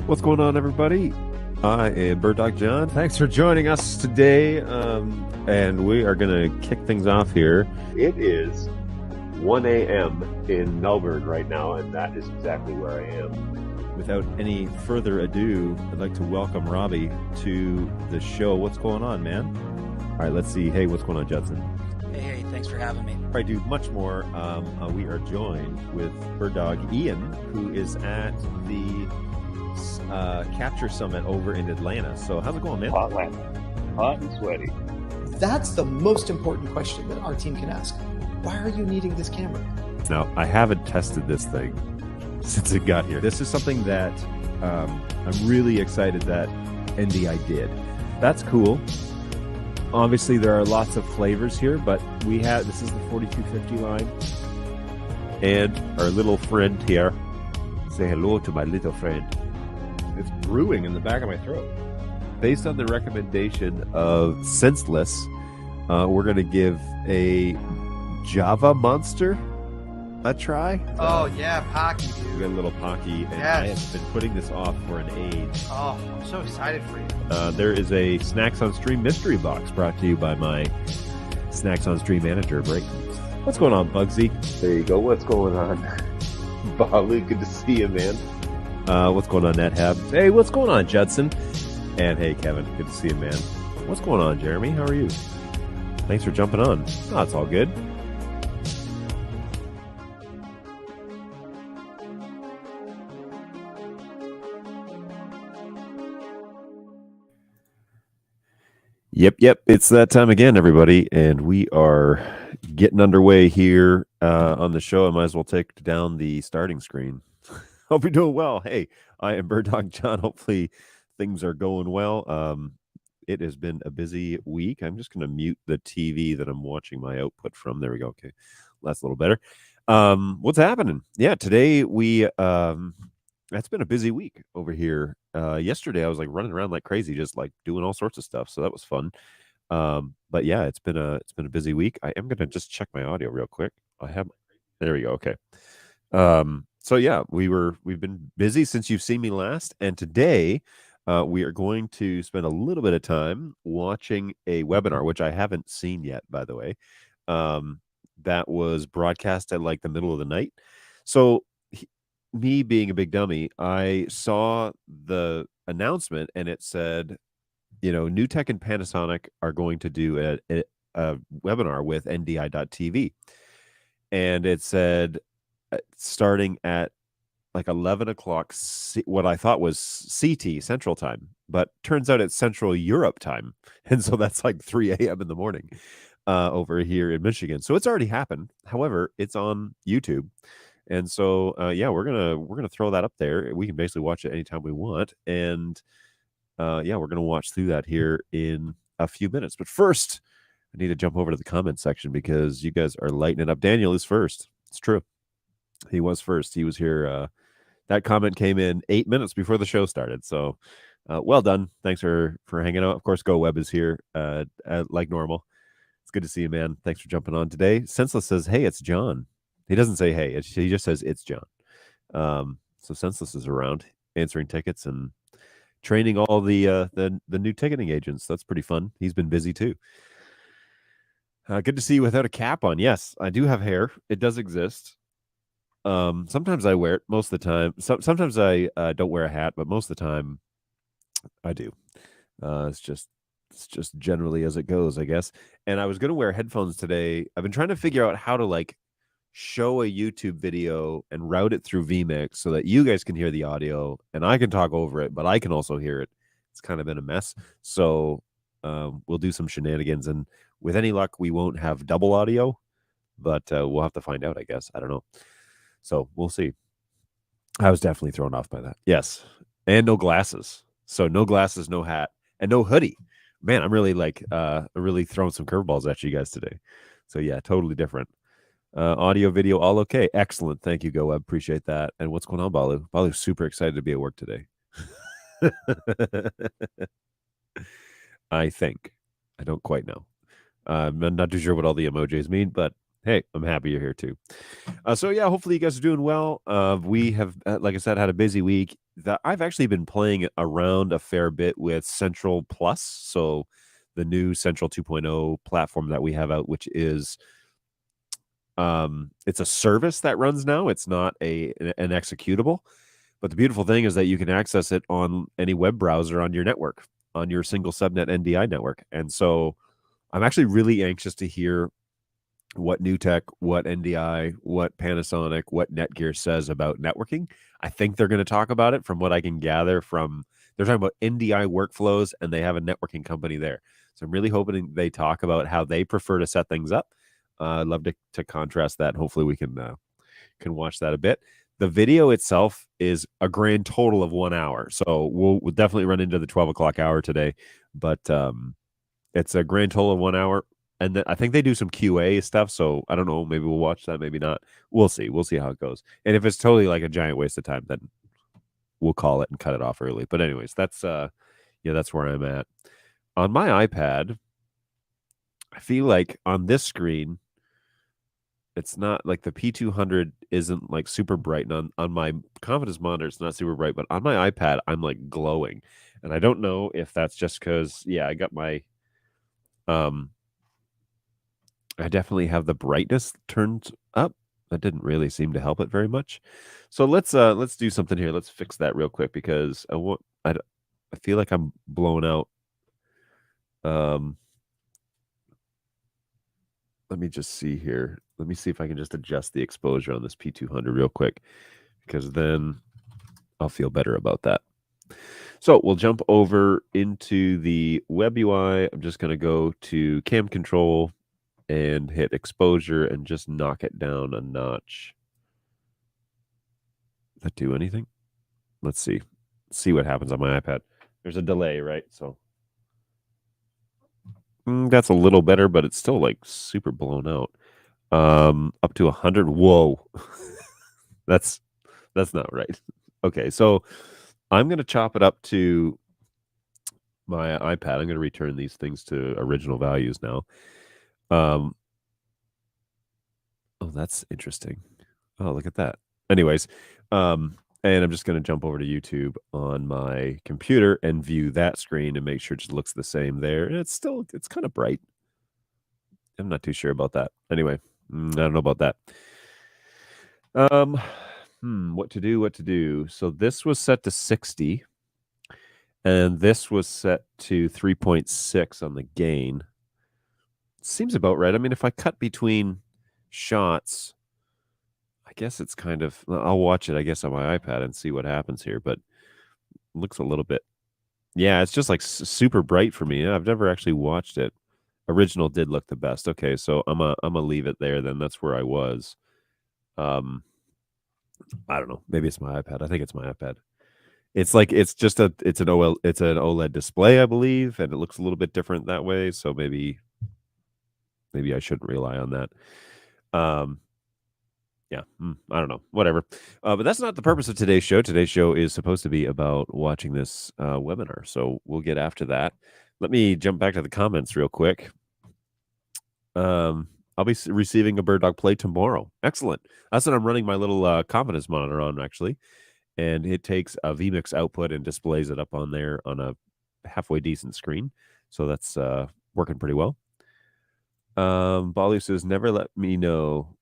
What's going on, everybody? I am Bird Dog John. Thanks for joining us today. And we are going to kick things off here. It is 1 a.m. in Melbourne right now, and that is exactly where I am. Without any further ado, I'd like to welcome Robbie to the show. What's going on, man? All right, let's see. Hey, what's going on, Judson? Hey, thanks for having me. I do much more. We are joined with Bird Dog Ian, who is at the Capture Summit over in Atlanta. So how's it going, man? Hot and sweaty. That's the most important question that our team can ask. Why are you needing this camera? Now, I haven't tested this thing since it got here. This is something that I'm really excited that NDI did. That's cool. Obviously, there are lots of flavors here, but this is the 4250 line. And our little friend here. Say hello to my little friend. It's brewing in the back of my throat. Based on the recommendation of Senseless, we're going to give a Java Monster a try. Oh, yeah, Pocky, We dude. got a little Pocky, and Yes. I have been putting this off for an age. Oh, I'm so excited for you. There is a Snacks on Stream mystery box brought to you by my Snacks on Stream manager, Break. What's going on, Bugsy? There you go. What's going on? Balu, good to see you, man. What's going on, NetHab? Hey, what's going on, Judson? And hey, Kevin, good to see you, man. What's going on, Jeremy? How are you? Thanks for jumping on. Oh, it's all good. Yep. It's that time again, everybody, and we are getting underway here on the show. I might as well take down the starting screen. Hope you're doing well. Hey, I am Bird Dog John. Hopefully things are going well. It has been a busy week. I'm just going to mute the TV that I'm watching my output from. There we go. Okay, that's a little better. What's happening? Yeah, today that's been a busy week over here. Yesterday I was like running around like crazy, just like doing all sorts of stuff. So that was fun. But yeah, it's been a busy week. I am gonna just check my audio real quick. There we go. Okay. So yeah, we've been busy since you've seen me last, and today we are going to spend a little bit of time watching a webinar, which I haven't seen yet, by the way. That was broadcast at like the middle of the night. So me being a big dummy, I saw the announcement and it said, New Tech and Panasonic are going to do a webinar with NDI.TV. And it said starting at like 11 o'clock, what I thought was CT, Central Time, but turns out it's Central Europe time. And so that's like 3 a.m. in the morning over here in Michigan. So it's already happened. However, it's on YouTube. And so, we're gonna throw that up there. We can basically watch it anytime we want, and we're gonna watch through that here in a few minutes. But first, I need to jump over to the comment section because you guys are lighting it up. Daniel is first. It's true. He was first. He was here. That comment came in 8 minutes before the show started. So, well done. Thanks for hanging out. Of course, Go Web is here like normal. It's good to see you, man. Thanks for jumping on today. Senseless says, "Hey, it's John." He doesn't say hey. He just says it's John. So Senseless is around answering tickets and training all the new ticketing agents. That's pretty fun. He's been busy too. Good to see you without a cap on. Yes, I do have hair. It does exist. Sometimes I wear it. Most of the time. Sometimes I don't wear a hat, but most of the time I do. It's just generally as it goes, I guess. And I was going to wear headphones today. I've been trying to figure out how to like show a YouTube video and route it through vMix so that you guys can hear the audio and I can talk over it, but I can also hear it. It's kind of been a mess. So we'll do some shenanigans, and with any luck, we won't have double audio, but we'll have to find out, I guess. I don't know. So we'll see. I was definitely thrown off by that. Yes. And no glasses. So no glasses, no hat, and no hoodie. Man, I'm really really throwing some curveballs at you guys today. So yeah, totally different. Audio, video, all okay. Excellent. Thank you, Go Web. Appreciate that. And what's going on, Balu? Balu's super excited to be at work today. I think. I don't quite know. I'm not too sure what all the emojis mean, but hey, I'm happy you're here too. So yeah, hopefully you guys are doing well. We have, like I said, had a busy week. I've actually been playing around a fair bit with Central Plus, so the new Central 2.0 platform that we have out, which is it's a service that runs now. It's not an executable, but the beautiful thing is that you can access it on any web browser on your network, on your single subnet NDI network. And so I'm actually really anxious to hear what NewTek, what NDI, what Panasonic, what Netgear says about networking. I think they're going to talk about it from what I can gather from they're talking about NDI workflows and they have a networking company there. So I'm really hoping they talk about how they prefer to set things up. I'd love to contrast that. And hopefully we can watch that a bit. The video itself is a grand total of 1 hour. So we'll definitely run into the 12 o'clock hour today, but it's a grand total of 1 hour. And then I think they do some QA stuff. So I don't know. Maybe we'll watch that. Maybe not. We'll see. We'll see how it goes. And if it's totally like a giant waste of time, then we'll call it and cut it off early. But anyways, that's that's where I'm at. On my iPad, I feel like on this screen, it's not like the P200 isn't like super bright. And on my confidence monitor, it's not super bright. But on my iPad, I'm like glowing. And I don't know if that's just because, I got my I definitely have the brightness turned up. That didn't really seem to help it very much. So let's do something here. Let's fix that real quick because I feel like I'm blown out. Let me just see here. Let me see if I can just adjust the exposure on this P200 real quick because then I'll feel better about that. So we'll jump over into the web UI. I'm just going to go to cam control and hit exposure and just knock it down a notch. Does that do anything? Let's see. See what happens on my iPad. There's a delay, right? So that's a little better, but it's still like super blown out. Up to 100. Whoa. that's not right. Okay, so I'm going to chop it up to my iPad. I'm going to return these things to original values now. Oh, that's interesting. Oh, look at that. Anyways, and I'm just going to jump over to YouTube on my computer and view that screen and make sure it just looks the same there. And it's kind of bright. I'm not too sure about that. Anyway, I don't know about that. What to do? So this was set to 60 and this was set to 3.6 on the gain. Seems about right. I mean, if I cut between shots, I guess it's kind of, I'll watch it, I guess, on my iPad and see what happens here, but it looks a little bit, it's just like super bright for me. I've never actually watched it. Original did look the best. Okay, so I'm gonna leave it there then. That's where I was. I don't know. Maybe it's my iPad. I think it's my iPad. It's like it's an OLED display, I believe, and it looks a little bit different that way. So maybe I shouldn't rely on that. I don't know. Whatever. But that's not the purpose of today's show. Today's show is supposed to be about watching this webinar. So we'll get after that. Let me jump back to the comments real quick. I'll be receiving a Bird Dog Play tomorrow. Excellent. That's what I'm running my little confidence monitor on, actually. And it takes a vMix output and displays it up on there on a halfway decent screen. So that's working pretty well. Bali says, never let me know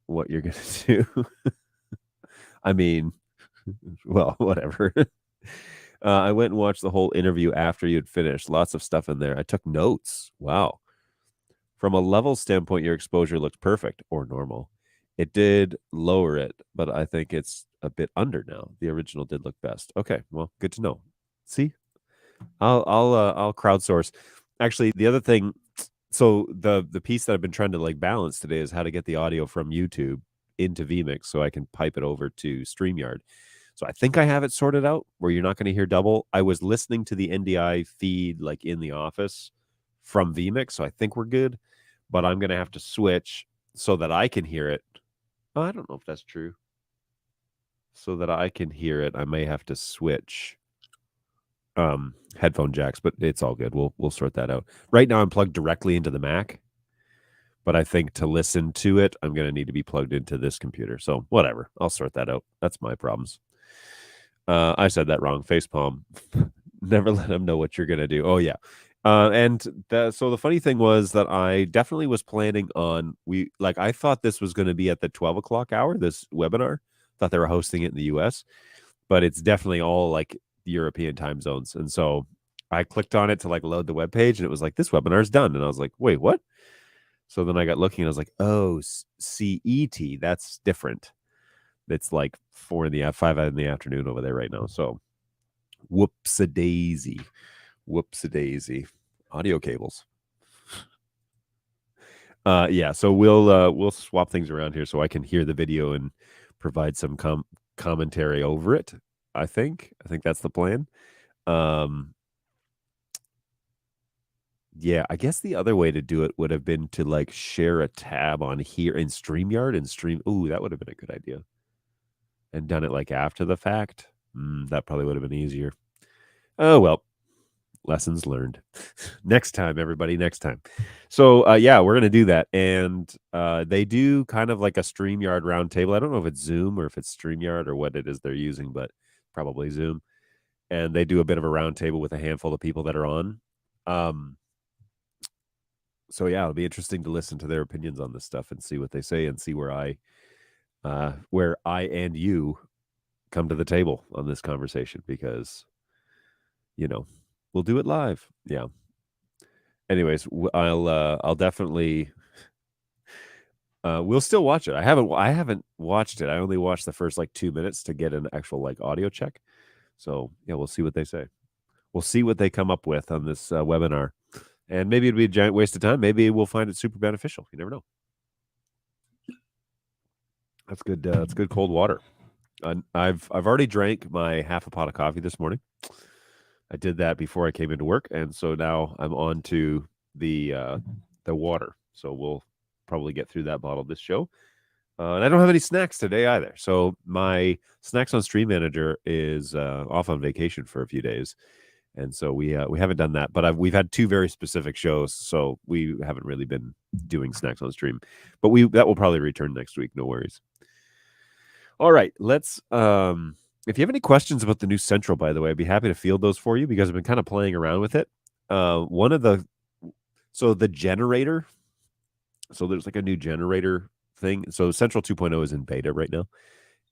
what you're going to do. I mean, well, whatever. I went and watched the whole interview after you'd finished. Lots of stuff in there. I took notes. Wow. From a level standpoint, your exposure looked perfect or normal. It did lower it, but I think it's a bit under now. The original did look best. Okay, well, good to know. See, I'll crowdsource. Actually, the other thing, so the piece that I've been trying to like balance today is how to get the audio from YouTube into vMix so I can pipe it over to StreamYard. So I think I have it sorted out where you're not going to hear double. I was listening to the NDI feed like in the office from vMix, so I think we're good. But I'm going to have to switch so that I can hear it. Oh, I don't know if that's true. So that I can hear it, I may have to switch headphone jacks, but it's all good. We'll sort that out. Right now I'm plugged directly into the Mac. But I think to listen to it, I'm going to need to be plugged into this computer. So whatever, I'll sort that out. That's my problems. I said that wrong. Facepalm. Never let them know what you're going to do. Oh, yeah. So the funny thing was that I definitely was planning on, I thought this was going to be at the 12 o'clock hour, this webinar. Thought they were hosting it in the US, but it's definitely all like European time zones. And so I clicked on it to like load the web page, and it was like, this webinar is done. And I was like, wait, what? So then I got looking, and I was like, oh, CET, that's different. It's like 5 in the afternoon over there right now. So whoops-a-daisy. Audio cables. Yeah, so we'll swap things around here so I can hear the video and provide some commentary over it. I think that's the plan. Yeah, I guess the other way to do it would have been to like share a tab on here in StreamYard and stream. Ooh, that would have been a good idea. And done it like after the fact. That probably would have been easier. Oh, well, lessons learned. Next time, everybody, next time. So, yeah, we're going to do that. And they do kind of like a StreamYard roundtable. I don't know if it's Zoom or if it's StreamYard or what it is they're using, but probably Zoom. And they do a bit of a roundtable with a handful of people that are on. So yeah, it'll be interesting to listen to their opinions on this stuff and see what they say and see where I and you come to the table on this conversation, because we'll do it live. Yeah. Anyways, I'll definitely we'll still watch it. I haven't watched it. I only watched the first like 2 minutes to get an actual like audio check. So yeah, we'll see what they say. We'll see what they come up with on this webinar. And maybe it'd be a giant waste of time. Maybe we'll find it super beneficial. You never know. That's good. That's good cold water. I've already drank my half a pot of coffee this morning. I did that before I came into work, and so now I'm on to the water. So we'll probably get through that bottle this show. And I don't have any snacks today either. So my Snacks on Stream Manager is off on vacation for a few days. And so we haven't done that, but we've had 2 very specific shows, so we haven't really been doing Snacks on Stream. But that will probably return next week. No worries. All right, let's. If you have any questions about the new Central, by the way, I'd be happy to field those for you, because I've been kind of playing around with it. The generator. So there's like a new generator thing. So Central 2.0 is in beta right now,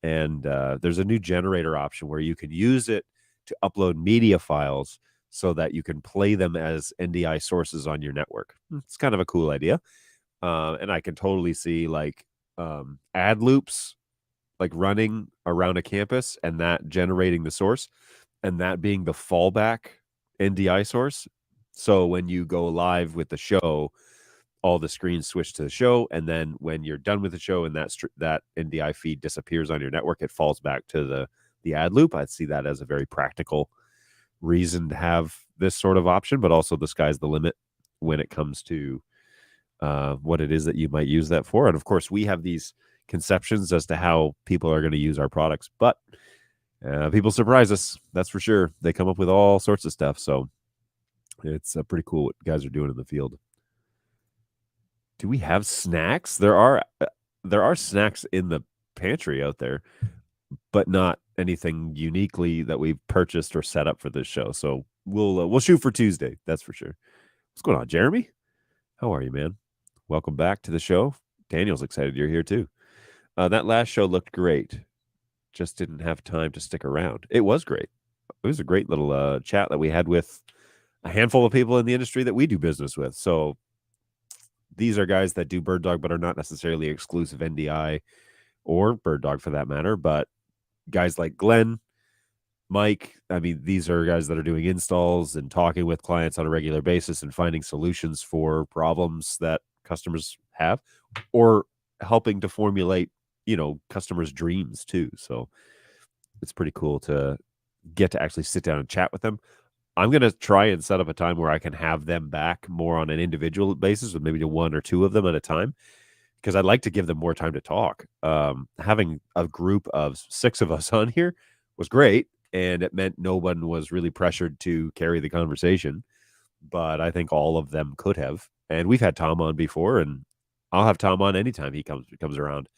and there's a new generator option where you can use it to upload media files so that you can play them as NDI sources on your network. It's kind of a cool idea. And I can totally see like ad loops like running around a campus, and that generating the source, and that being the fallback NDI source. So when you go live with the show, all the screens switch to the show, and then when you're done with the show and that NDI feed disappears on your network, it falls back to the ad loop. I see that as a very practical reason to have this sort of option, but also the sky's the limit when it comes to what it is that you might use that for. And of course, we have these conceptions as to how people are going to use our products, but people surprise us. That's for sure. They come up with all sorts of stuff. So it's pretty cool what guys are doing in the field. Do we have snacks? There are snacks in the pantry out there, but not anything uniquely that we've purchased or set up for this show. So we'll shoot for Tuesday. That's for sure. What's going on, Jeremy? How are you, man? Welcome back to the show. Daniel's excited you're here too. That last show looked great. Just didn't have time to stick around. It was great. It was a great little chat that we had with a handful of people in the industry that we do business with. So these are guys that do Bird Dog, but are not necessarily exclusive NDI or Bird Dog for that matter. But guys like Glenn, Mike, I mean, these are guys that are doing installs and talking with clients on a regular basis and finding solutions for problems that customers have, or helping to formulate, customers' dreams too. So it's pretty cool to get to actually sit down and chat with them. I'm going to try and set up a time where I can have them back more on an individual basis, with maybe 1 or 2 of them at a time, because I'd like to give them more time to talk. Having a group of 6 of us on here was great, and it meant no one was really pressured to carry the conversation, but I think all of them could have. And we've had Tom on before, and I'll have Tom on anytime he comes around.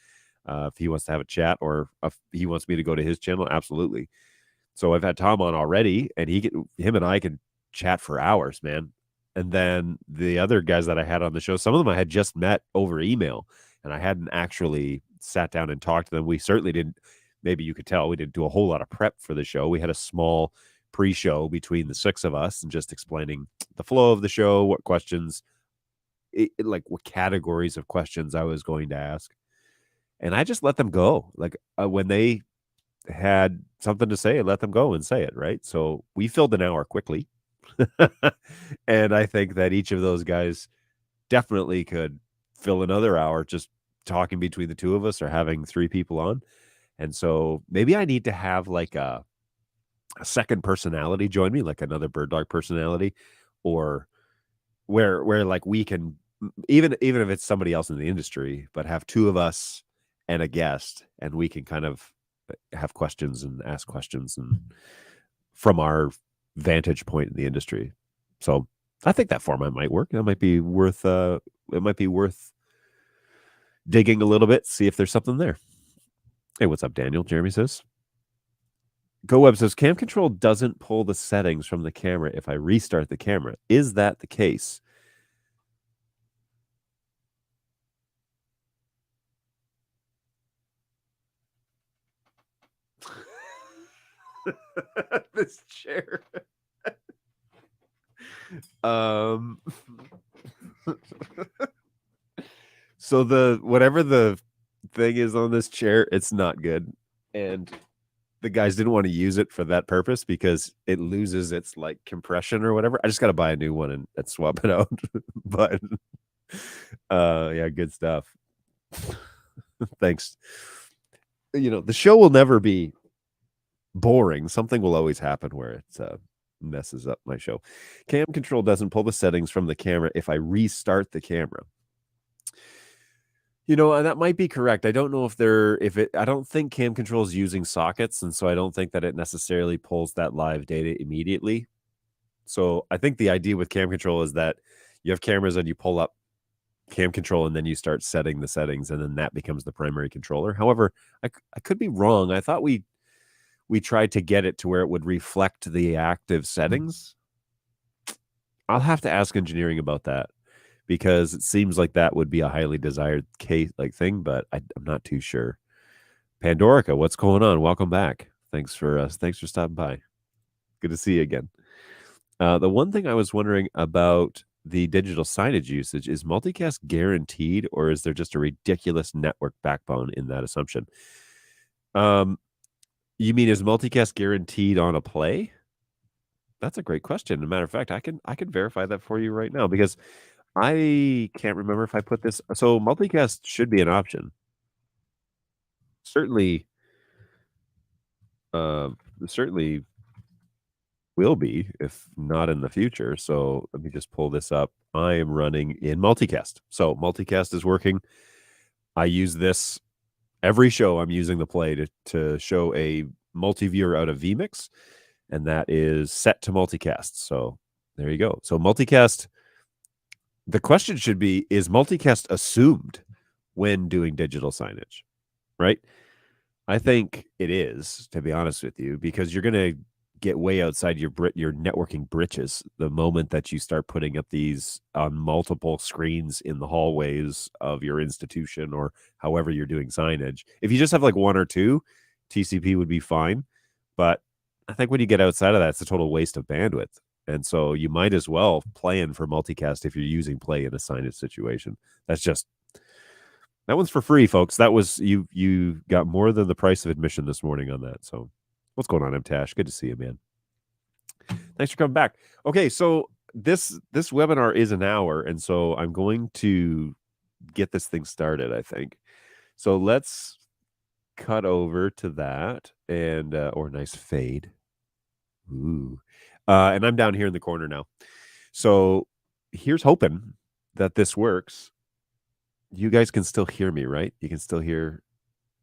If he wants to have a chat or if he wants me to go to his channel, absolutely. So I've had Tom on already, and him and I can chat for hours, man. And then the other guys that I had on the show, some of them I had just met over email, and I hadn't actually sat down and talked to them. We certainly didn't. Maybe you could tell we didn't do a whole lot of prep for the show. We had a small pre-show between the six of us and just explaining the flow of the show, what questions, like what categories of questions I was going to ask. And I just let them go. Like when they had something to say, let them go and say it, right? So we filled an hour quickly. And I think that each of those guys definitely could fill another hour just talking between the two of us or having three people on. And so maybe I need to have like a second personality join me, like another bird dog personality, or where like we can even if it's somebody else in the industry, but have two of us and a guest, and we can kind of have questions and ask questions and from our vantage point in the industry. So I think that format might work. That might be worth it might be worth digging a little bit, see if there's something there. Hey, what's up, Daniel? Jeremy says. GoWeb says cam control doesn't pull the settings from the camera if I restart the camera. Is that the case? This chair. So whatever the thing is on this chair, it's not good. And the guys didn't want to use it for that purpose because it loses its like compression or whatever. I just got to buy a new one and swap it out. But yeah, good stuff. Thanks. The show will never be boring. Something will always happen where it messes up my show. Cam control doesn't pull the settings from the camera if I restart the camera. That might be correct. I don't know I don't think cam control is using sockets, and so I don't think that it necessarily pulls that live data immediately. So I think the idea with cam control is that you have cameras and you pull up cam control and then you start setting the settings, and then that becomes the primary controller. However, I could be wrong. I thought we tried to get it to where it would reflect the active settings. I'll have to ask engineering about that, because it seems like that would be a highly desired case like thing, but I'm not too sure. Pandorica, what's going on? Welcome back. Thanks for stopping by. Good to see you again. The one thing I was wondering about the digital signage usage, is multicast guaranteed, or is there just a ridiculous network backbone in that assumption? You mean, is multicast guaranteed on a play? That's a great question. As a matter of fact, I can verify that for you right now, because I can't remember if I put this. So multicast should be an option. Certainly will be, if not in the future. So let me just pull this up. I am running in multicast. So multicast is working. I use this every show. I'm using the play to show a multi-viewer out of vMix, and that is set to multicast. So there you go. So multicast, the question should be, is multicast assumed when doing digital signage, right? I think it is, to be honest with you, because you're going to get way outside your networking britches the moment that you start putting up these on multiple screens in the hallways of your institution or however you're doing signage. If you just have like one or two, TCP would be fine. But I think when you get outside of that, it's a total waste of bandwidth. And so you might as well plan for multicast if you're using play in a signage situation. That one's for free, folks. That was you got more than the price of admission this morning on that. So what's going on, MTash? Good to see you, man. Thanks for coming back. Okay, so this webinar is an hour, and so I'm going to get this thing started, I think. So let's cut over to that, and or nice fade. Ooh. And I'm down here in the corner now. So here's hoping that this works. You guys can still hear me, right? You can still hear.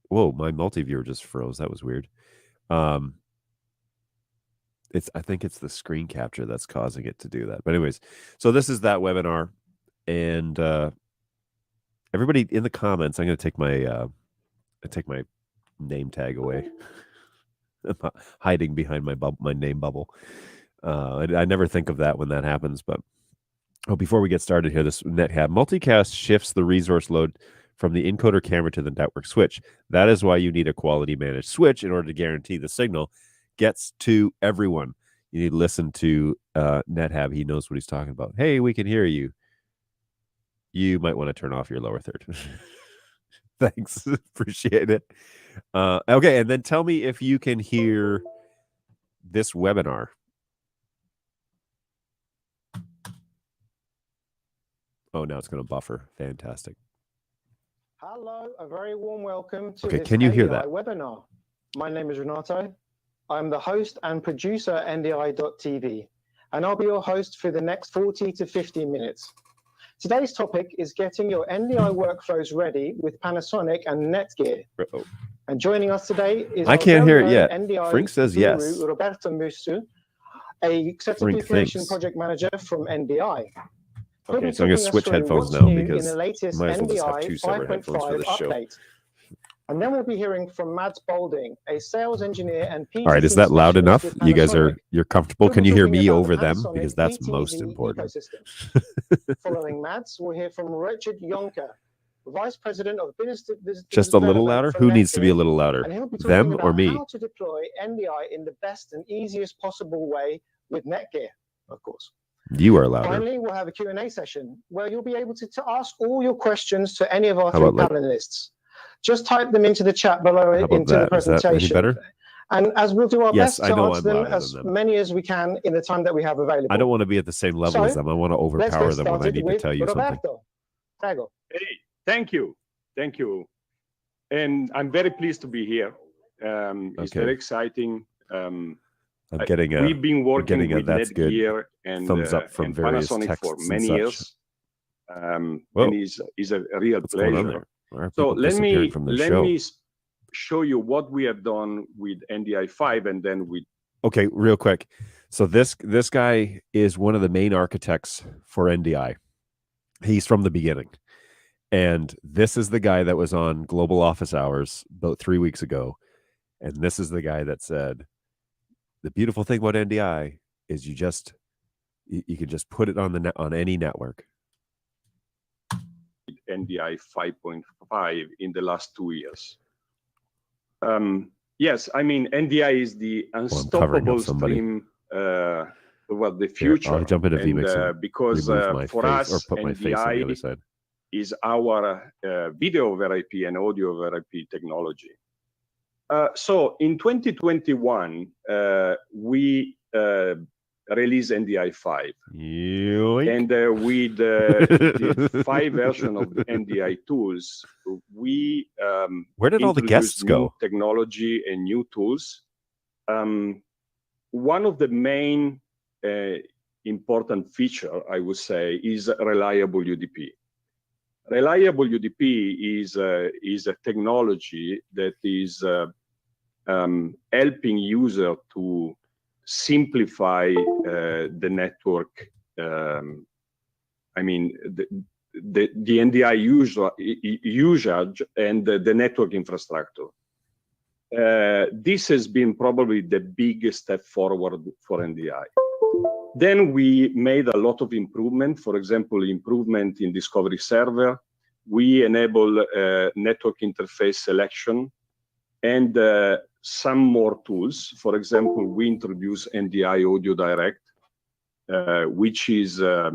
Whoa, my multi-viewer just froze. That was weird. I think it's the screen capture that's causing it to do that. But anyways, so this is that webinar, and everybody in the comments, I'm going to take my name tag away. I'm hiding behind my name bubble. I never think of that when that happens, but before we get started here, this NetHab multicast shifts the resource load from the encoder camera to the network switch. That is why you need a quality managed switch in order to guarantee the signal gets to everyone. You need to listen to NetHab. He knows what he's talking about. Hey, we can hear you. You might want to turn off your lower third. Thanks. Appreciate it. Okay, and then tell me if you can hear this webinar. Oh, now it's going to buffer. Fantastic. Hello, a very warm welcome to Okay, this can you hear NDI that? webinar. My name is Renato. I'm the host and producer at NDI.tv, and I'll be your host for the next 40 to 50 minutes. Today's topic is getting your NDI workflows ready with Panasonic and Netgear. Uh-oh. And joining us today is I our can't hear it very yet. own NDI Frink says guru, yes. Roberto Musso, a certification thinks. project manager from NDI. Okay, so I'm going to switch headphones now because in the latest might as well just have NDI two separate headphones for 5.5 this show. update. And then we'll be hearing from Mads Bolding, a sales engineer and PTZ All right, is that loud enough? specialist with You guys Panasonic. you're comfortable? We'll Can be you hear talking me about over the them? Panasonic Because that's PTZ most important. ecosystem. Following Mads, we'll hear from Richard Jonker, Vice President of Business Just a little louder? for Who needs to be a Netgear, little louder? and he'll be talking Them about or me? how to deploy NDI in the best and easiest possible way with Netgear, of course. You are louder. Finally, we'll have a Q&A session where you'll be able to ask all your questions to any of our How three about, panelists. Just type them into the chat below How about into the that? Is that any presentation. better? And as we'll do our Yes, best I to know answer I'm them louder as than them. many as we can in the time that we have available. I don't want to be at the same level So, as them. I want to Let's overpower get them when I started need to with tell you something. Roberto. Prego. Hey, thank you. Thank you. And I'm very pleased to be here. It's Okay. very exciting. I'm getting We've been working getting a with that's good Netgear and, thumbs up from and various Panasonic texts for and many such. years. Whoa. And is a real What's going on pleasure. there? Why are So people disappearing from the show? show you what we have done with NDI 5 and then with Okay, real quick. So this guy is one of the main architects for NDI. He's from the beginning. And this is the guy that was on Global Office Hours about 3 weeks ago. And this is the guy that said, the beautiful thing about NDI is you can just put it on the on any network. NDI 5.5 in the last 2 years. Yes, I mean, NDI is the unstoppable stream, the future. Here, I'll jump into vMix and because my for face, us, or put my face on the other NDI side. is our video over IP and audio over IP technology. So in 2021, we released NDI 5. Yoink. And with the 5 version of the NDI tools, we where did all the guests introduced new go? technology and new tools. One of the main important feature, I would say, is reliable UDP. Reliable UDP is a technology that is helping user to simplify the network. I mean, the NDI usage and the network infrastructure. This has been probably the biggest step forward for NDI. Then we made a lot of improvement. For example, improvement in Discovery Server. We enable network interface selection and some more tools. For example, we introduced NDI Audio Direct, which is I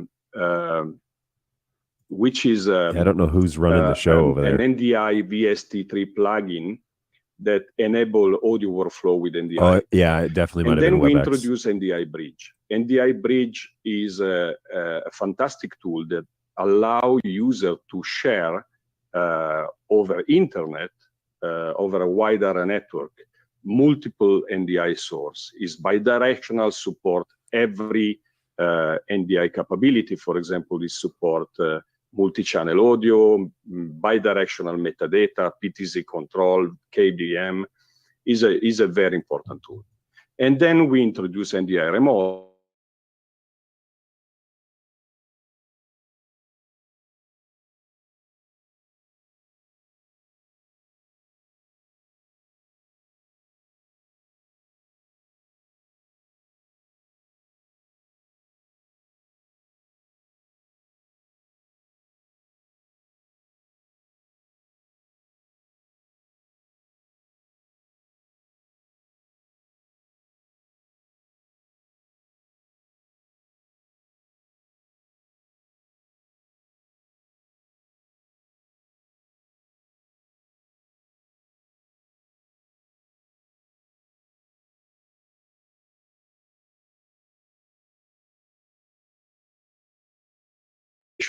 don't know who's running the show over there. An NDI VST3 plugin that enable audio workflow with NDI. Oh, yeah, it definitely might have been And then we WebEx. introduced NDI Bridge. NDI Bridge is a fantastic tool that allow user to share over internet, over a wide area network, multiple NDI source. Is bidirectional support every NDI capability. For example, is support multi-channel audio, bidirectional metadata, PTZ control, KDM is a very important tool. And then we introduce NDI remote.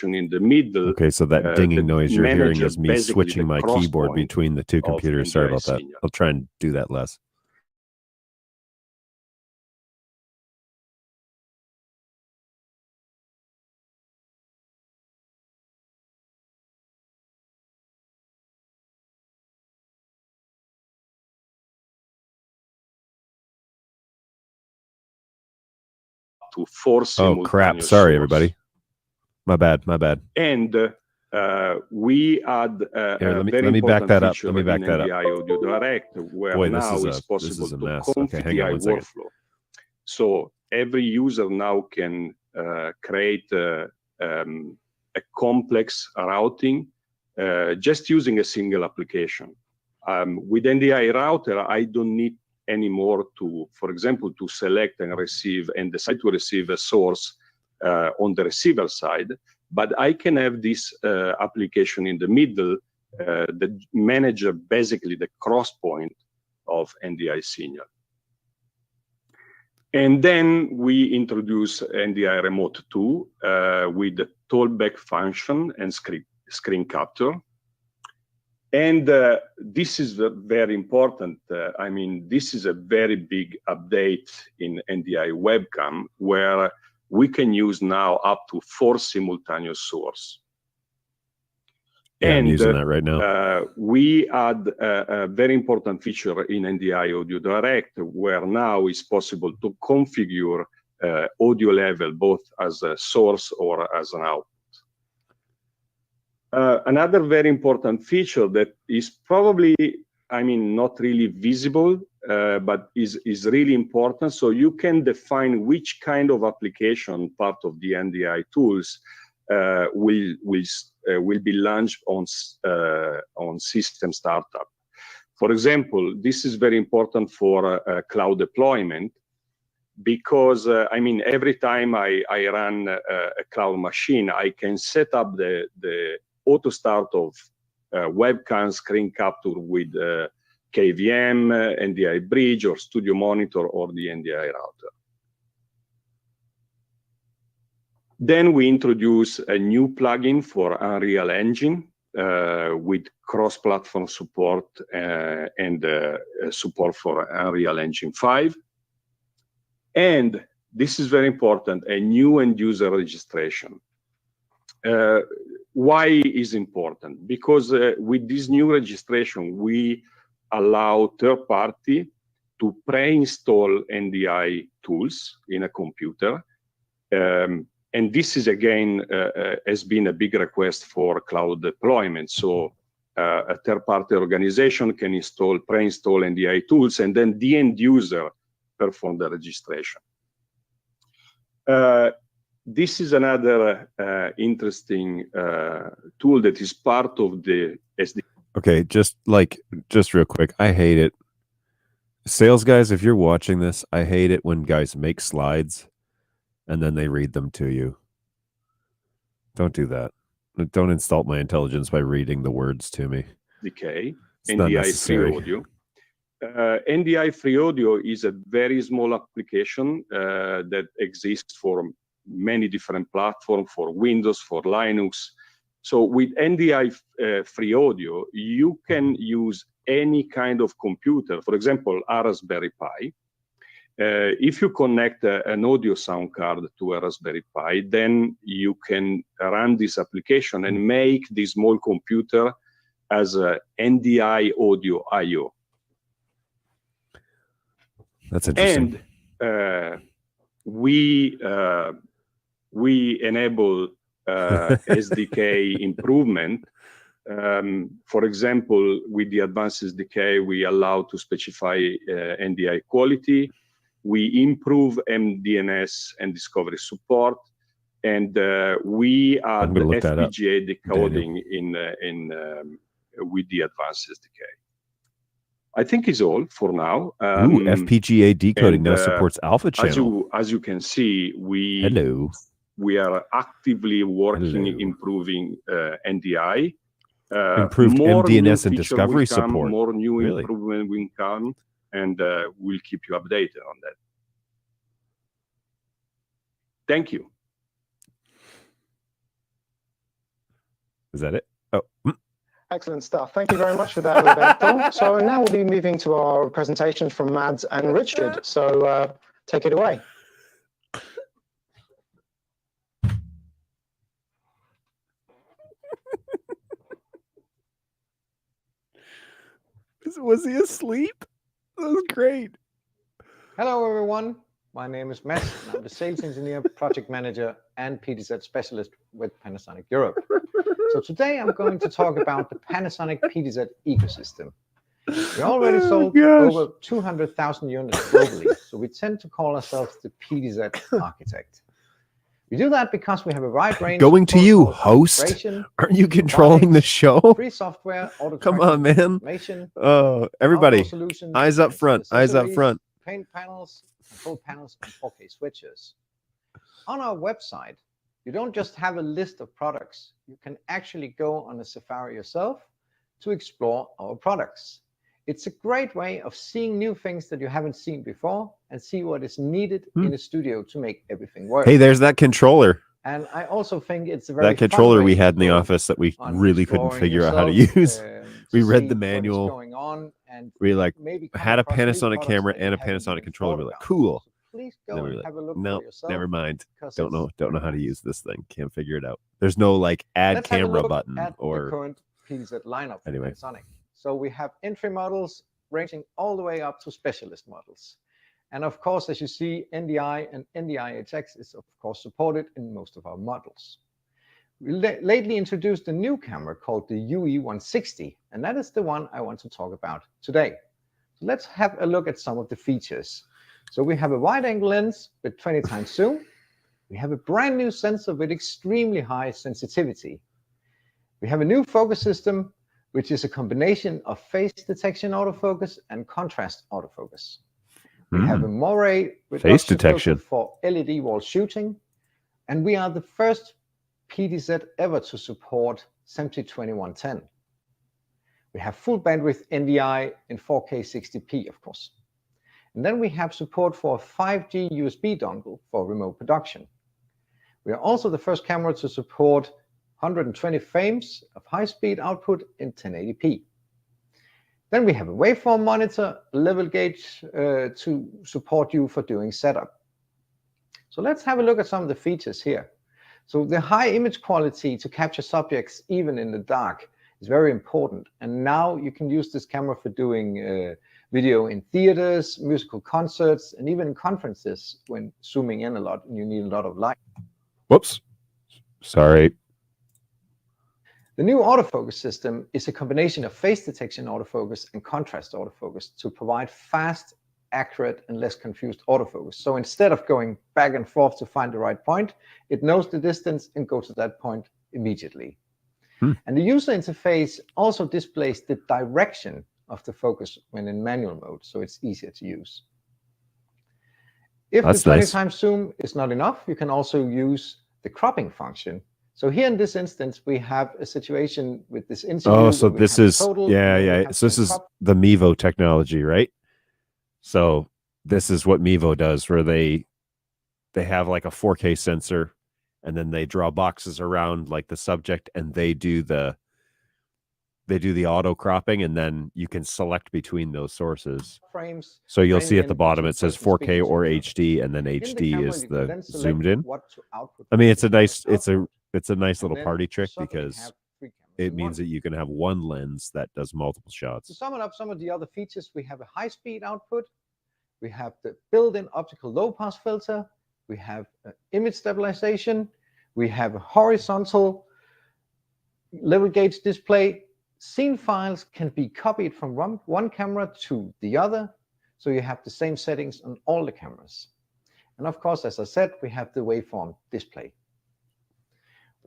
application in the middle. Okay, so that dinging the noise you're hearing manager is me basically switching the my cross keyboard point between the two of computers. Sorry NDI about that. signal. I'll try and do that less. To 4 Oh simultaneous crap! Sorry, source. everybody. My bad. My bad. And we add Here, a let very me back important that up. feature Let me back in that up. NDI Audio Direct, where Boy, now it's this possible is a to mess. configure Okay, hang on one second. workflow. So every user now can create a complex routing just using a single application. With NDI router, I don't need anymore to, for example, to select and receive and decide to receive a source on the receiver side, but I can have this application in the middle that manages basically the cross point of NDI signal. And then we introduce NDI Remote 2 with the tollback function and screen capture. And this is very important. I mean, this is a very big update in NDI webcam where we can use now up to 4 simultaneous sources. Yeah, and I'm using that right now. We add a very important feature in NDI Audio Direct where now it's possible to configure audio level both as a source or as an output. Another very important feature that is probably, I mean, not really visible, but is really important. So you can define which kind of application part of the NDI tools will be launched on system startup. For example, this is very important for cloud deployment because, I mean, every time I run a cloud machine, I can set up the auto start of webcam screen capture with KVM, NDI bridge, or Studio Monitor, or the NDI router. Then we introduce a new plugin for Unreal Engine with cross-platform support and support for Unreal Engine 5. And this is very important, a new end-user registration. Why is important? Because with this new registration, we allow third party to pre-install NDI tools in a computer. And this is, again, has been a big request for cloud deployment. So a third-party organization can pre-install NDI tools, and then the end user perform the registration. This is another interesting tool that is part of the SD. Okay, just real quick, I hate it. Sales guys, if you're watching this, I hate it when guys make slides and then they read them to you. Don't do that. Don't insult my intelligence by reading the words to me. SDK, It's not NDI necessary. Free Audio. NDI Free Audio is a very small application that exists for many different platforms, for Windows, for Linux. So with NDI Free Audio, you can use any kind of computer, for example, a Raspberry Pi. If you connect an audio sound card to a Raspberry Pi, then you can run this application and make this small computer as a NDI Audio I/O. That's interesting. And we enable SDK improvement. For example, with the advanced SDK, we allow to specify NDI quality. We improve MDNS and discovery support, and we add FPGA decoding with the advanced SDK. I think is all for now. Ooh, FPGA decoding now supports alpha channel. As you can see, we are actively working improving NDI. Improved MDNS and discovery support. More new improvement will come, and we'll keep you updated on that. Thank you. Is that it? Oh, Excellent stuff. Thank you very much for that, Roberto. So now we'll be moving to our presentations from Mads and Richard. So take it away. was he asleep? That was great. Hello, everyone. My name is Mads, and I'm the sales engineer, project manager, and PDZ specialist with Panasonic Europe. So today I'm going to talk about the Panasonic PDZ ecosystem. We already sold over 200,000 units globally, so we tend to call ourselves the PDZ architect. We do that because we have a wide range. Going to you, host. Aren't you controlling the show? Free software, auto Come on, man. Oh, everybody, eyes up front, eyes up front. Paint panels, control panels, and 4K switches. On our website, you don't just have a list of products. You can actually go on a safari yourself to explore our products. It's a great way of seeing new things that you haven't seen before and see what is needed in a studio to make everything work. Hey, there's that controller. And I also think it's a very that controller we had in the office that we really couldn't figure out how to use. We read the manual. Going on and we like maybe had a Panasonic camera and a Panasonic controller. We're like, cool. Please go and have a look no, for yourself. Never mind. Don't know how to use this thing. Can't figure it out. There's no like add camera button or the current PDZ lineup. Anyway, Panasonic. So we have entry models ranging all the way up to specialist models. And of course, as you see, NDI and NDI-HX is of course supported in most of our models. We lately introduced a new camera called the UE160, and that is the one I want to talk about today. So let's have a look at some of the features. So we have a wide-angle lens with 20 times zoom. We have a brand new sensor with extremely high sensitivity. We have a new focus system, which is a combination of face detection autofocus and contrast autofocus. We have a moray with face detection for LED wall shooting, and we are the first PDZ ever to support SMPTE 2110. We have full bandwidth NDI in 4K 60p, of course. And then we have support for a 5G USB dongle for remote production. We are also the first camera to support 120 frames of high-speed output in 1080p. Then we have a waveform monitor, level gauge to support you for doing setup. So let's have a look at some of the features here. So the high image quality to capture subjects even in the dark is very important. And now you can use this camera for doing video in theaters, musical concerts, and even in conferences when zooming in a lot and you need a lot of light. Whoops. Sorry. The new autofocus system is a combination of face detection autofocus and contrast autofocus to provide fast, accurate, and less confused autofocus. So instead of going back and forth to find the right point, it knows the distance and goes to that point immediately. And the user interface also displays the direction of the focus when in manual mode, so it's easier to use. If the 20 times zoom is not enough, you can also use the cropping function. So here in this instance, we have a situation with this interview. Oh, so this is So this is the Mevo technology, right? So this is what Mevo does, where they have like a 4K sensor, and then they draw boxes around like the subject, and they do the auto cropping, and then you can select between those sources. Frames. So you'll see at the bottom it says 4K or HD, and then HD is the zoomed in. I mean, it's a nice little party trick because it means that you can have one lens that does multiple shots. To sum it up, some of the other features, we have a high-speed output, we have the built-in optical low-pass filter, we have image stabilization, we have a horizontal level gauge display. Scene files can be copied from one camera to the other, so you have the same settings on all the cameras. And of course, as I said, we have the waveform display.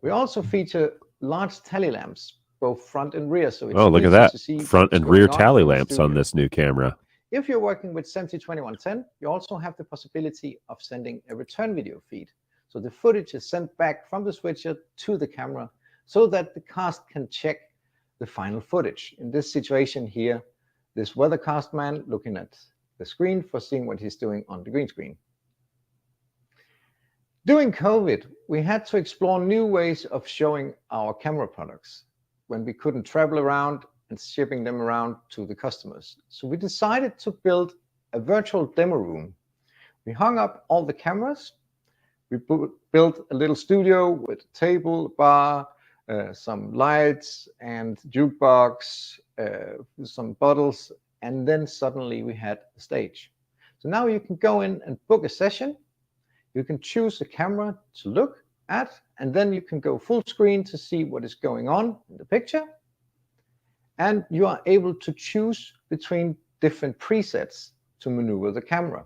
We also feature large tally lamps, both front and rear. So it's look at that. Front and rear tally lamps on this new camera. If you're working with SMPTE 2110, you also have the possibility of sending a return video feed. So the footage is sent back from the switcher to the camera so that the cast can check the final footage. In this situation here, this weathercast man looking at the screen for seeing what he's doing on the green screen. During COVID, we had to explore new ways of showing our camera products when we couldn't travel around and shipping them around to the customers. So we decided to build a virtual demo room. We hung up all the cameras. We built a little studio with a table, bar, some lights and jukebox, some bottles, and then suddenly we had a stage. So now you can go in and book a session. You can choose a camera to look at, and then you can go full screen to see what is going on in the picture. And you are able to choose between different presets to maneuver the camera.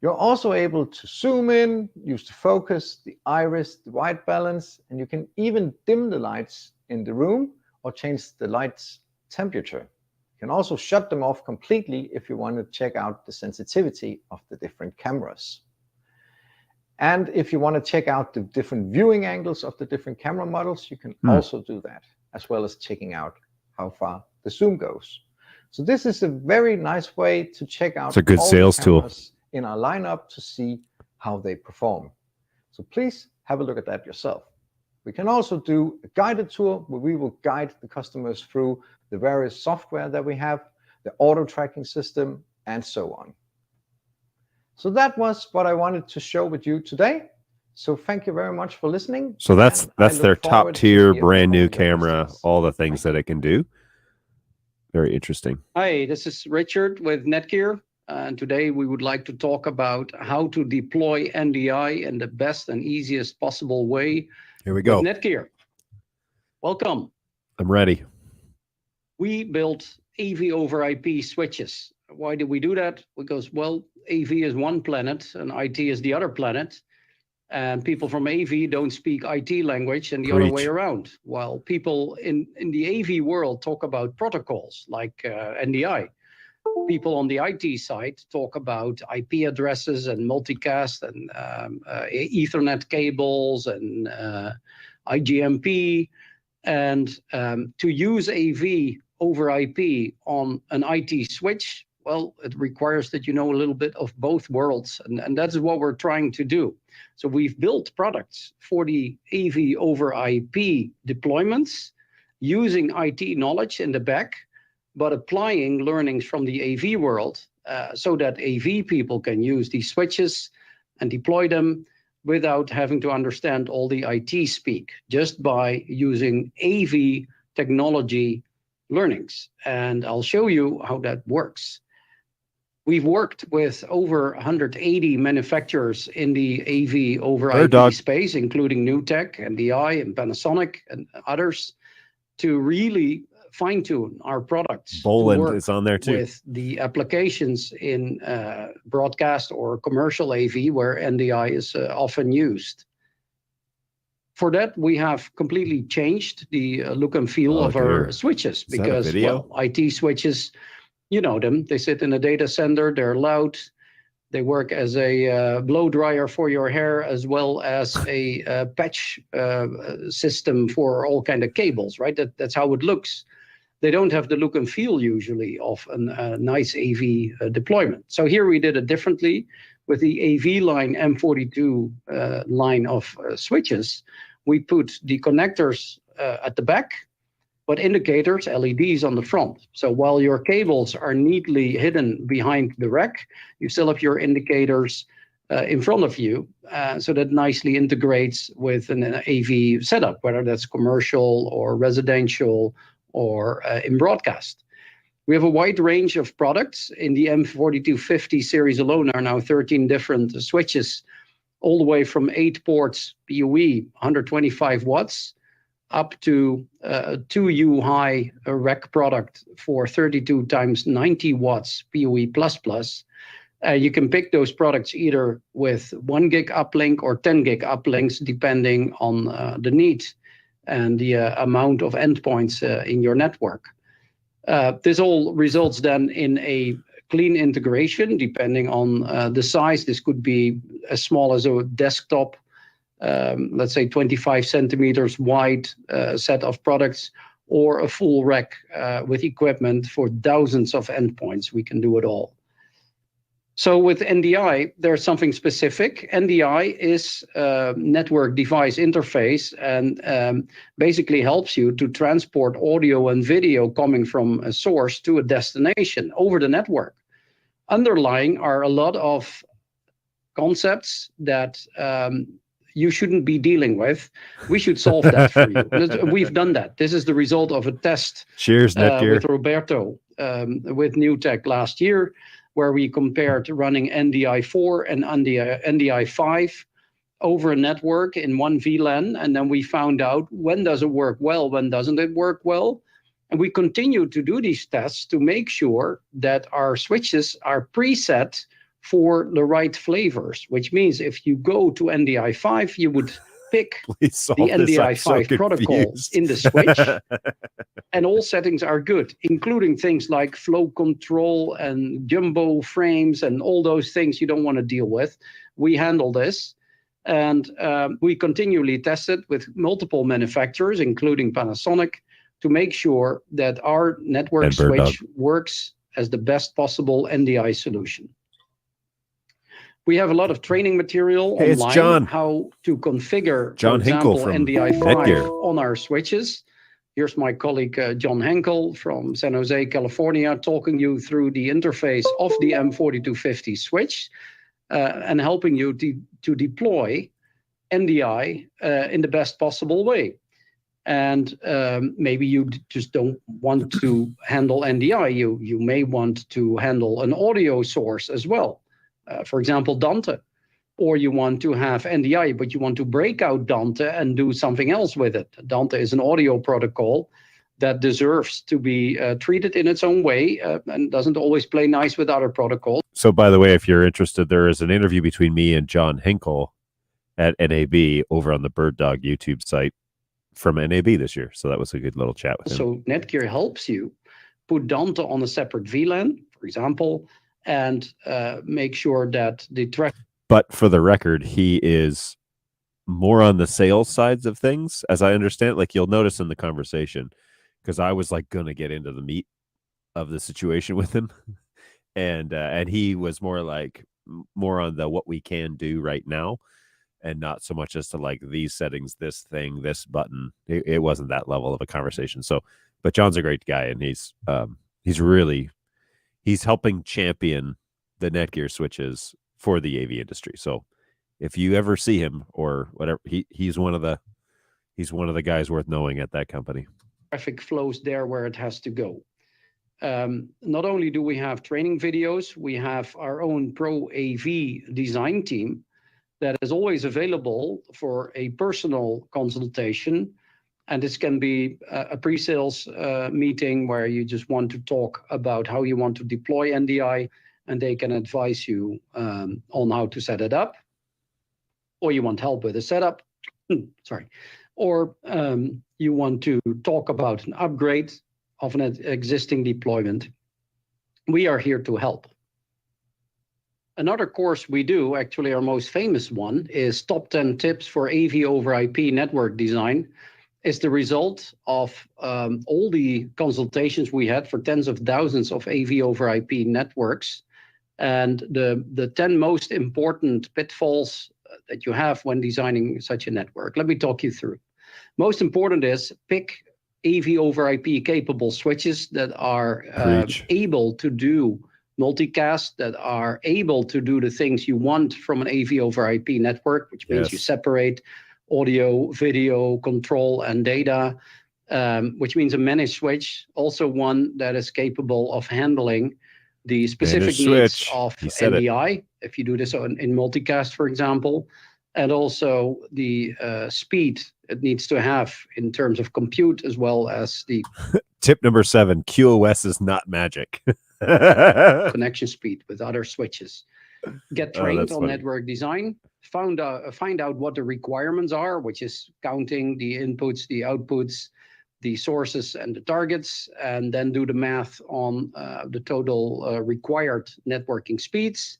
You're also able to zoom in, use the focus, the iris, the white balance, and you can even dim the lights in the room or change the lights temperature. You can also shut them off completely if you want to check out the sensitivity of the different cameras. And if you want to check out the different viewing angles of the different camera models, you can also do that, as well as checking out how far the zoom goes. So this is a very nice way to check out It's a good sales tool in our lineup to see how they perform. So please have a look at that yourself. We can also do a guided tour where we will guide the customers through the various software that we have, the auto tracking system, and so on. So that was what I wanted to share with you today. So thank you very much for listening. So that's their top tier brand new camera, all the things that it can do. Very interesting. Hi, this is Richard with Netgear. And today we would like to talk about how to deploy NDI in the best and easiest possible way. Here we go. With Netgear. Welcome. I'm ready. We built AV over IP switches. Why did we do that? Because, well, AV is one planet and IT is the other planet. And people from AV don't speak IT language and the other way around. While people in the AV world talk about protocols like NDI. People on the IT side talk about IP addresses and multicast and Ethernet cables and IGMP. And to use AV over IP on an IT switch, well, it requires that you know a little bit of both worlds. And that's what we're trying to do. So we've built products for the AV over IP deployments using IT knowledge in the back, but applying learnings from the AV world so that AV people can use these switches and deploy them without having to understand all the IT speak, just by using AV technology learnings. And I'll show you how that works. We've worked with over 180 manufacturers in the AV over IP space, including NewTek, NDI, and Panasonic, and others, to really fine-tune our products. Boland is on there too. With the applications in broadcast or commercial AV where NDI is often used. For that, we have completely changed the look and feel of our switches, because, well, IT switches, you know them, they sit in a data center, they're loud, they work as a blow dryer for your hair, as well as a patch system for all kind of cables, right? That's how it looks. They don't have the look and feel usually of a nice AV deployment. So here we did it differently with the AV line M42 line of switches. We put the connectors at the back, but indicators, LEDs on the front. So while your cables are neatly hidden behind the rack, you still have your indicators in front of you. So that nicely integrates with an AV setup, whether that's commercial or residential or in broadcast. We have a wide range of products. In the M4250 series alone are now 13 different switches, all the way from 8 ports PoE, 125 watts, up to a 2U high rack product for 32 times 90 watts PoE++. You can pick those products either with 1 gig uplink or 10 gig uplinks, depending on the need and the amount of endpoints in your network. This all results then in a clean integration, depending on the size. This could be as small as a desktop, let's say 25 centimeters wide set of products, or a full rack with equipment for thousands of endpoints. We can do it all. So with NDI, there's something specific. NDI is a network device interface and basically helps you to transport audio and video coming from a source to a destination over the network. Underlying are a lot of concepts that you shouldn't be dealing with. We should solve that for you. We've done that. This is the result of a test. Cheers, Netgear. With Roberto with NewTek last year, where we compared running NDI4 and NDI5 over a network in one VLAN, and then we found out when does it work well, when doesn't it work well. And we continue to do these tests to make sure that our switches are preset for the right flavors, which means if you go to NDI5, you would pick the NDI5 protocol in the switch, and all settings are good, including things like flow control and jumbo frames and all those things you don't want to deal with. We handle this, and we continually test it with multiple manufacturers, including Panasonic, to make sure that our network switch works as the best possible NDI solution. We have a lot of training material online how to configure, for example, NDI5 on our switches. Here's my colleague John Henkel from San Jose, California, talking you through the interface of the M4250 switch and helping you to deploy NDI in the best possible way. And maybe you just don't want to handle NDI. You may want to handle an audio source as well. For example, Dante, or you want to have NDI, but you want to break out Dante and do something else with it. Dante is an audio protocol that deserves to be treated in its own way and doesn't always play nice with other protocols. So, by the way, if you're interested, there is an interview between me and John Henkel at NAB over on the Bird Dog YouTube site from NAB this year. So that was a good little chat with him. So Netgear helps you put Dante on a separate VLAN, for example, and make sure that the traffic. But for the record, he is more on the sales sides of things, as I understand. Like you'll notice in the conversation, because I was like going to get into the meat of the situation with him, and he was more on the what we can do right now, and not so much as to like these settings, this thing, this button. It wasn't that level of a conversation. So, but John's a great guy, and he's helping champion the Netgear switches for the AV industry. So if you ever see him or whatever, he's one of the guys worth knowing at that company. Traffic flows there where it has to go. Not only do we have training videos, we have our own pro AV design team that is always available for a personal consultation. And this can be a pre-sales meeting where you just want to talk about how you want to deploy NDI, and they can advise you on how to set it up. Or you want help with the setup, or you want to talk about an upgrade of an existing deployment. We are here to help. Another course we do, actually our most famous one, is Top 10 Tips for AV over IP Network Design. Is the result of all the consultations we had for tens of thousands of AV over IP networks, and the 10 most important pitfalls that you have when designing such a network. Let me talk you through. Most important is pick AV over IP capable switches that are able to do multicast, that are able to do the things you want from an AV over IP network, which means you separate audio, video, control, and data, which means a managed switch, also one that is capable of handling the specific needs of NDI, if you do this in multicast, for example, and also the speed it needs to have in terms of compute, as well as the... Tip number 7, QoS is not magic. connection speed with other switches. Get trained on network design. Find out what the requirements are, which is counting the inputs, the outputs, the sources, and the targets, and then do the math on the total required networking speeds.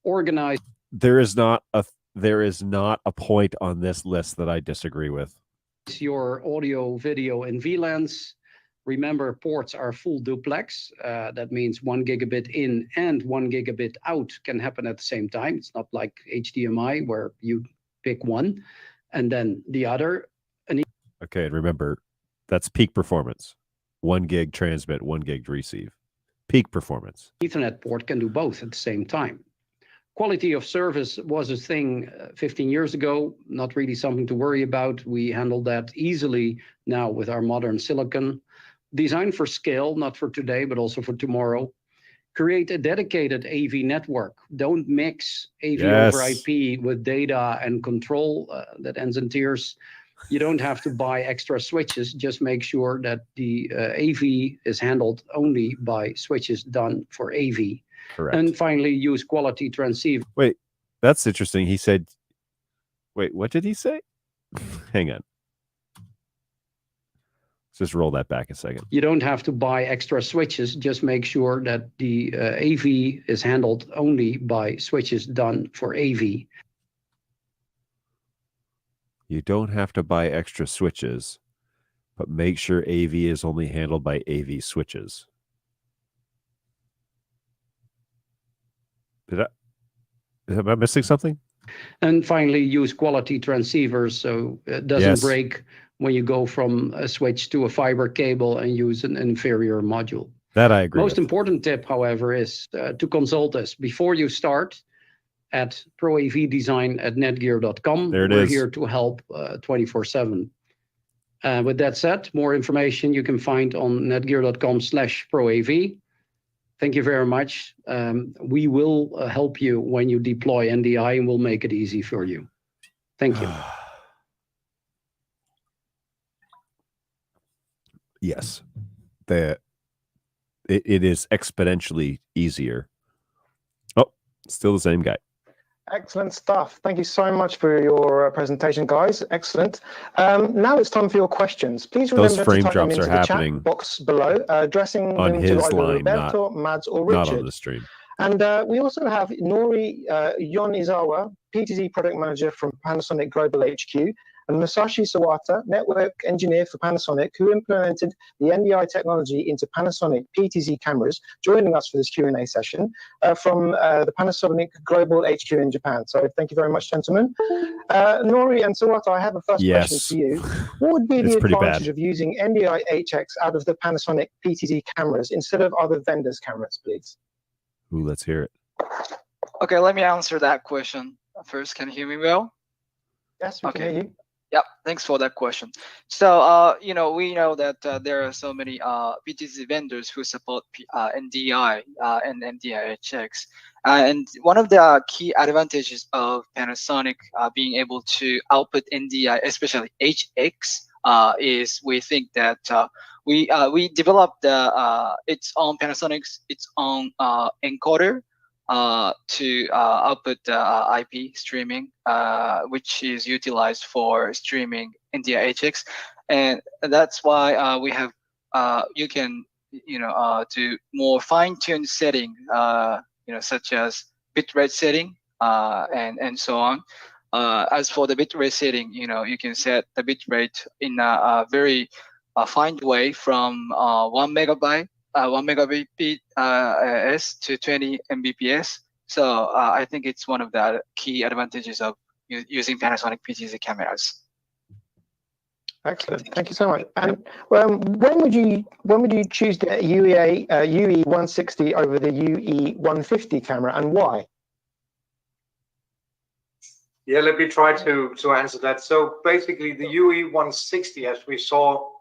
Organize. There is not a point on this list that I disagree with. Your audio, video, and VLANs. Remember, ports are full duplex. That means 1 gigabit in and 1 gigabit out can happen at the same time. It's not like HDMI where you pick one and then the other. Okay, and remember, that's peak performance. 1 gig transmit, 1 gig receive. Peak performance. Ethernet port can do both at the same time. Quality of service was a thing 15 years ago, not really something to worry about. We handle that easily now with our modern silicon. Designed for scale, not for today, but also for tomorrow. Create a dedicated AV network. Don't mix AV over IP with data and control that ends in tears. You don't have to buy extra switches. Just make sure that the AV is handled only by switches done for AV. Correct. And finally, use quality transceiver. Wait, that's interesting. He said, wait, what did he say? Hang on. Let's just roll that back a second. You don't have to buy extra switches. Just make sure that the AV is handled only by switches done for AV. You don't have to buy extra switches, but make sure AV is only handled by AV switches. Am I missing something? And finally, use quality transceivers so it doesn't break when you go from a switch to a fiber cable and use an inferior module. That I agree. Most important tip, however, is to consult us before you start at proavdesign@netgear.com. We're here to help 24/7. With that said, more information you can find on netgear.com/proav. Thank you very much. We will help you when you deploy NDI, and we'll make it easy for you. Thank you. Yes, it is exponentially easier. Oh, still the same guy. Excellent stuff. Thank you so much for your presentation, guys. Excellent. Now it's time for your questions. Please remember to type them into the chat box below, addressing them to either Roberto, Mads, or Richard. Not on the stream. And we also have Nori Yonizawa, PTZ Product Manager from Panasonic Global HQ, and Masashi Sawata, Network Engineer for Panasonic, who implemented the NDI technology into Panasonic PTZ cameras, joining us for this Q&A session from the Panasonic Global HQ in Japan. So thank you very much, gentlemen. Nori and Sawata, I have a first question for you. What would be the advantage of using NDI HX out of the Panasonic PTZ cameras instead of other vendors' cameras, please? Ooh, let's hear it. Okay, let me answer that question. First, can you hear me well? Yes, we can hear you. Yep, thanks for that question. So, we know that there are so many PTZ vendors who support NDI and NDI HX. And one of the key advantages of Panasonic being able to output NDI, especially HX, is we think that we developed its own Panasonic's own encoder to output IP streaming, which is utilized for streaming NDI HX, and that's why we have you can do more fine-tuned setting, such as bitrate setting and so on. As for the bitrate setting, you can set the bitrate in a very fine way from 1 megabit s to 20 Mbps. So I think it's one of the key advantages of using Panasonic PTZ cameras. Excellent, thank you so much. And when would you choose the UE160 over the UE150 camera, and why? Yeah, let me try to answer that. So basically, the UE160, as we saw,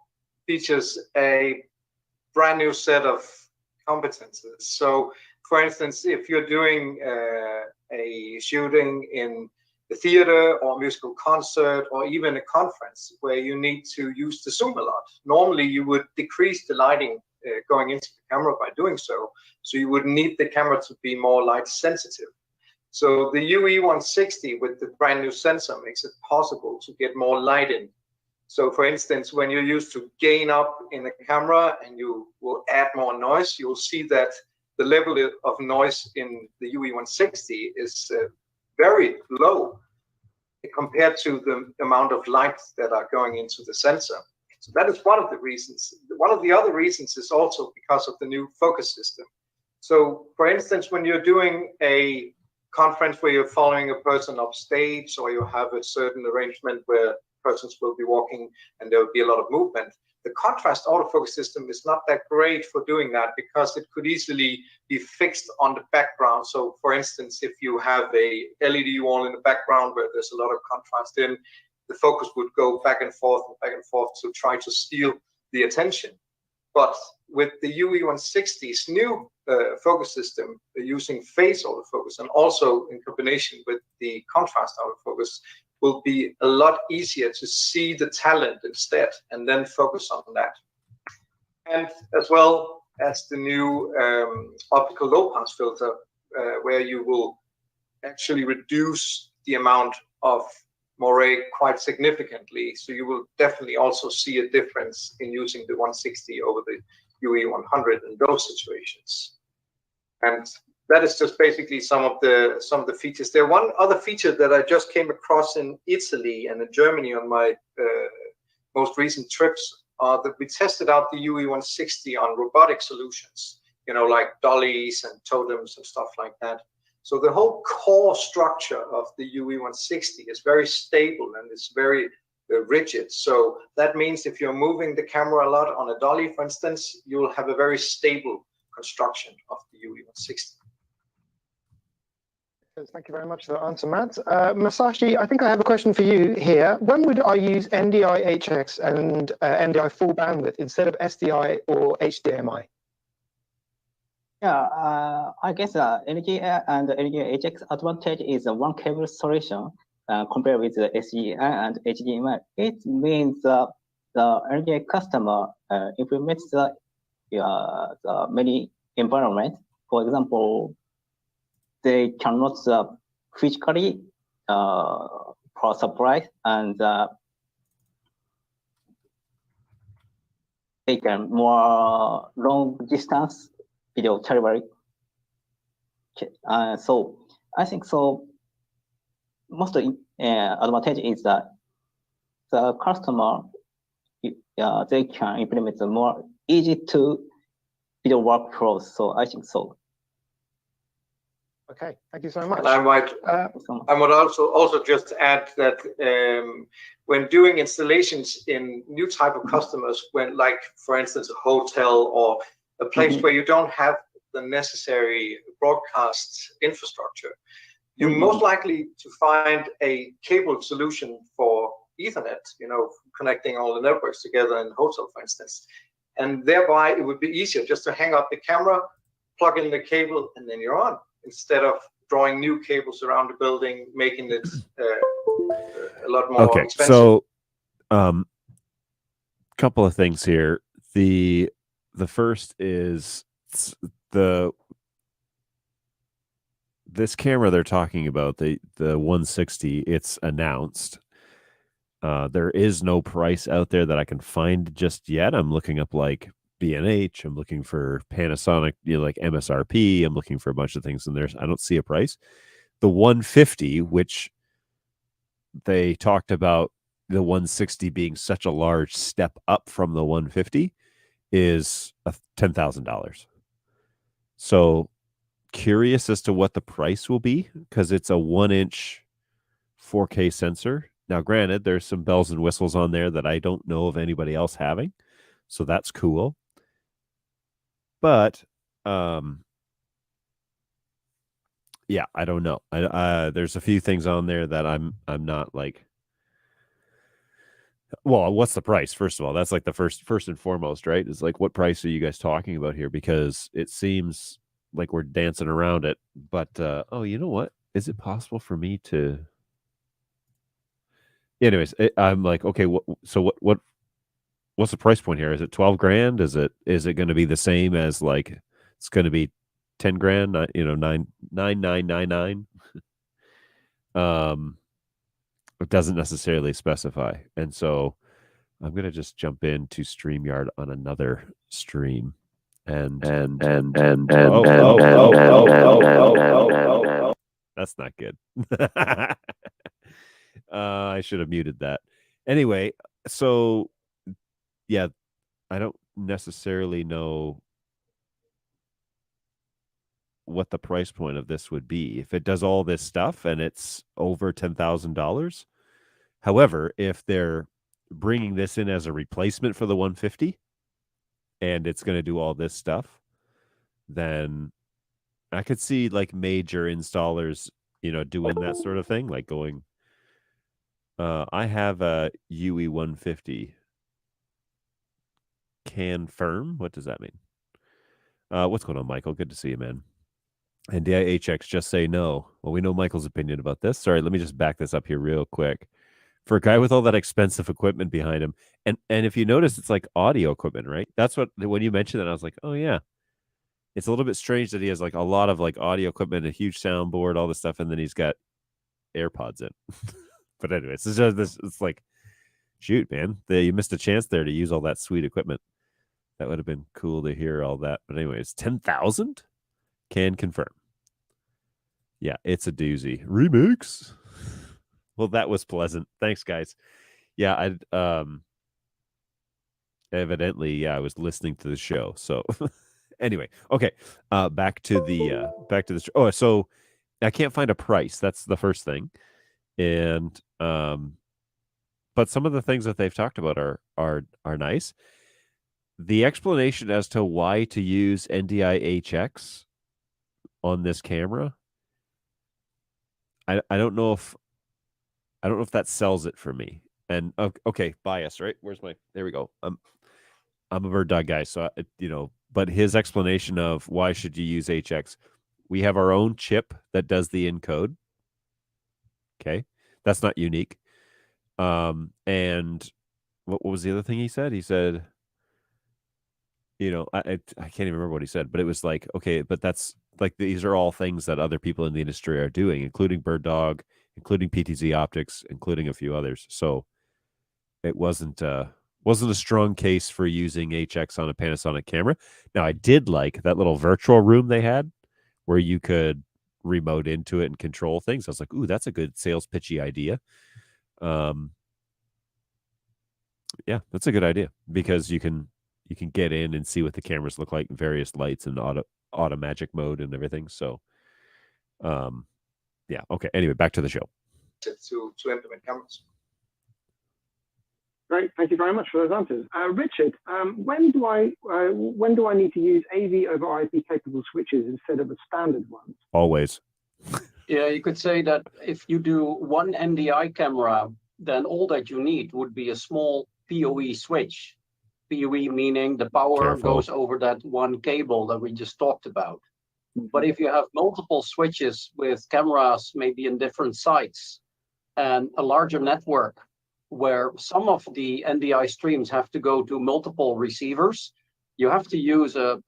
features a brand new set of competences. So, for instance, if you're doing a shooting in the theater or musical concert or even a conference where you need to use the zoom a lot, normally you would decrease the lighting going into the camera by doing so. So you would need the camera to be more light sensitive. So the UE160 with the brand new sensor makes it possible to get more light in. So for instance, when you're used to gain up in the camera and you will add more noise, you'll see that the level of noise in the UE160 is very low compared to the amount of light that are going into the sensor. So that is one of the reasons. One of the other reasons is also because of the new focus system. So for instance, when you're doing a conference where you're following a person up stage, or you have a certain arrangement where persons will be walking and there will be a lot of movement, the contrast autofocus system is not that great for doing that, because it could easily be fixed on the background. So for instance, if you have a LED wall in the background where there's a lot of contrast in, the focus would go back and forth to try to steal the attention. But with the UE160's new focus system, using phase autofocus and also in combination with the contrast autofocus, will be a lot easier to see the talent instead and then focus on that. And as well as the new optical low pass filter, where you will actually reduce the amount of moire quite significantly. So you will definitely also see a difference in using the 160 over the UE100 in those situations. And that is just basically some of the features. There one other feature that I just came across in Italy and in Germany on my most recent trips, that we tested out the UE160 on robotic solutions, like dollies and totems and stuff like that. So the whole core structure of the UE160 is very stable and it's very rigid. So that means if you're moving the camera a lot on a dolly, for instance, you will have a very stable construction of the UE160. Thank you very much for that answer, Matt. Masashi, I think I have a question for you here. When would I use NDI HX and NDI full bandwidth instead of SDI or HDMI? Yeah, I guess NGI and NGI HX advantage is a one cable solution compared with the SDI and HDMI. It means the NGI customer implements the many environment. For example, they cannot physically power supply, and they can more long distance video delivery. So I think so. Most advantage is that the customer they can implement the more easy to video workflows. So I think so. Okay, thank you so much. And I might also just add that when doing installations in new type of customers, when like for instance a hotel or a place where you don't have the necessary broadcast infrastructure, you're most likely to find a cable solution for Ethernet, connecting all the networks together in a hotel, for instance. And thereby it would be easier just to hang up the camera, plug in the cable, and then you're on, instead of drawing new cables around the building, making it a lot more expensive. So couple of things here. The first is this camera they're talking about, the 160, it's announced. There is no price out there that I can find just yet. I'm looking up like B&H. I'm looking for Panasonic, like MSRP. I'm looking for a bunch of things in there. I don't see a price. The 150, which they talked about the 160 being such a large step up from the 150, is $10,000. So curious as to what the price will be, because it's a 1-inch 4K sensor. Now, granted, there's some bells and whistles on there that I don't know of anybody else having, so that's cool. But yeah, I don't know. There's a few things on there that I'm not like. Well, what's the price? First of all, that's like the first and foremost, right? It's like, what price are you guys talking about here? Because it seems like we're dancing around it. But oh, you know what? Is it possible for me to? Anyways, I'm like, okay, what's the price point here? Is it 12 grand? Is it going to be the same as like it's going to be 10 grand? 9,999. It doesn't necessarily specify, and so I'm gonna just jump into StreamYard on another stream, and that's not good. I should have muted that. Anyway, so yeah, I don't necessarily know what the price point of this would be if it does all this stuff and it's over $10,000. However, if they're bringing this in as a replacement for the 150 and it's going to do all this stuff, then I could see like major installers, doing that sort of thing, like going, I have a UE 150 confirm. What does that mean? What's going on, Michael? Good to see you, man. And DIHX just say no. Well, we know Michael's opinion about this. Sorry, let me just back this up here real quick. For a guy with all that expensive equipment behind him, and if you notice, it's like audio equipment, right? That's what, when you mentioned that, I was like, oh yeah. It's a little bit strange that he has like a lot of like audio equipment, a huge soundboard, all this stuff, and then he's got AirPods in. But anyways, it's like, shoot, man, you missed a chance there to use all that sweet equipment. That would have been cool to hear all that. But anyways, 10,000 can confirm. Yeah, it's a doozy. Remix. Well, that was pleasant. Thanks, guys. Yeah, evidently, yeah, I was listening to the show. So anyway, okay. Back to the show. Oh, so I can't find a price. That's the first thing. And but some of the things that they've talked about are nice. The explanation as to why to use NDI HX on this camera, I don't know if that sells it for me. And okay, bias, right? There we go. I'm a bird dog guy, so but his explanation of why should you use HX? We have our own chip that does the encode. Okay, that's not unique. And what was the other thing he said? He said, I can't even remember what he said, but it was like, okay, but that's like, these are all things that other people in the industry are doing, including Bird Dog, including PTZ Optics, including a few others. So it wasn't a strong case for using HX on a Panasonic camera. Now, I did like that little virtual room they had where you could remote into it and control things. I was like, ooh, that's a good sales pitchy idea. Yeah, that's a good idea because you can get in and see what the cameras look like in various lights and auto magic mode and everything. So, yeah. Okay. Anyway, back to the show. To implement cameras. Great, thank you very much for those answers. Richard, when do I need to use AV over IP capable switches instead of the standard ones? Always. Yeah, you could say that if you do one NDI camera, then all that you need would be a small PoE switch. PoE meaning the power goes over that one cable that we just talked about. But if you have multiple switches with cameras maybe in different sites and a larger network where some of the NDI streams have to go to multiple receivers, you have to use a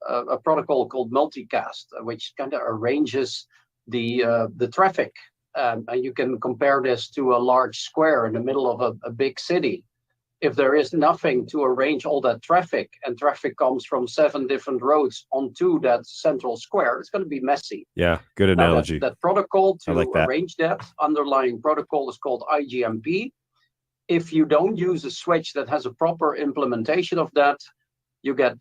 protocol called multicast, which kind of arranges the traffic. And you can compare this to a large square in the middle of a big city. If there is nothing to arrange all that traffic, and traffic comes from 7 different roads onto that central square, it's going to be messy. Yeah, good analogy. That protocol to that. arrange that underlying protocol is called IGMP. If you don't use a switch that has a proper implementation of that, you get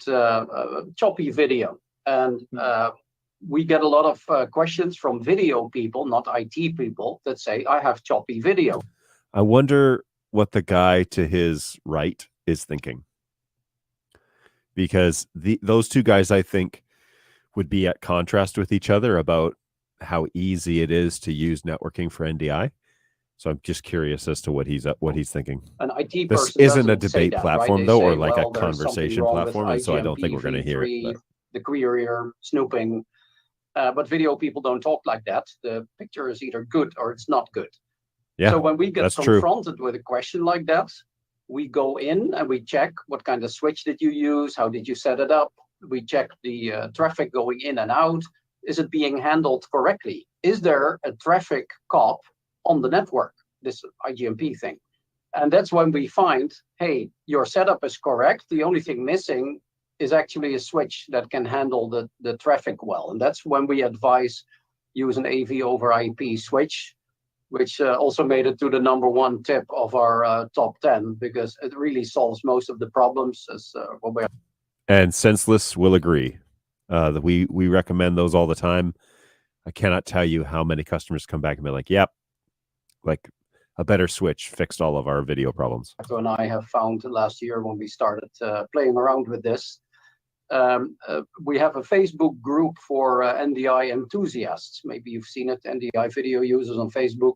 choppy video. And we get a lot of questions from video people, not IT people, that say, I have choppy video. I wonder what the guy to his right is thinking. Because those two guys, I think, would be at contrast with each other about how easy it is to use networking for NDI. So I'm just curious as to what he's thinking. An IT this person isn't a debate that, platform, right? though, say, or like well, a conversation platform, and so I don't think we're going to hear it. But the query snooping. But video people don't talk like that. The picture is either good or it's not good. Yeah, so when we get that's confronted true. with a question like that, we go in and we check what kind of switch did you use, how did you set it up. We check the traffic going in and out. Is it being handled correctly? Is there a traffic cop on the network? This IGMP thing. And that's when we find, hey, your setup is correct. The only thing missing is actually a switch that can handle the traffic well. And that's when we advise use an AV over IP switch. which also made it to the #1 tip of our top 10 because it really solves most of the problems. As And Senseless will agree that we recommend those all the time. I cannot tell you how many customers come back and be like, "Yep, like a better switch fixed all of our video problems." and I have found last year when we started playing around with this. We have a Facebook group for NDI enthusiasts. Maybe you've seen it, NDI video users on Facebook.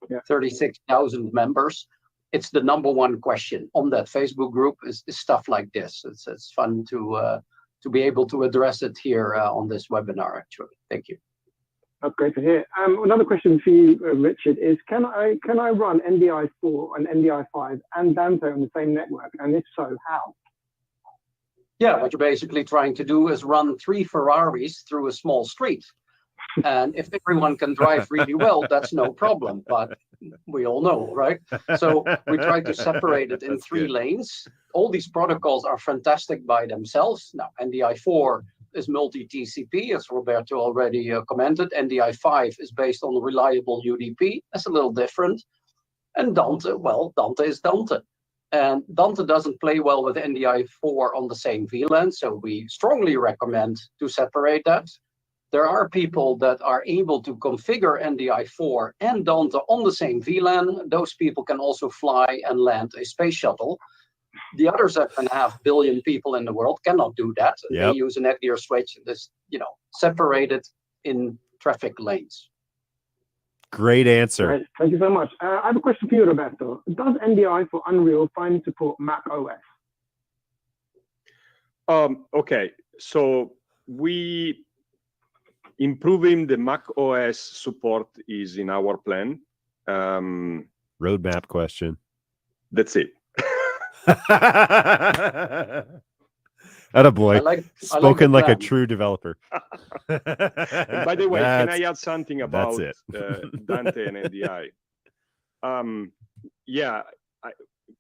Yeah. 36,000 members. It's the #1 question on that Facebook group is stuff like this. It's fun to be able to address it here on this webinar. Actually, thank you. That's great to hear. Another question for you, Richard, is can I run NDI4 and NDI5 and Dante on the same network? And if so, how? Yeah, what you're basically trying to do is run 3 Ferraris through a small street. And if everyone can drive really well, that's no problem. But we all know, right? So we try to separate it in 3 lanes. All these protocols are fantastic by themselves. Now, NDI4 is multi-TCP, as Roberto already commented. NDI5 is based on reliable UDP. That's a little different. And Dante, well, Dante is Dante. And Dante doesn't play well with NDI4 on the same VLAN, so we strongly recommend to separate that. There are people that are able to configure NDI4 and Dante on the same VLAN. Those people can also fly and land a space shuttle. The other 7.5 billion people in the world cannot do that. Yep. They use a Netgear switch that's, separated in traffic lanes. Great answer. Right. Thank you so much. I have a question for you, Roberto. Does NDI for Unreal finally support Mac OS? Okay, so we improving the Mac OS support is in our plan. Roadmap question. That's it. Attaboy. Spoken like a true developer. By the way, can I add something about Dante and NDI?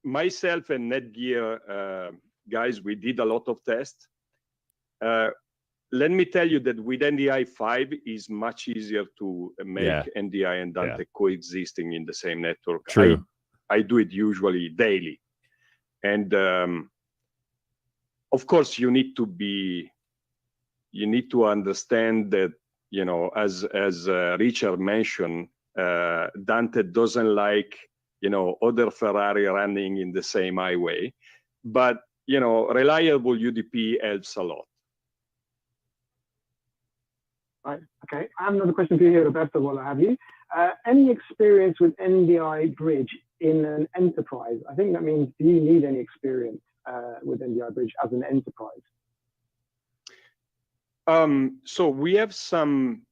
Myself and Netgear guys, we did a lot of tests. Let me tell you that with NDI5 is much easier to make NDI and Dante coexisting in the same network. True. I do it usually daily. And of course, you need to understand that, as Richard mentioned, Dante doesn't like, other Ferrari running in the same highway, but, reliable UDP helps a lot. Right. Okay. I have another question for you here, Roberto, while I have you. Any experience with NDI Bridge in an enterprise? I think that means, do you need any experience with NDI Bridge as an enterprise? So we have some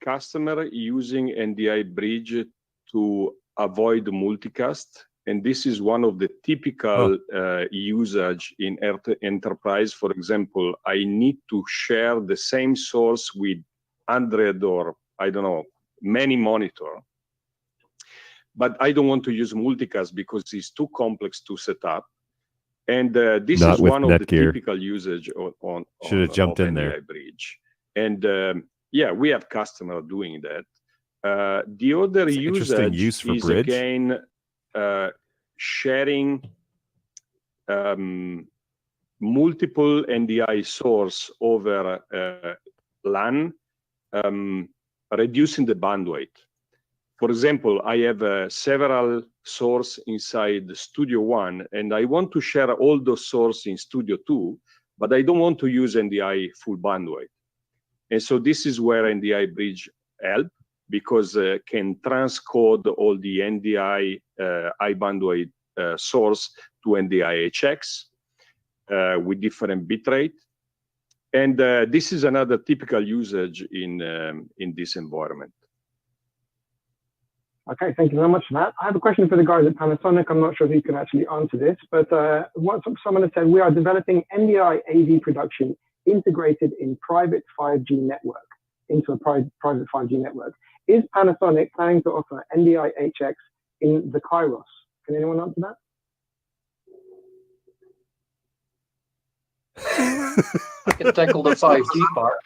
customer using NDI Bridge to avoid multicast, and this is one of the typical usage in enterprise. For example, I need to share the same source with 100 or I don't know, many monitor, but I don't want to use multicast because it's too complex to set up. And this is one of the typical usage on should have jumped in NDI there. Bridge. And we have customer doing that. The other usage for is Bridge. Again sharing multiple NDI source over LAN, reducing the bandwidth. For example, I have several source inside the Studio One, and I want to share all those sources in Studio 2, but I don't want to use NDI full bandwidth. And so this is where NDI Bridge help, because can transcode all the NDI high bandwidth source to NDI HX with different bitrate. And this is another typical usage in this environment. Okay, thank you very much for that. I have a question for the guys at Panasonic. I'm not sure if you can actually answer this, but what someone has said, we are developing NDI AV production integrated in private 5G network, into a private 5G network. Is Panasonic planning to offer NDI HX in the Kairos? Can anyone answer that? I can tackle the 5G part.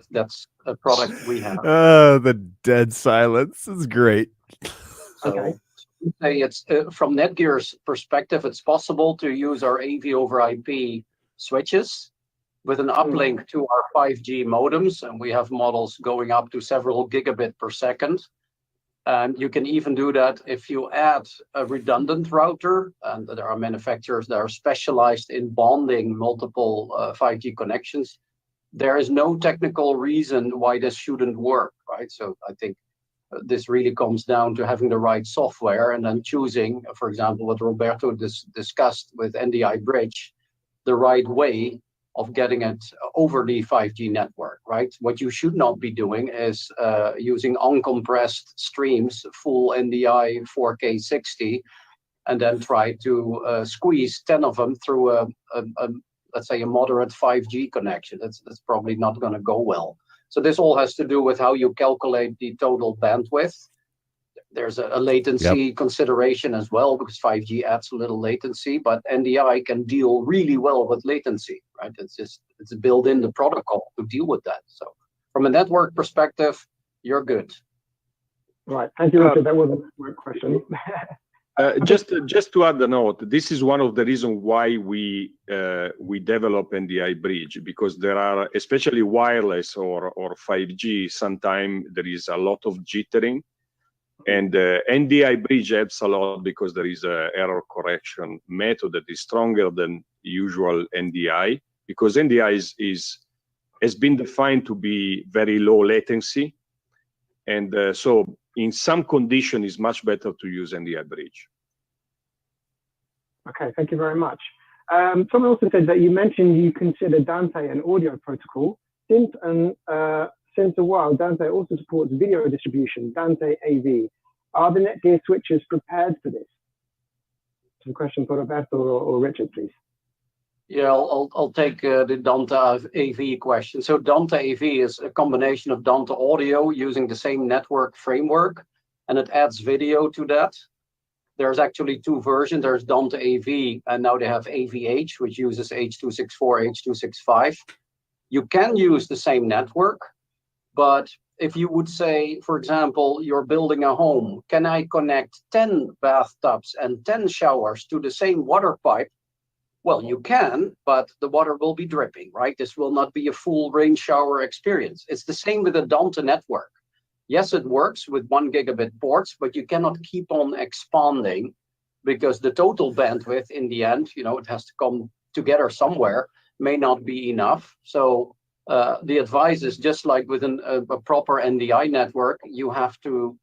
That's a product we have. The dead silence is great. So say it's from Netgear's perspective, it's possible to use our AV over IP switches with an uplink to our 5G modems, and we have models going up to several gigabit per second. And you can even do that if you add a redundant router, and there are manufacturers that are specialized in bonding multiple 5G connections. There is no technical reason why this shouldn't work, right? So I think this really comes down to having the right software and then choosing, for example, what Roberto discussed with NDI Bridge, the right way of getting it over the 5G network, right? What you should not be doing is using uncompressed streams, full NDI 4K 60, and then try to squeeze 10 of them through let's say a moderate 5G connection. That's probably not going to go well. So this all has to do with how you calculate the total bandwidth. There's a latency consideration as well, because 5G adds a little latency, but NDI can deal really well with latency, right? It's built in the protocol to deal with that. So from a network perspective, you're good. Right. Thank you, Richard. That was a network question. Just to add a note, this is one of the reasons why we develop NDI Bridge, because there are, especially wireless or 5G, sometimes there is a lot of jittering. And NDI Bridge helps a lot because there is an error correction method that is stronger than usual NDI, because NDI has been defined to be very low latency. And so in some condition, it's much better to use NDI Bridge. Okay, thank you very much. Someone also said that you mentioned you consider Dante an audio protocol. Since a while, Dante also supports video distribution, Dante AV. Are the Netgear switches prepared for this? Some question for Roberto or Richard, please. Yeah, I'll take the Dante AV question. So Dante AV is a combination of Dante audio using the same network framework, and it adds video to that. There's actually two versions. There's Dante AV, and now they have AVH, which uses H.264, H.265. You can use the same network, but if you would say, for example, you're building a home, can I connect 10 bathtubs and 10 showers to the same water pipe? Well, you can, but the water will be dripping, right? This will not be a full rain shower experience. It's the same with the Dante network. Yes, it works with 1 gigabit ports, but you cannot keep on expanding because the total bandwidth in the end, it has to come together somewhere, may not be enough. So the advice is just like with a proper NDI network, you have to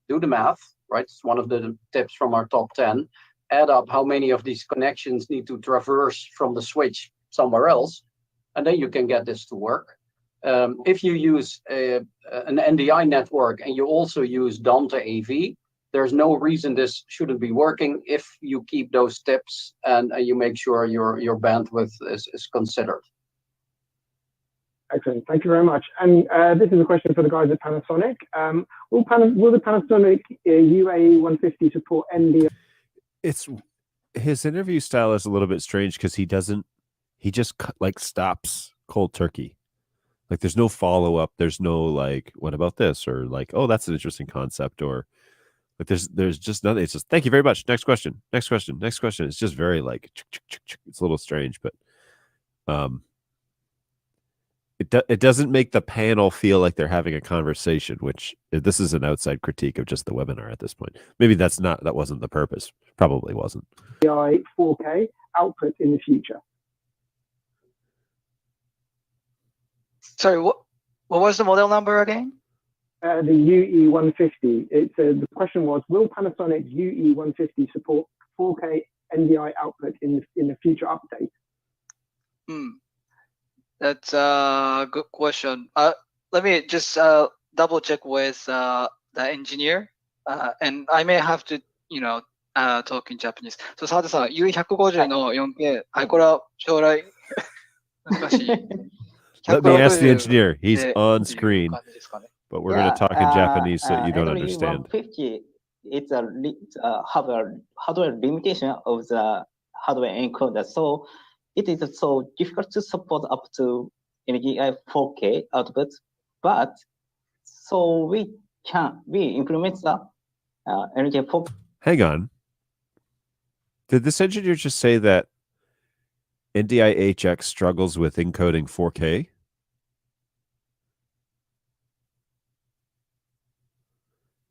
do the math, right? It's one of the tips from our top 10. Add up how many of these connections need to traverse from the switch somewhere else, and then you can get this to work. If you use an NDI network and you also use Dante AV, there's no reason this shouldn't be working if you keep those tips and you make sure your bandwidth is considered. Excellent. Thank you very much. And this is a question for the guys at Panasonic. Will the Panasonic UA150 support NDI? His interview style is a little bit strange because he just stops cold turkey. Like there's no follow up. There's no like, what about this? Or like, oh, that's an interesting concept. Or like there's just nothing. It's just thank you very much. Next question. Next question. Next question. It's just very like it's a little strange, but it doesn't make the panel feel like they're having a conversation, which this is an outside critique of just the webinar at this point. Maybe that wasn't the purpose. Probably wasn't. 4K output in the future. Sorry, what was the model number again? The UE150. The question was, will Panasonic UE150 support 4K NDI output in the future update? That's a good question. Let me just double check with the engineer, and I may have to, talk in Japanese. So 澤田さん、UE150 の 4K、これは将来難しい。Let me ask the engineer. He's on screen, but we're going to talk in Japanese so you don't understand. UE150, it's a hardware limitation of the hardware encoder, so it is so difficult to support up to NDI 4K output. But so we implement the NDI 4. Hang on. Did this engineer just say that NDI HX struggles with encoding 4K?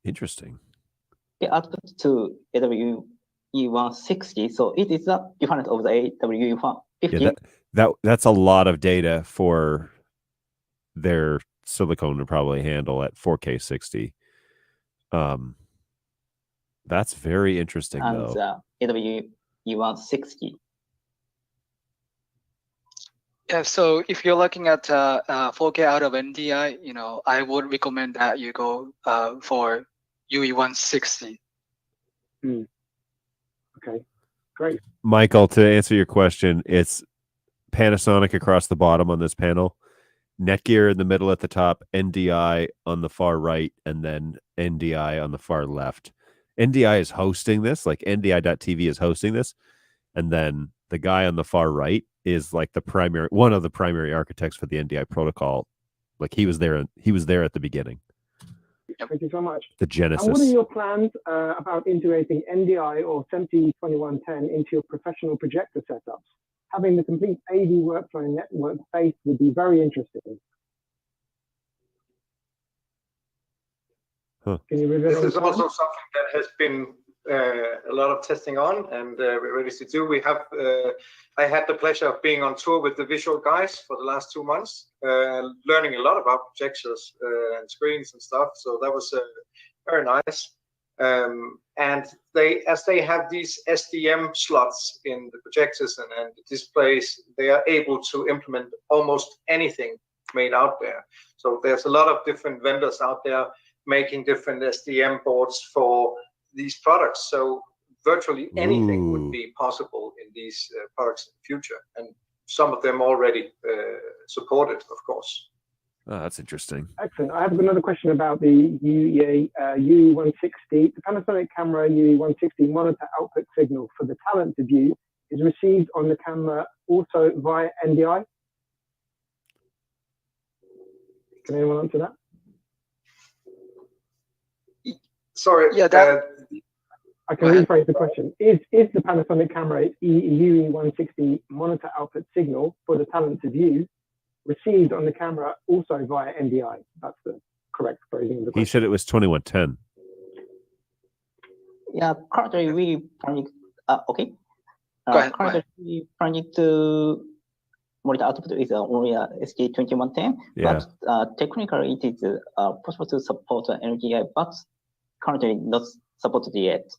Interesting. The output to AWE160, so it is different of the AWE150. Yeah, that's a lot of data for their silicone to probably handle at 4K 60. That's very interesting, and though. The AWE160. Yeah, so if you're looking at 4K out of NDI, I would recommend that you go for UE160. Okay, great. Michael, to answer your question, it's Panasonic across the bottom on this panel, Netgear in the middle at the top, NDI on the far right, and then NDI on the far left. NDI is hosting this, like NDI.TV is hosting this, and then the guy on the far right is like one of the primary architects for the NDI protocol. Like he was there at the beginning. Thank you so much. The genesis. And what are your plans about integrating NDI or SMPTE 2110 into your professional projector setups? Having the complete AV workflow and network base would be very interesting. Huh. Can you reveal? This is also something that has been a lot of testing on, and we're ready to do. We have. I had the pleasure of being on tour with the visual guys for the last 2 months, learning a lot about projectors and screens and stuff. So that was very nice. And as they have these SDM slots in the projectors and the displays, they are able to implement almost anything made out there. So there's a lot of different vendors out there making different SDM boards for these products. So virtually anything would be possible in these products in the future. And some of them already supported, of course. Oh, that's interesting. Excellent. I have another question about the UE160. The Panasonic camera UE160 monitor output signal for the talent to view is received on the camera also via NDI. Can anyone answer that? Sorry. Yeah, I can rephrase the question. Is the Panasonic camera UE160 monitor output signal for the talent to view received on the camera also via NDI? That's the correct phrasing of the question. He said it was 2110. Yeah, currently we planning. Okay. Go ahead. Currently we planning to monitor output is only ST2110. Yeah. But technically it is possible to support NDI, but currently not supported yet.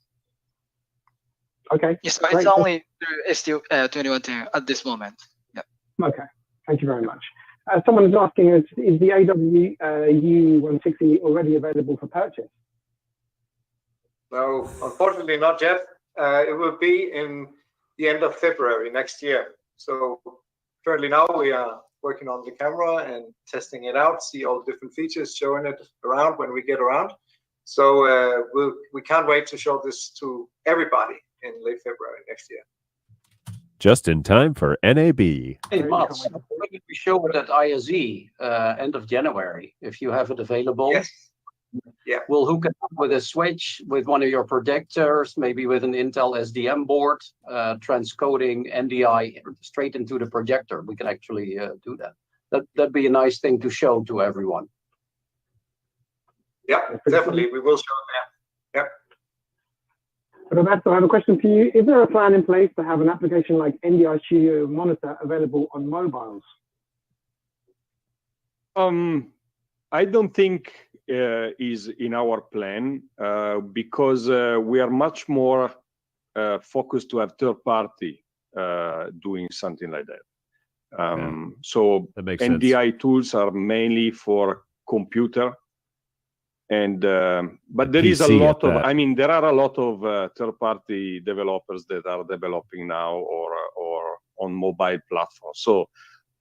Okay. Yes, it's only through ST2110 at this moment. Yeah. Okay. Thank you very much. Someone is asking, is the AWE160 already available for purchase? No, unfortunately not yet. It will be in the end of February next year. So currently now we are working on the camera and testing it out, see all the different features, showing it around when we get around. So we can't wait to show this to everybody in late February next year. Just in time for NAB. Hey, Mats, when did we show it at ISE end of January? If you have it available, yes. Yeah. We'll hook it up with a switch, with one of your projectors, maybe with an Intel SDM board, transcoding NDI straight into the projector. We can actually do that. That'd be a nice thing to show to everyone. Yeah, definitely. We will show that. Yeah. Roberto, I have a question for you. Is there a plan in place to have an application like NDI Studio Monitor available on mobiles? I don't think is in our plan because we are much more focused to have third party doing something like that. So that makes NDI sense. tools are mainly for computer. And but there is a PC lot of, that. I mean, there are a lot of third-party developers that are developing now or on mobile platforms. So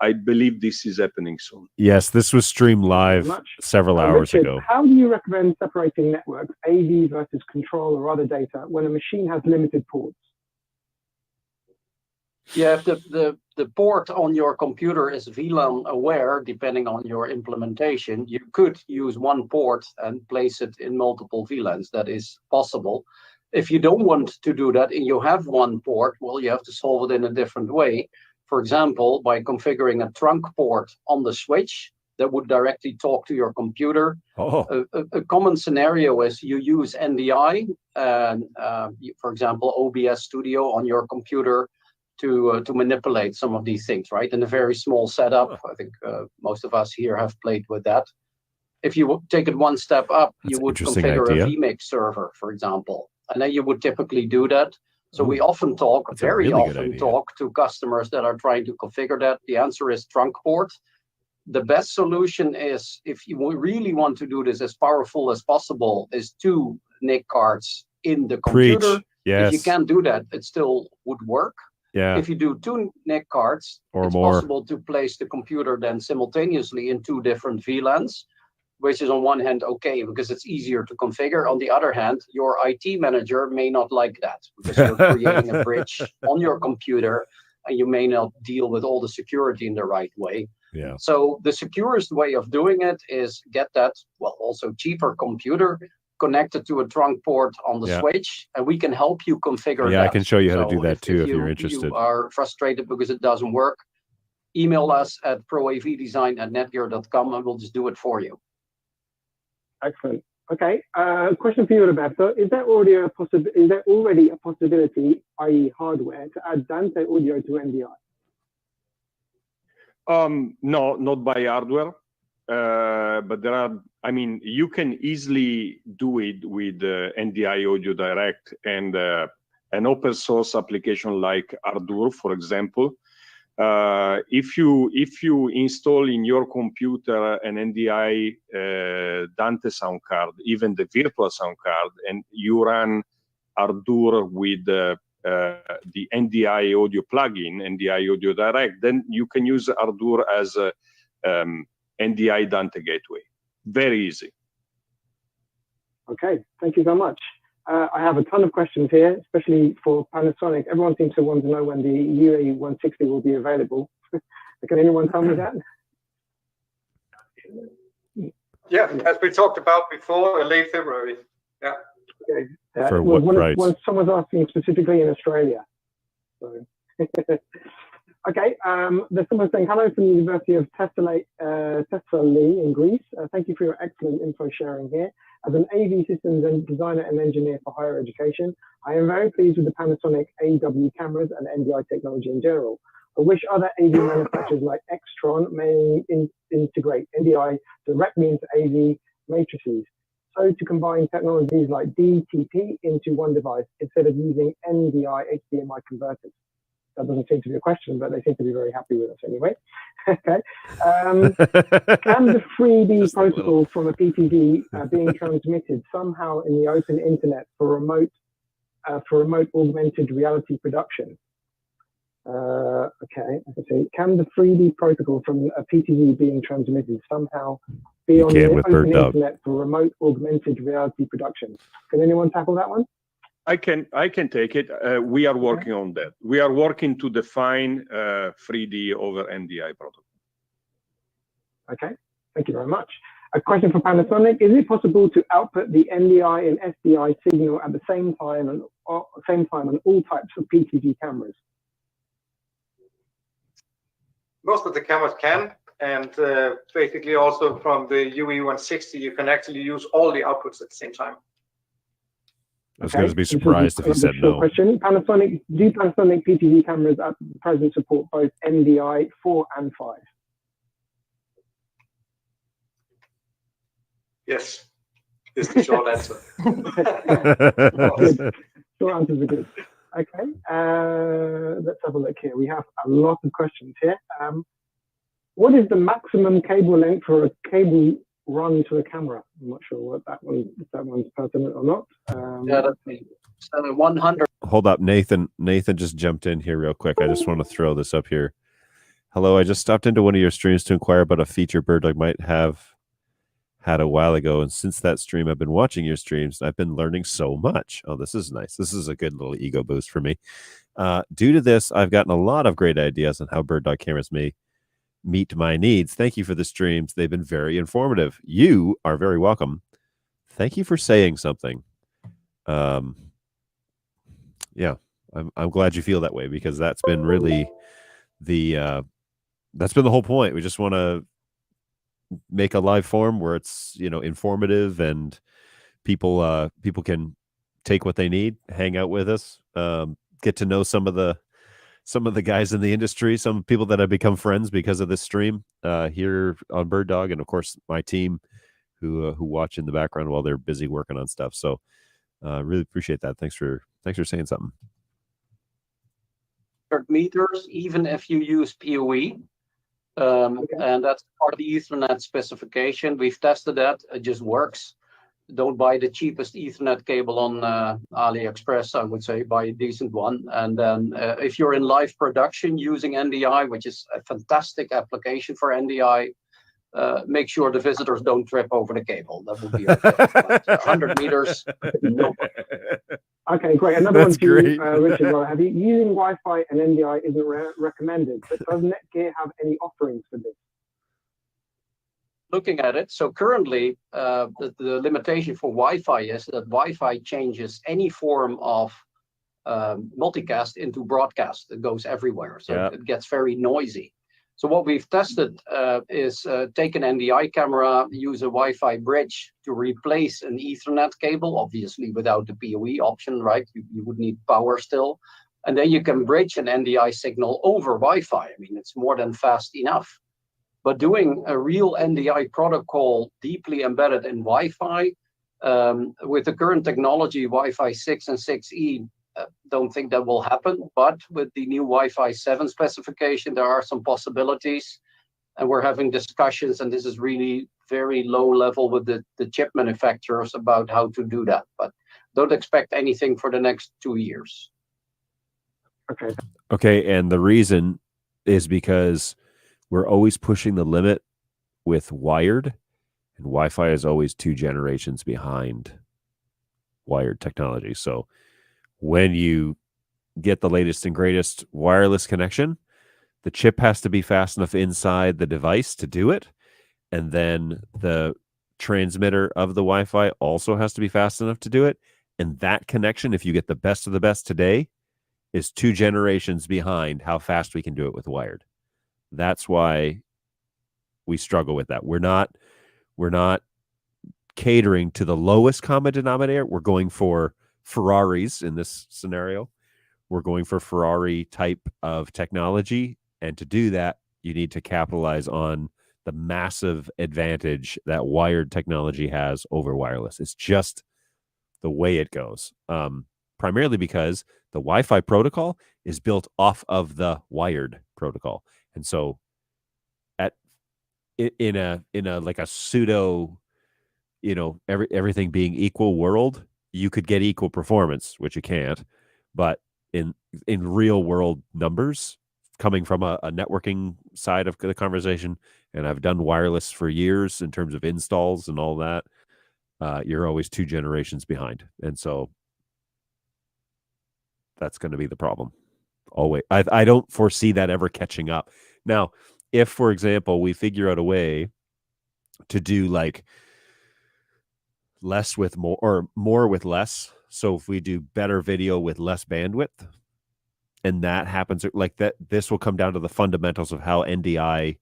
I believe this is happening soon. Yes, this was streamed live several hours Richard, ago. how do you recommend separating networks, AV versus control or other data, when a machine has limited ports? Yeah, if the port on your computer is VLAN aware, depending on your implementation, you could use one port and place it in multiple VLANs. That is possible. If you don't want to do that and you have one port, well, you have to solve it in a different way. For example, by configuring a trunk port on the switch that would directly talk to your computer. Oh. A common scenario is you use NDI, for example, OBS Studio on your computer to manipulate some of these things, right? In a very small setup. I think most of us here have played with that. If you take it one step up, you would configure a vMix server, for example, and then you would typically do that. So we often talk, very often talk to customers that are trying to configure that. The answer is trunk port. The best solution is, if you really want to do this as powerful as possible, is 2 NIC cards in the computer. Yes. If you can't do that, it still would work. Yeah. If you do 2 NIC cards, it's possible to place the computer then simultaneously in 2 different VLANs, which is on one hand okay, because it's easier to configure. On the other hand, your IT manager may not like that, because you're creating a bridge on your computer, and you may not deal with all the security in the right way. Yeah. So the securest way of doing it is get that, well, also cheaper computer connected to a trunk port on the switch, and we can help you configure that. Yeah, I can show you how to do that too if you're interested. If you are frustrated because it doesn't work, email us at proavdesign@netgear.com and we'll just do it for you. Excellent. Okay. Question for you, Roberto. Is there already a possibility, i.e. hardware, to add Dante audio to NDI? No, not by hardware. But there are, I mean, you can easily do it with NDI Audio Direct and an open source application like Ardour, for example. If you install in your computer an NDI Dante sound card, even the virtual sound card, and you run Ardour with the NDI audio plugin, NDI Audio Direct, then you can use Ardour as a NDI Dante gateway. Very easy. Okay, thank you so much. I have a ton of questions here, especially for Panasonic. Everyone seems to want to know when the UA160 will be available. Can anyone tell me that? Yeah, as we talked about before, late February. Yeah. Okay. For what price? Someone's asking specifically in Australia. So. Okay, there's someone saying, hello from the University of Thessaly in Greece. Thank you for your excellent info sharing here. As an AV systems and designer and engineer for higher education, I am very pleased with the Panasonic AW cameras and NDI technology in general. I wish other AV manufacturers like Extron may integrate NDI directly into AV matrices. So to combine technologies like DTP into one device instead of using NDI HDMI converters. That doesn't seem to be a question, but they seem to be very happy with us anyway. Okay. Can the 3D protocol from a PTZ being transmitted somehow in the open internet for remote augmented reality production? Okay. Can the 3D protocol from a PTZ being transmitted somehow be on the open internet for remote augmented reality production? Can anyone tackle that one? I can take it. We are working on that. We are working to define 3D over NDI protocol. Okay, thank you very much. A question for Panasonic: is it possible to output the NDI and SDI signal at the same time on all types of PTZ cameras? Most of the cameras can, and basically also from the UE160, you can actually use all the outputs at the same time. I was going to be surprised if he said no. Question. Do Panasonic PTZ cameras at present support both NDI 4 and 5? Yes, is the short answer. Short answers are good. Okay, let's have a look here. We have a lot of questions here. What is the maximum cable length for a cable run to a camera? I'm not sure what if that one's pertinent or not. Yeah, that's me. 100. Hold up, Nathan. Nathan just jumped in here real quick. I just want to throw this up here. Hello, I just stopped into one of your streams to inquire about a feature Birdlight might have had a while ago, and since that stream, I've been watching your streams. I've been learning so much. Oh, this is nice. This is a good little ego boost for me. Due to this, I've gotten a lot of great ideas on how bird dog cameras may meet my needs. Thank you for the streams. They've been very informative. You are very welcome. Thank you for saying something. Yeah, I'm glad you feel that way, because that's been really that's been the whole point. We just want to make a live forum where it's, informative, and people can take what they need, hang out with us, get to know some of the guys in the industry, some people that have become friends because of this stream here on Bird Dog, and of course my team who watch in the background while they're busy working on stuff. So really appreciate that. Thanks for saying something. Meters, even if you use PoE, and that's part of the Ethernet specification. We've tested that; it just works. Don't buy the cheapest Ethernet cable on AliExpress. I would say buy a decent one. And then if you're in live production using NDI, which is a fantastic application for NDI, make sure the visitors don't trip over the cable. That would be okay. 100 meters, no. Okay, great. Another That's one to you, great. Richard. Well, using Wi-Fi and NDI isn't recommended, but does Netgear have any offerings for this? Looking at it, so currently the limitation for Wi-Fi is that Wi-Fi changes any form of multicast into broadcast. It goes everywhere, so it gets very noisy. So what we've tested is take an NDI camera, use a Wi-Fi bridge to replace an Ethernet cable, obviously without the PoE option, right? You would need power still. And then you can bridge an NDI signal over Wi-Fi. I mean, it's more than fast enough. But doing a real NDI protocol deeply embedded in Wi-Fi, with the current technology, Wi-Fi 6 and 6E, don't think that will happen. But with the new Wi-Fi 7 specification, there are some possibilities. And we're having discussions, and this is really very low level with the chip manufacturers about how to do that. But don't expect anything for the next 2 years. Okay, and the reason is because we're always pushing the limit with wired, and Wi-Fi is always 2 generations behind wired technology. So when you get the latest and greatest wireless connection, the chip has to be fast enough inside the device to do it. And then the transmitter of the Wi-Fi also has to be fast enough to do it. And that connection, if you get the best of the best today, is 2 generations behind how fast we can do it with wired. That's why we struggle with that. We're not catering to the lowest common denominator. We're going for Ferraris in this scenario. We're going for Ferrari type of technology. And to do that, you need to capitalize on the massive advantage that wired technology has over wireless. It's just the way it goes. Primarily because the Wi-Fi protocol is built off of the wired protocol. And so in a like a pseudo, everything being equal world, you could get equal performance, which you can't. But in real world numbers, coming from a networking side of the conversation, and I've done wireless for years in terms of installs and all that, you're always 2 generations behind. And so that's going to be the problem. Always. I don't foresee that ever catching up. Now, if, for example, we figure out a way to do like less with more or more with less. So if we do better video with less bandwidth, and that happens like that, this will come down to the fundamentals of how NDI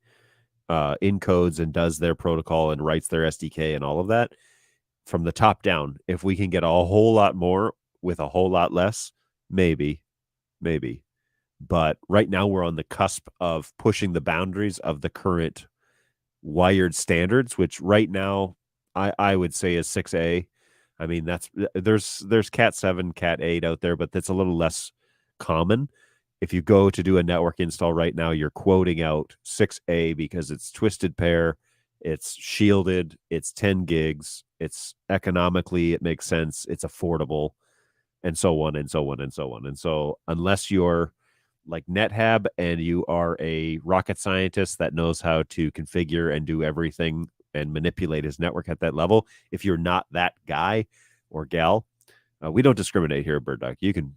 encodes and does their protocol and writes their SDK and all of that from the top down. If we can get a whole lot more with a whole lot less, maybe. But right now we're on the cusp of pushing the boundaries of the current wired standards, which right now I would say is 6A. I mean, there's Cat 7, Cat 8 out there, but that's a little less common. If you go to do a network install right now, you're quoting out 6A because it's twisted pair, it's shielded, it's 10 gigs, it's economically, it makes sense, it's affordable, and so on and so on and so on. And so unless you're like NetHab and you are a rocket scientist that knows how to configure and do everything and manipulate his network at that level. If you're not that guy or gal, we don't discriminate here at Bird Dog. You could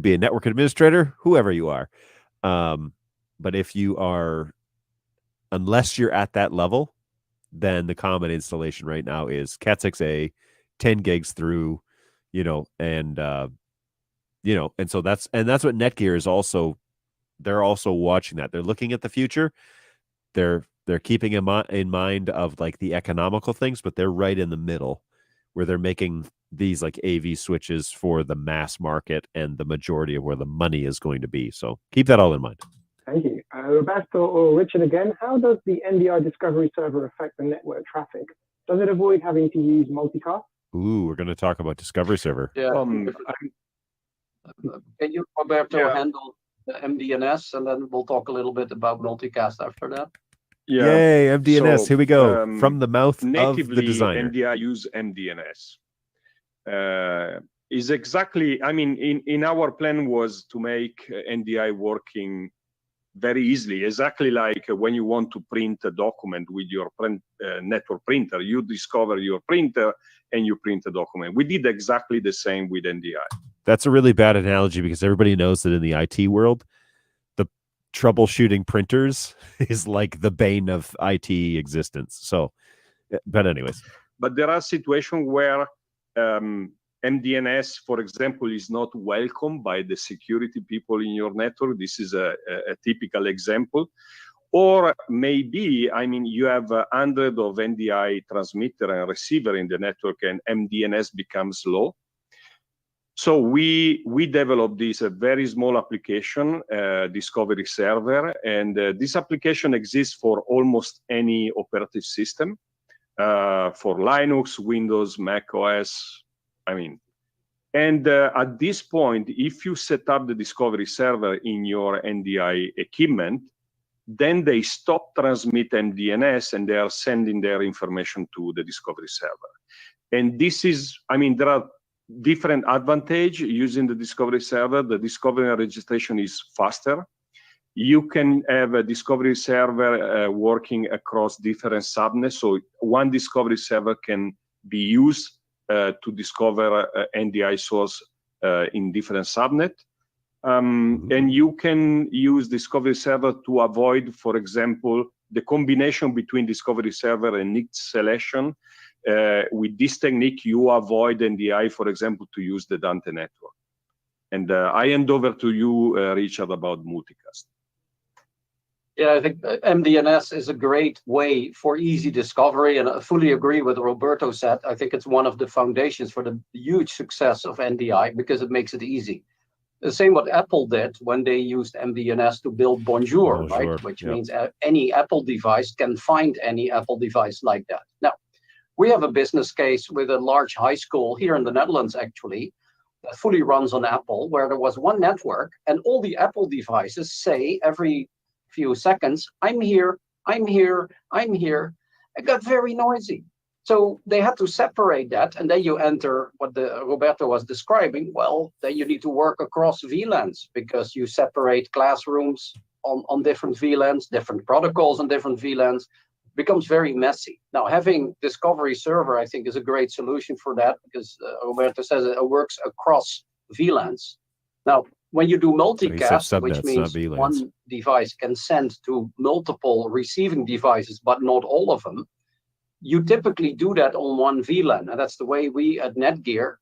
be a network administrator, whoever you are. But if you are, unless you're at that level, then the common installation right now is Cat 6A, 10 gigs through, and so that's what Netgear is also. They're also watching that. They're looking at the future. They're keeping in mind of like the economical things, but they're right in the middle where they're making these like AV switches for the mass market and the majority of where the money is going to be. So keep that all in mind. Thank you. Roberto or Richard again, how does the NDI discovery server affect the network traffic? Does it avoid having to use multicast? Ooh, we're going to talk about discovery server. Yeah. Can you, Roberto, handle the MDNS, and then we'll talk a little bit about multicast after that? Yeah. Yay, MDNS. So, here we go. From the mouth natively, of the designer. NDI use MDNS. Is exactly, in our plan was to make NDI working very easily, exactly like when you want to print a document with your network printer. You discover your printer and you print a document. We did exactly the same with NDI. That's a really bad analogy because everybody knows that in the IT world, the troubleshooting printers is like the bane of IT existence. So, but anyways. But there are situations where MDNS, for example, is not welcome by the security people in your network. This is a typical example. Or maybe, you have 100 of NDI transmitter and receiver in the network and MDNS becomes low. So we developed this a very small application, Discovery Server, and this application exists for almost any operative system, for Linux, Windows, Mac OS. And at this point, if you set up the Discovery Server in your NDI equipment, then they stop transmit MDNS and they are sending their information to the Discovery Server. And this is, there are different advantages using the Discovery Server. The discovery and registration is faster. You can have a Discovery Server working across different subnets. So one Discovery Server can be used to discover NDI source in different subnet. And you can use Discovery Server to avoid, for example, the combination between Discovery Server and NIC selection. With this technique, you avoid NDI, for example, to use the Dante network. And I hand over to you, Richard, about multicast. Yeah, I think MDNS is a great way for easy discovery, and I fully agree with what Roberto said. I think it's one of the foundations for the huge success of NDI because it makes it easy. The same what Apple did when they used MDNS to build Bonjour, right? Which means any Apple device can find any Apple device like that. Now, we have a business case with a large high school here in the Netherlands, actually, that fully runs on Apple, where there was one network and all the Apple devices say every few seconds, I'm here, I'm here, I'm here. It got very noisy. So they had to separate that, and then you enter what Roberto was describing. Well, then you need to work across VLANs because you separate classrooms on different VLANs, different protocols on different VLANs. It becomes very messy. Now, having Discovery Server, I think, is a great solution for that because Roberto says it works across VLANs. Now, when you do multicast, which means one device can send to multiple receiving devices, but not all of them, you typically do that on one VLAN. And that's the way we at Netgear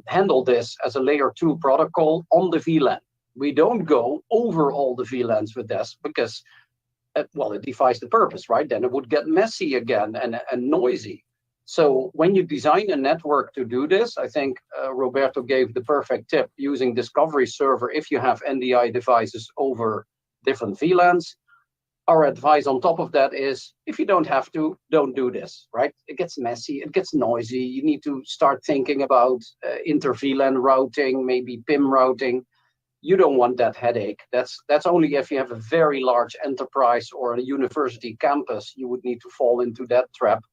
handle this as a layer 2 protocol on the VLAN. We don't go over all the VLANs with this because, it defies the purpose, right? Then it would get messy again and noisy. So when you design a network to do this, I think Roberto gave the perfect tip using Discovery Server if you have NDI devices over different VLANs. Our advice on top of that is, if you don't have to, don't do this, right? It gets messy, it gets noisy. You need to start thinking about inter-VLAN routing, maybe PIM routing. You don't want that headache. That's only if you have a very large enterprise or a university campus, you would need to fall into that trap.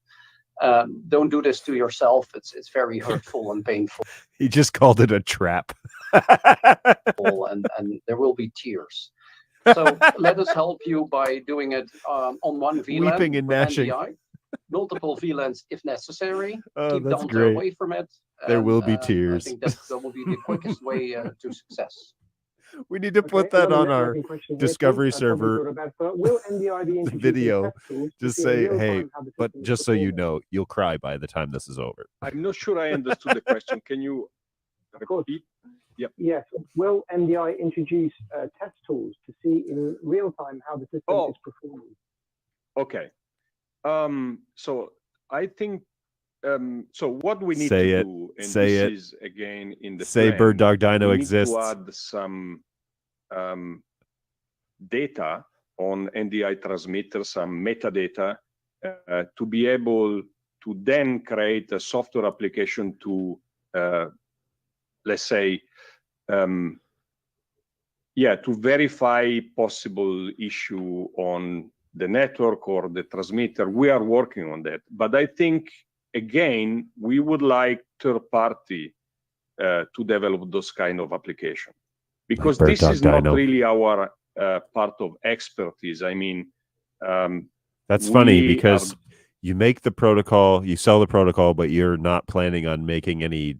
Don't do this to yourself. It's very hurtful and painful. He just called it a trap. and there will be tears. So let us help you by doing it on one VLAN Weeping and with gnashing. NDI, multiple VLANs if necessary. Oh, Keep that's Dante great. away from it. There will be I tears. think that will be the quickest way to success. We need to put Okay, that another on our networking question here, Discovery please. Probably server for Roberto. Will NDI be introducing video. test tools to Just see in say, real hey, time how the but system is just so you performing? know, you'll cry by the time this is over. I'm not sure I understood the question. Can you Of course. repeat? Yep. Yes. Will NDI introduce test tools to see in real time how the system is performing? Okay. So I think so what we need Say to it. do, and Say this it. is again in the Say plan, Bird Dog Dino we exists. need to add some data on NDI transmitter, some metadata, to be able to then create a software application to, let's say, to verify possible issue on the network or the transmitter. We are working on that. But I think, again, we would like third party to develop those kind of application, because Bird this Dog is not Dino. really our part of expertise. I mean, That's funny we because are- you make the protocol, you sell the protocol, but you're not planning on making any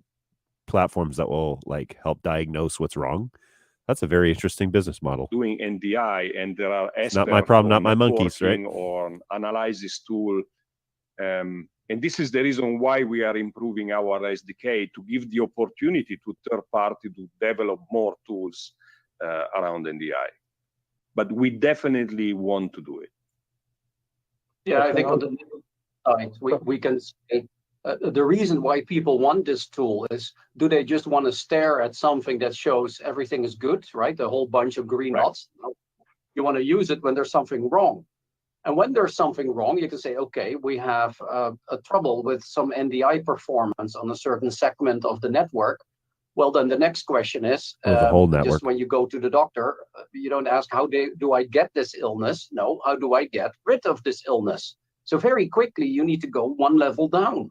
platforms that will like help diagnose what's wrong. That's a very interesting business model. doing NDI, and there are It's experts not my problem, on not my monkeys, right? networking or analysis tool. And this is the reason why we are improving our SDK, to give the opportunity to third party to develop more tools around NDI. But we definitely want to do it. Yeah, I think on the side, we can say the reason why people want this tool is, do they just want to stare at something that shows everything is good, right? A whole bunch of green dots. No. You want to use it when there's something wrong. And when there's something wrong, you can say, okay, we have a trouble with some NDI performance on a certain segment of the network. Well, then the next question is, the whole network. just when you go to the doctor, you don't ask, how do I get this illness? No, how do I get rid of this illness? So very quickly, you need to go one level down.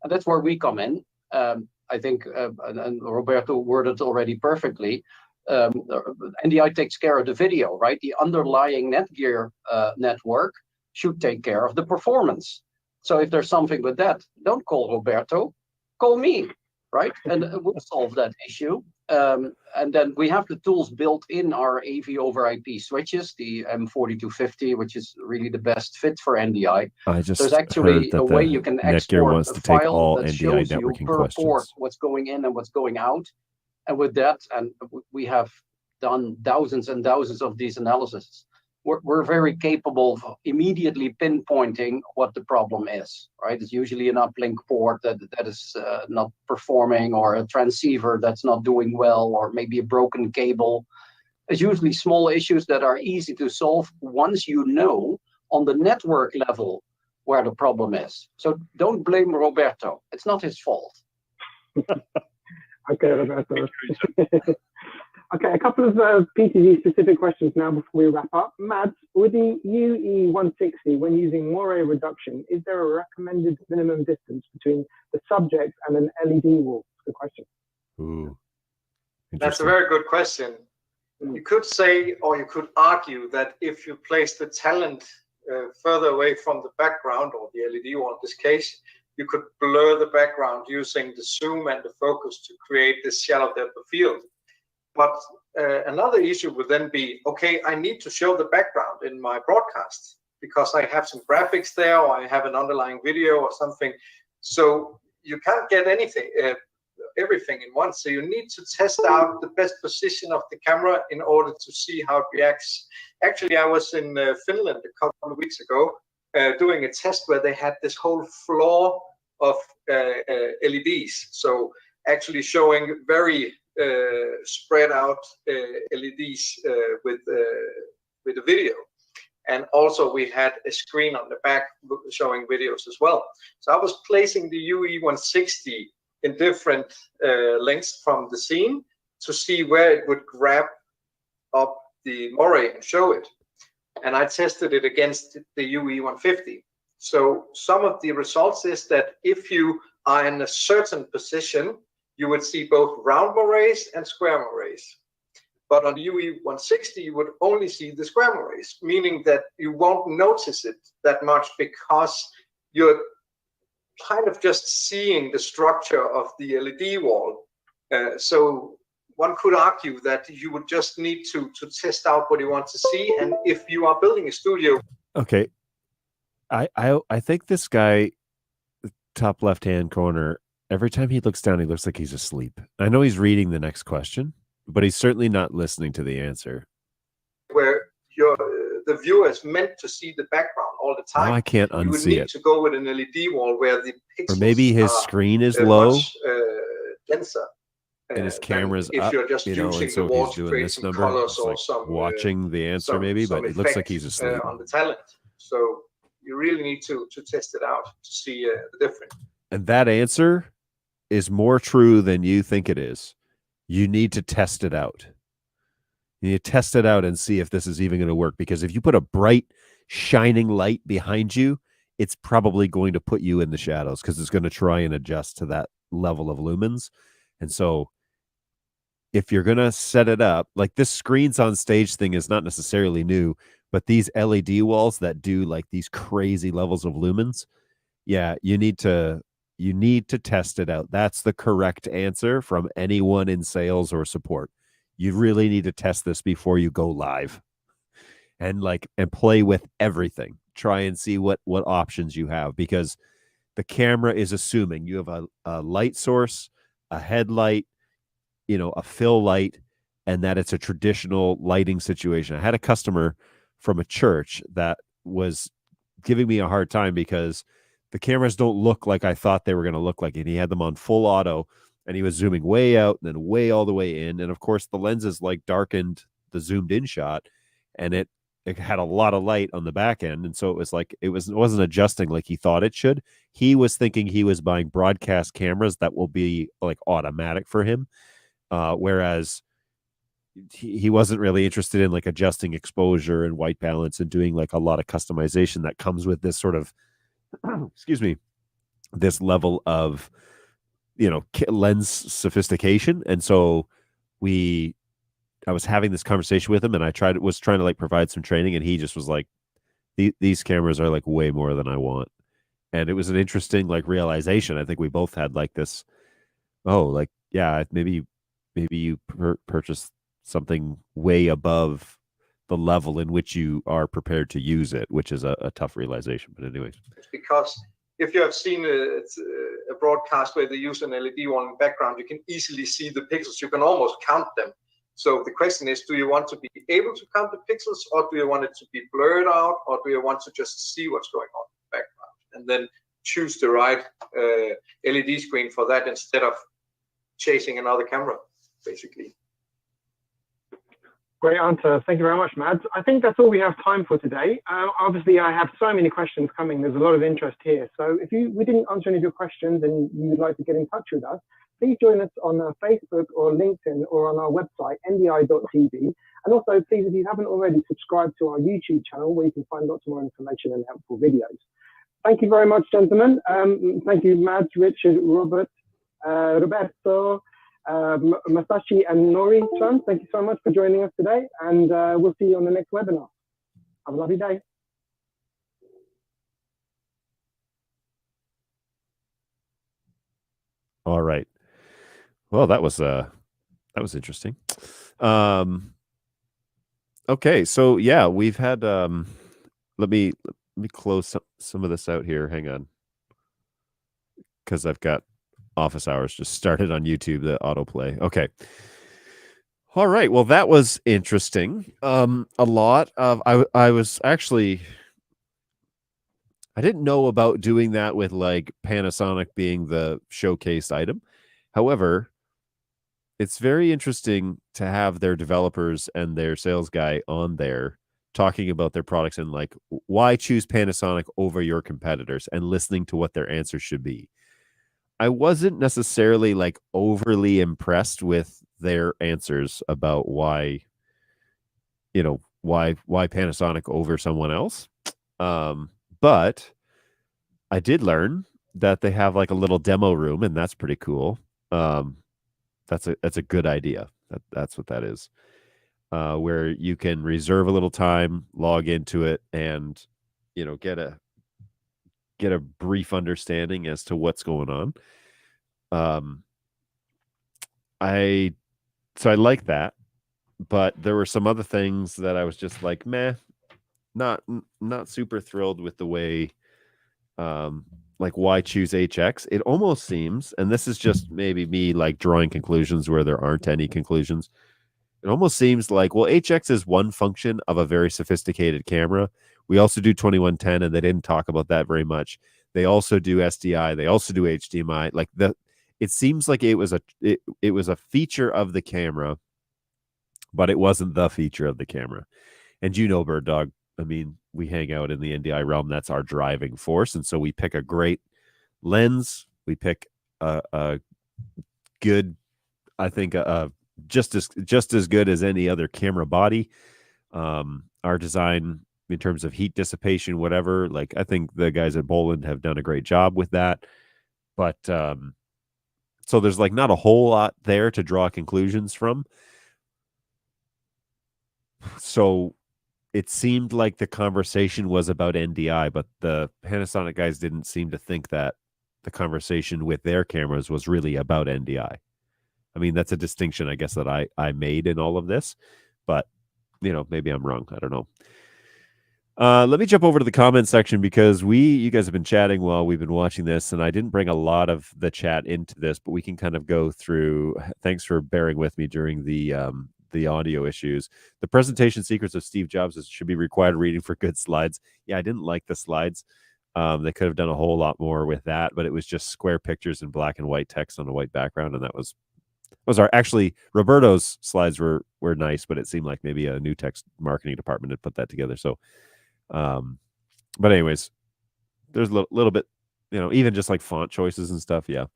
And that's where we come in. I think, and Roberto worded already perfectly, NDI takes care of the video, right? The underlying Netgear network should take care of the performance. So if there's something with that, don't call Roberto, call me, right? And we'll solve that issue. And then we have the tools built in our AV over IP switches, the M4250, which is really the best fit for NDI. I just There's actually heard that a way the you can Netgear export wants a to take file all that NDI shows you networking per port questions. what's going in and what's going out. And with that, and we have done thousands and thousands of these analyses, we're very capable of immediately pinpointing what the problem is, right? It's usually an uplink port that is not performing, or a transceiver that's not doing well, or maybe a broken cable. It's usually small issues that are easy to solve once you know on the network level where the problem is. So don't blame Roberto. It's not his fault. Okay, Roberto. Okay, a couple of PTZ specific questions now before we wrap up. Mads, with the UE160, when using moire reduction, is there a recommended minimum distance between the subject and an LED wall? Good question. Ooh, That's a very good question. You could say, or you could argue, that if you place the talent further away from the background, or the LED wall in this case, you could blur the background using the zoom and the focus to create this shallow depth of field. But another issue would then be, okay, I need to show the background in my broadcast because I have some graphics there, or I have an underlying video or something. So you can't get anything, everything in one. So you need to test out the best position of the camera in order to see how it reacts. Actually, I was in Finland a couple of weeks ago doing a test where they had this whole floor of LEDs. So actually showing very spread out LEDs with a video, and also we had a screen on the back showing videos as well. So I was placing the UE160 in different lengths from the scene to see where it would grab up the moire and show it, and I tested it against the UE150. So some of the results is that if you are in a certain position, you would see both round moires and square moires. But on the UE160, you would only see the square moires, meaning that you won't notice it that much because you're kind of just seeing the structure of the LED wall. So one could argue that you would just need to test out what you want to see. And if you are building a studio. Okay. I think this guy, top left-hand corner, every time he looks down, he looks like he's asleep. I know he's reading the next question, but he's certainly not listening to the answer. Where the viewer is meant to see the background all the time. Now I can't unsee it. You would need to go with an LED wall where the pixels or maybe his screen is low, much denser. And his camera's if up, you're just you know, using and so the wall he's to doing create this some number, colors or like some watching the answer maybe, but it looks like he's asleep. On the talent. So you really need to test it out to see the difference. And that answer is more true than you think it is. You need to test it out. You need to test it out and see if this is even going to work. Because if you put a bright, shining light behind you, it's probably going to put you in the shadows because it's going to try and adjust to that level of lumens. And so if you're going to set it up, like this screens on stage thing is not necessarily new, but these LED walls that do like these crazy levels of lumens, yeah, you need to test it out. That's the correct answer from anyone in sales or support. You really need to test this before you go live and play with everything. Try and see what options you have, because the camera is assuming you have a light source, a headlight, a fill light, and that it's a traditional lighting situation. I had a customer from a church that was giving me a hard time because the cameras don't look like I thought they were going to look like. And he had them on full auto, and he was zooming way out and then way all the way in. And of course, the lenses darkened the zoomed in shot, and it had a lot of light on the back end. And so it was it wasn't adjusting like he thought it should. He was thinking he was buying broadcast cameras that will be automatic for him. Whereas he wasn't really interested in adjusting exposure and white balance and doing a lot of customization that comes with this sort of excuse me, this level of lens sophistication. And so I was having this conversation with him, and I was trying to provide some training, and he just was like, these cameras are way more than I want. And it was an interesting realization. I think we both had this, yeah, maybe you purchase something way above the level in which you are prepared to use it, which is a tough realization. But anyways, because if you have seen a broadcast where they use an LED wall in the background, you can easily see the pixels. You can almost count them. So the question is, do you want to be able to count the pixels, or do you want it to be blurred out, or do you want to just see what's going on in the background and then choose the right LED screen for that instead of chasing another camera, basically? Great answer. Thank you very much, Mads. I think that's all we have time for today. Obviously, I have so many questions coming. There's a lot of interest here. So if we didn't answer any of your questions and you would like to get in touch with us, please join us on Facebook or LinkedIn or on our website, ndi.tv. And also, please, if you haven't already, subscribe to our YouTube channel where you can find lots more information and helpful videos. Thank you very much, gentlemen. Thank you, Mads, Richard, Robert, Roberto, Masashi, and Nori-chan. Thank you so much for joining us today, and we'll see you on the next webinar. Have a lovely day. all right. Well, that was interesting. Okay, so yeah, we've had let me close some of this out here. Hang on, because I've got office hours just started on YouTube, the autoplay. Okay. All right. Well, that was interesting. A lot of I was actually, I didn't know about doing that with Panasonic being the showcased item. However, it's very interesting to have their developers and their sales guy on there talking about their products and why choose Panasonic over your competitors and listening to what their answers should be. I wasn't necessarily overly impressed with their answers about why Panasonic over someone else. But I did learn that they have a little demo room, and that's pretty cool. That's a good idea. That's what that is. where you can reserve a little time, log into it, and get a brief understanding as to what's going on. I like that, but there were some other things that I was just like, meh, not super thrilled with the way. Like, why choose HX? It almost seems, and this is just maybe me like drawing conclusions where there aren't any conclusions. It almost seems like, well, HX is one function of a very sophisticated camera. We also do 2110, and they didn't talk about that very much. They also do SDI. They also do HDMI. Like it seems like it was a feature of the camera, but it wasn't the feature of the camera. And Bird Dog, I mean, we hang out in the NDI realm. That's our driving force. And so we pick a great lens. We pick a good, I think, just as good as any other camera body. Our design in terms of heat dissipation, whatever, like, I think the guys at Boland have done a great job with that. But so there's like not a whole lot there to draw conclusions from. So it seemed like the conversation was about NDI, but the Panasonic guys didn't seem to think that the conversation with their cameras was really about NDI. I mean, that's a distinction, I guess, that I made in all of this, but maybe I'm wrong. I don't know. Let me jump over to the comment section because you guys have been chatting while we've been watching this, and I didn't bring a lot of the chat into this, but we can kind of go through. Thanks for bearing with me during the audio issues. The presentation secrets of Steve Jobs should be required reading for good slides. Yeah, I didn't like the slides. They could have done a whole lot more with that, but it was just square pictures and black and white text on a white background, and that was actually Roberto's slides were nice, but it seemed like maybe a new text marketing department had put that together. So, but anyways, there's a little bit, even just like font choices and stuff. Yeah.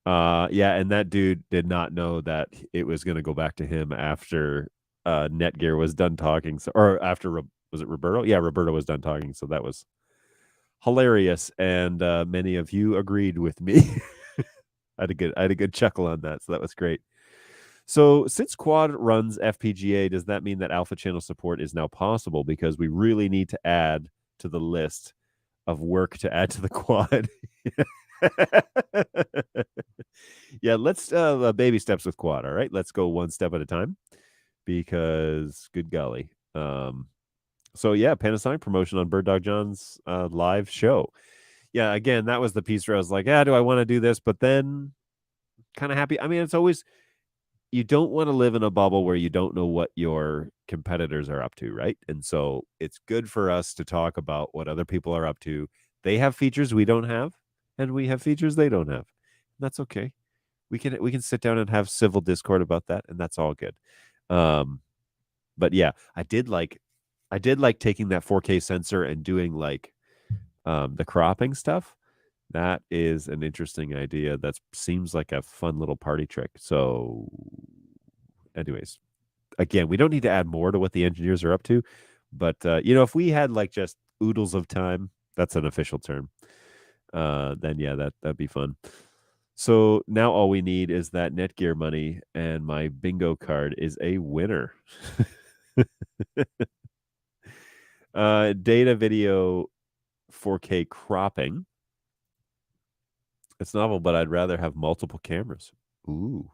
Yeah, and that dude did not know that it was going to go back to him after Netgear was done talking. So, or after was it Roberto? Yeah, Roberto was done talking. So that was hilarious, and many of you agreed with me. I had a good chuckle on that, so that was great. So since Quad runs FPGA, does that mean that alpha channel support is now possible? Because we really need to add to the list of work to add to the Quad. Yeah, let's baby steps with Quad. All right, let's go one step at a time, because good golly. So yeah, Panasonic promotion on Bird Dog John's live show. Yeah, again, that was the piece where I was like, do I want to do this? But then kind of happy. I mean, it's always, you don't want to live in a bubble where you don't know what your competitors are up to, right? And so it's good for us to talk about what other people are up to. They have features we don't have, and we have features they don't have. That's okay. We can sit down and have civil discord about that, and that's all good. But yeah, I did like taking that 4K sensor and doing like the cropping stuff. That is an interesting idea. That seems like a fun little party trick. So anyways, again, we don't need to add more to what the engineers are up to, but if we had like just oodles of time, that's an official term, then yeah, that'd be fun. So now all we need is that Netgear money, and my bingo card is a winner. Data video 4K cropping. It's novel, but I'd rather have multiple cameras. Ooh.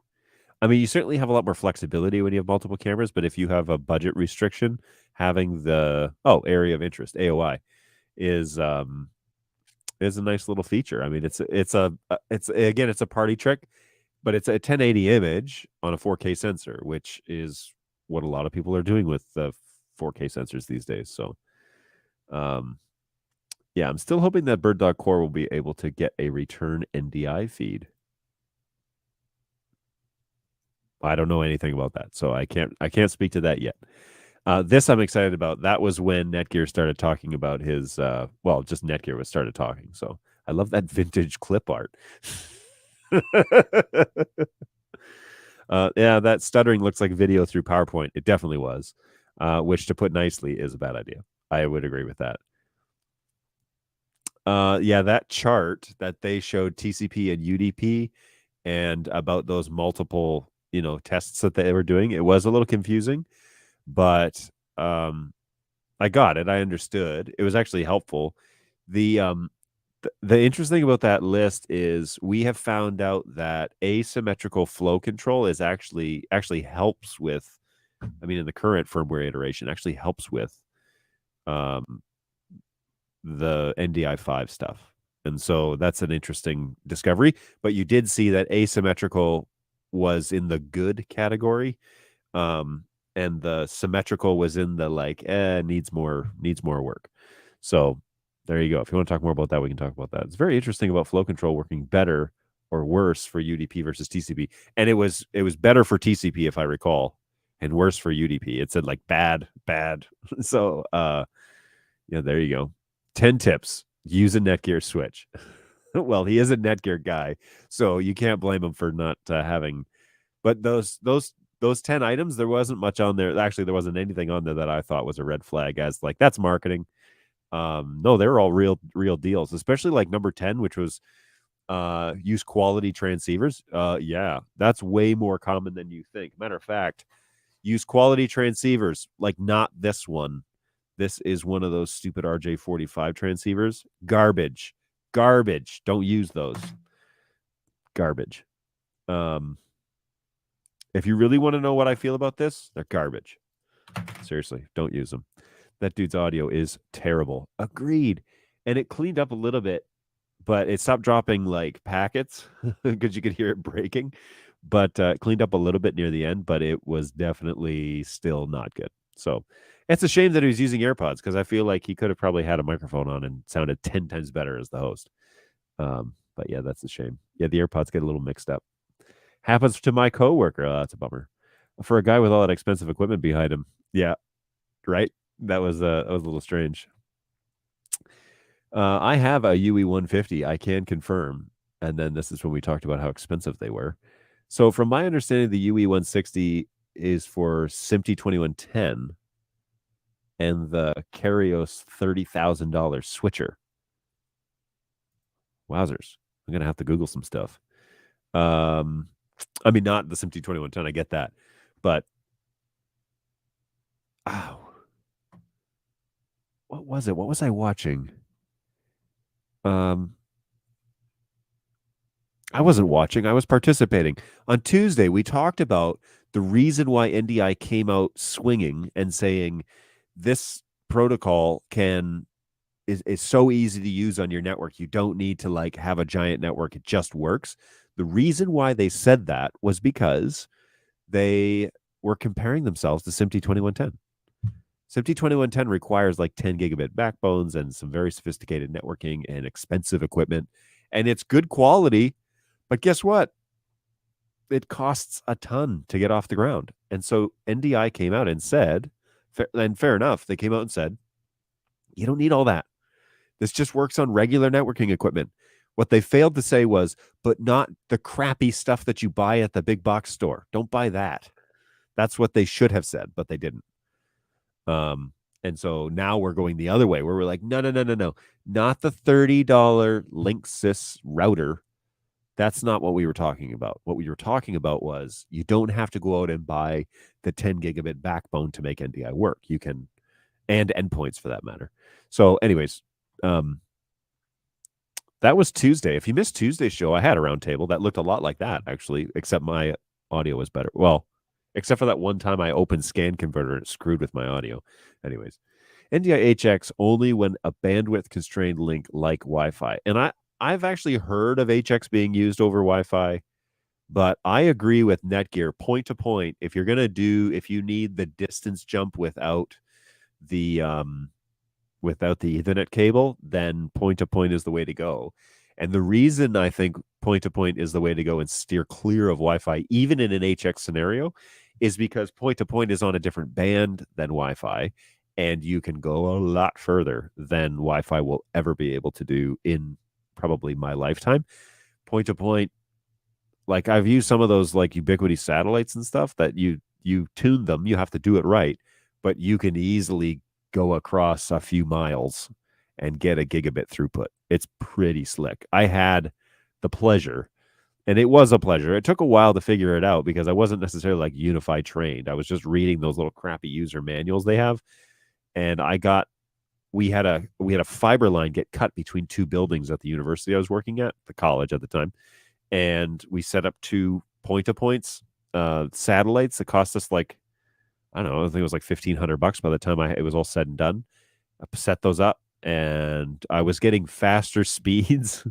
I mean, you certainly have a lot more flexibility when you have multiple cameras, but if you have a budget restriction, having the area of interest, AOI, is a nice little feature. I mean, it's a party trick, but it's a 1080 image on a 4K sensor, which is what a lot of people are doing with the 4K sensors these days. So, yeah, I'm still hoping that Bird Dog Core will be able to get a return NDI feed. I don't know anything about that, so I can't speak to that yet. This I'm excited about. That was when Netgear started talking about his just Netgear started talking. So I love that vintage clip art. Yeah, that stuttering looks like video through PowerPoint. It definitely was, which, to put nicely, is a bad idea. I would agree with that. Yeah, that chart that they showed TCP and UDP and about those multiple, tests that they were doing, it was a little confusing. but I got it. I understood. It was actually helpful. The interesting about that list is we have found out that asymmetrical flow control is actually helps with, I mean, in the current firmware iteration, actually helps with the NDI5 stuff. And so that's an interesting discovery. But you did see that asymmetrical was in the good category. And the symmetrical was in the like, needs more work. So there you go. If you want to talk more about that, we can talk about that. It's very interesting about flow control working better or worse for UDP versus TCP. And it was better for TCP, if I recall, and worse for UDP. It said like bad. So yeah, there you go. 10 tips. Use a Netgear switch. Well, he is a Netgear guy, so you can't blame him for not having. But those 10 items, there wasn't much on there. Actually, there wasn't anything on there that I thought was a red flag as like that's marketing. No, they were all real deals, especially like number 10, which was use quality transceivers. Yeah, that's way more common than you think. Matter of fact, use quality transceivers, like not this one. This is one of those stupid RJ45 transceivers. Garbage. Don't use those. Garbage. If you really want to know what I feel about this, they're garbage. Seriously, don't use them. That dude's audio is terrible. Agreed. And it cleaned up a little bit, but it stopped dropping like packets because you could hear it breaking. But cleaned up a little bit near the end, but it was definitely still not good. So it's a shame that he was using AirPods because I feel like he could have probably had a microphone on and sounded 10 times better as the host. But yeah, that's a shame. Yeah, the AirPods get a little mixed up. Happens to my coworker. Oh, that's a bummer. For a guy with all that expensive equipment behind him. Yeah, right. That was a little strange. I have a UE150. I can confirm. And then this is when we talked about how expensive they were. So from my understanding, the UE160 is for SMPTE 2110 and the Carios $30,000 switcher. Wowzers. I'm going to have to Google some stuff. I mean, not the SMPTE 2110. I get that. But, ow. What was it? What was I watching? I wasn't watching. I was participating. On Tuesday, we talked about the reason why NDI came out swinging and saying this protocol is so easy to use on your network. You don't need to like have a giant network. It just works. The reason why they said that was because they were comparing themselves to SMPTE 2110. SMPTE 2110 requires like 10 gigabit backbones and some very sophisticated networking and expensive equipment. And it's good quality, but guess what? It costs a ton to get off the ground. And so NDI came out and said, and fair enough, they came out and said, you don't need all that. This just works on regular networking equipment. What they failed to say was, but not the crappy stuff that you buy at the big box store. Don't buy that. That's what they should have said, but they didn't. And so now we're going the other way where we're like, no, not the $30 Linksys router. That's not what we were talking about. What we were talking about was you don't have to go out and buy the 10 gigabit backbone to make NDI work. You can, and endpoints for that matter. So anyways, that was Tuesday. If you missed Tuesday's show, I had a roundtable that looked a lot like that, actually, except my audio was better. Well, except for that one time I opened Scan Converter and it screwed with my audio. Anyways, NDI HX only when a bandwidth constrained link like Wi-Fi. And I've actually heard of HX being used over Wi-Fi, but I agree with Netgear point to point. If you're going to if you need the distance jump without the Ethernet cable, then point to point is the way to go. And the reason I think point to point is the way to go and steer clear of Wi-Fi, even in an HX scenario, is because point to point is on a different band than Wi-Fi, and you can go a lot further than Wi-Fi will ever be able to do in probably my lifetime. Point to point, like I've used some of those like Ubiquiti satellites and stuff that you tune them, you have to do it right, but you can easily go across a few miles and get a gigabit throughput. It's pretty slick. I had the pleasure And it was a pleasure. It took a while to figure it out because I wasn't necessarily like Unified trained. I was just reading those little crappy user manuals they have. And we had a fiber line get cut between two buildings at the university I was working at, the college at the time. And we set up two point-to-points satellites that cost us like, I don't know, I think it was like $1,500 by the time it was all said and done. I set those up and I was getting faster speeds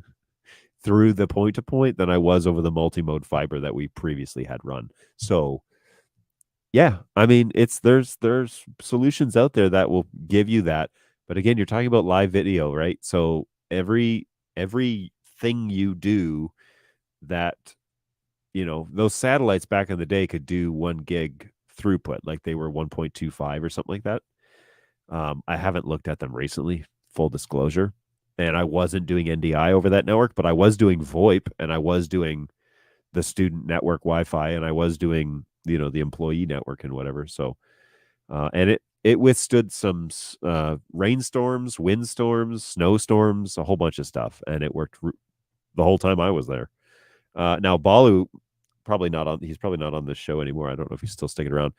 through the point-to-point than I was over the multi-mode fiber that we previously had run. So yeah, I mean, there's solutions out there that will give you that. But again, you're talking about live video, right? So every thing you do that, those satellites back in the day could do 1 gig throughput, like they were 1.25 or something like that. I haven't looked at them recently, full disclosure. And I wasn't doing NDI over that network, but I was doing VoIP and I was doing the student network Wi-Fi and I was doing, the employee network and whatever. So, and it withstood some rainstorms, windstorms, snowstorms, a whole bunch of stuff. And it worked the whole time I was there. Now Balu, he's probably not on this show anymore. I don't know if he's still sticking around,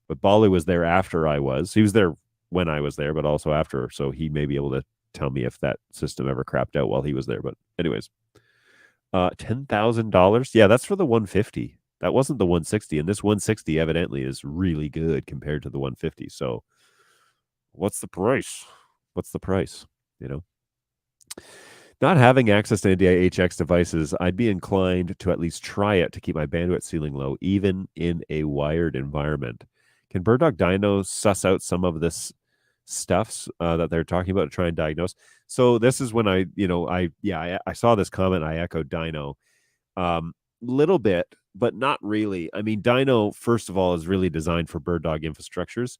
but Balu was there after I was. He was there when I was there, but also after. So he may be able to tell me if that system ever crapped out while he was there. But anyways, $10,000. Yeah, that's for the 150. That wasn't the 160. And this 160 evidently is really good compared to the 150. So what's the price? Not having access to NDI-HX devices, I'd be inclined to at least try it to keep my bandwidth ceiling low, even in a wired environment. Can BirdDog Dino suss out some of this stuffs that they're talking about to try and diagnose? So this is when I saw this comment. I echoed Dino little bit, but not really. I mean, Dino, first of all, is really designed for BirdDog infrastructures,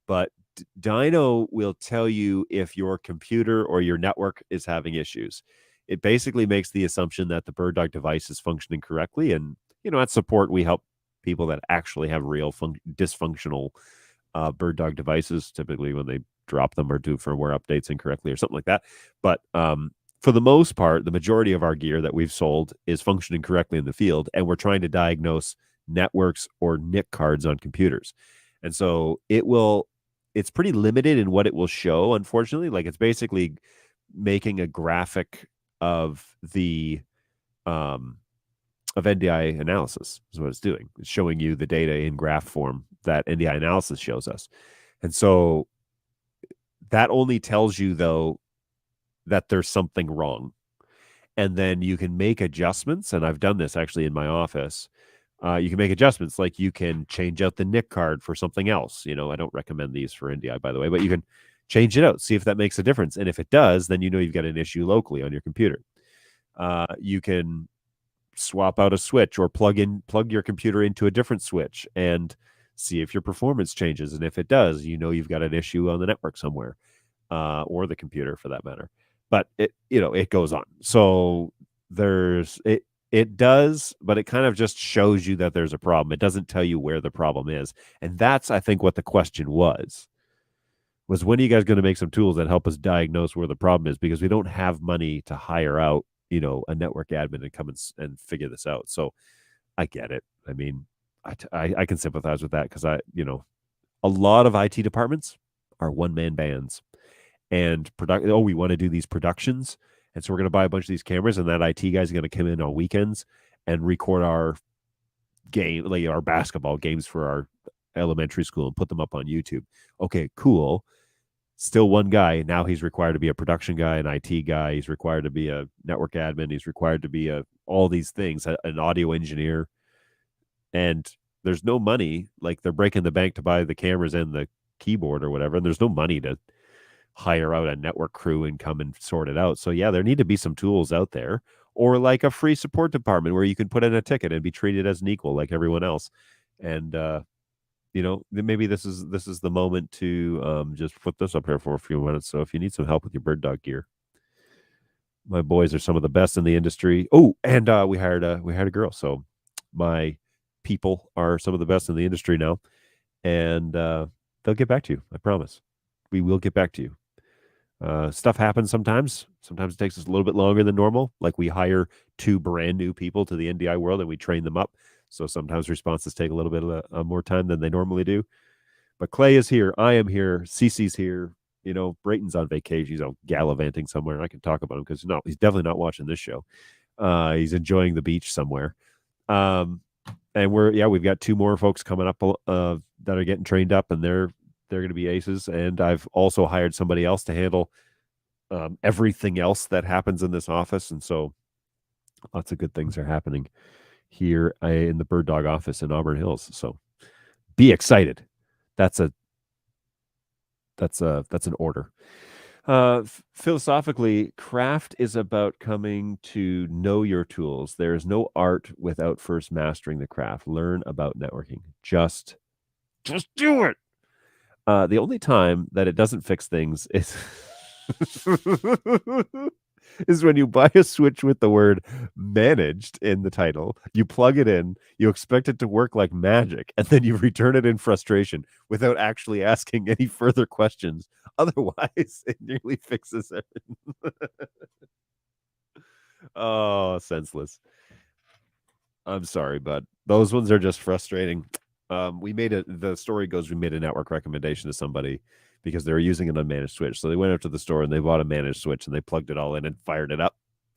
but Dino will tell you if your computer or your network is having issues. It basically makes the assumption that the BirdDog device is functioning correctly. And, at support, we help people that actually have real dysfunctional BirdDog devices, typically when they drop them or do firmware updates incorrectly or something like that. But for the most part, the majority of our gear that we've sold is functioning correctly in the field, and we're trying to diagnose networks or NIC cards on computers. And so it's pretty limited in what it will show, unfortunately. Like, it's basically making a graphic of the of NDI analysis is what it's doing. It's showing you the data in graph form that NDI analysis shows us. And so that only tells you, though, that there's something wrong. And then you can make adjustments. And I've done this actually in my office. You can make adjustments, like you can change out the NIC card for something else. I don't recommend these for NDI, by the way, but you can change it out, see if that makes a difference. And if it does, then you've got an issue locally on your computer. You can swap out a switch or plug your computer into a different switch and see if your performance changes. And if it does, you've got an issue on the network somewhere, or the computer for that matter. But it goes on. So it does, but it kind of just shows you that there's a problem. It doesn't tell you where the problem is. And that's, I think, what the question was when are you guys going to make some tools that help us diagnose where the problem is? Because we don't have money to hire out, a network admin and come and figure this out. So I get it. I mean, I can sympathize with that because a lot of IT departments are one-man bands. And we want to do these productions. And so we're going to buy a bunch of these cameras, and that IT guy is going to come in on weekends and record our game, like our basketball games for our elementary school, and put them up on YouTube. Okay, cool. Still one guy. Now he's required to be a production guy, an IT guy. He's required to be a network admin. He's required to be all these things, an audio engineer. And there's no money. Like, they're breaking the bank to buy the cameras and the keyboard or whatever. And there's no money to hire out a network crew and come and sort it out. So yeah, there need to be some tools out there, or like a free support department where you can put in a ticket and be treated as an equal like everyone else. And maybe this is the moment to just put this up here for a few minutes. So if you need some help with your BirdDog gear, my boys are some of the best in the industry. Oh, and we hired a girl. So my people are some of the best in the industry now, and they'll get back to you. I promise. We will get back to you. Stuff happens sometimes. Sometimes it takes us a little bit longer than normal. Like we hire 2 brand new people to the NDI world and we train them up. So sometimes responses take a little bit of more time than they normally do. But Clay is here. I am here. Cece's here. Brayton's on vacation. He's out gallivanting somewhere. I can talk about him because he's definitely not watching this show. He's enjoying the beach somewhere. And we've got 2 more folks coming up that are getting trained up, and they're going to be aces. And I've also hired somebody else to handle everything else that happens in this office. And so lots of good things are happening here in the Bird Dog office in Auburn Hills. So be excited. That's an order. Philosophically, craft is about coming to know your tools. There is no art without first mastering the craft. Learn about networking. Just do it. The only time that it doesn't fix things is is when you buy a switch with the word managed in the title. You plug it in, you expect it to work like magic, and then you return it in frustration without actually asking any further questions. Otherwise, it nearly fixes everything. Oh, senseless. I'm sorry, but those ones are just frustrating. The story goes, we made a network recommendation to somebody because they were using an unmanaged switch. So they went up to the store and they bought a managed switch and they plugged it all in and fired it up,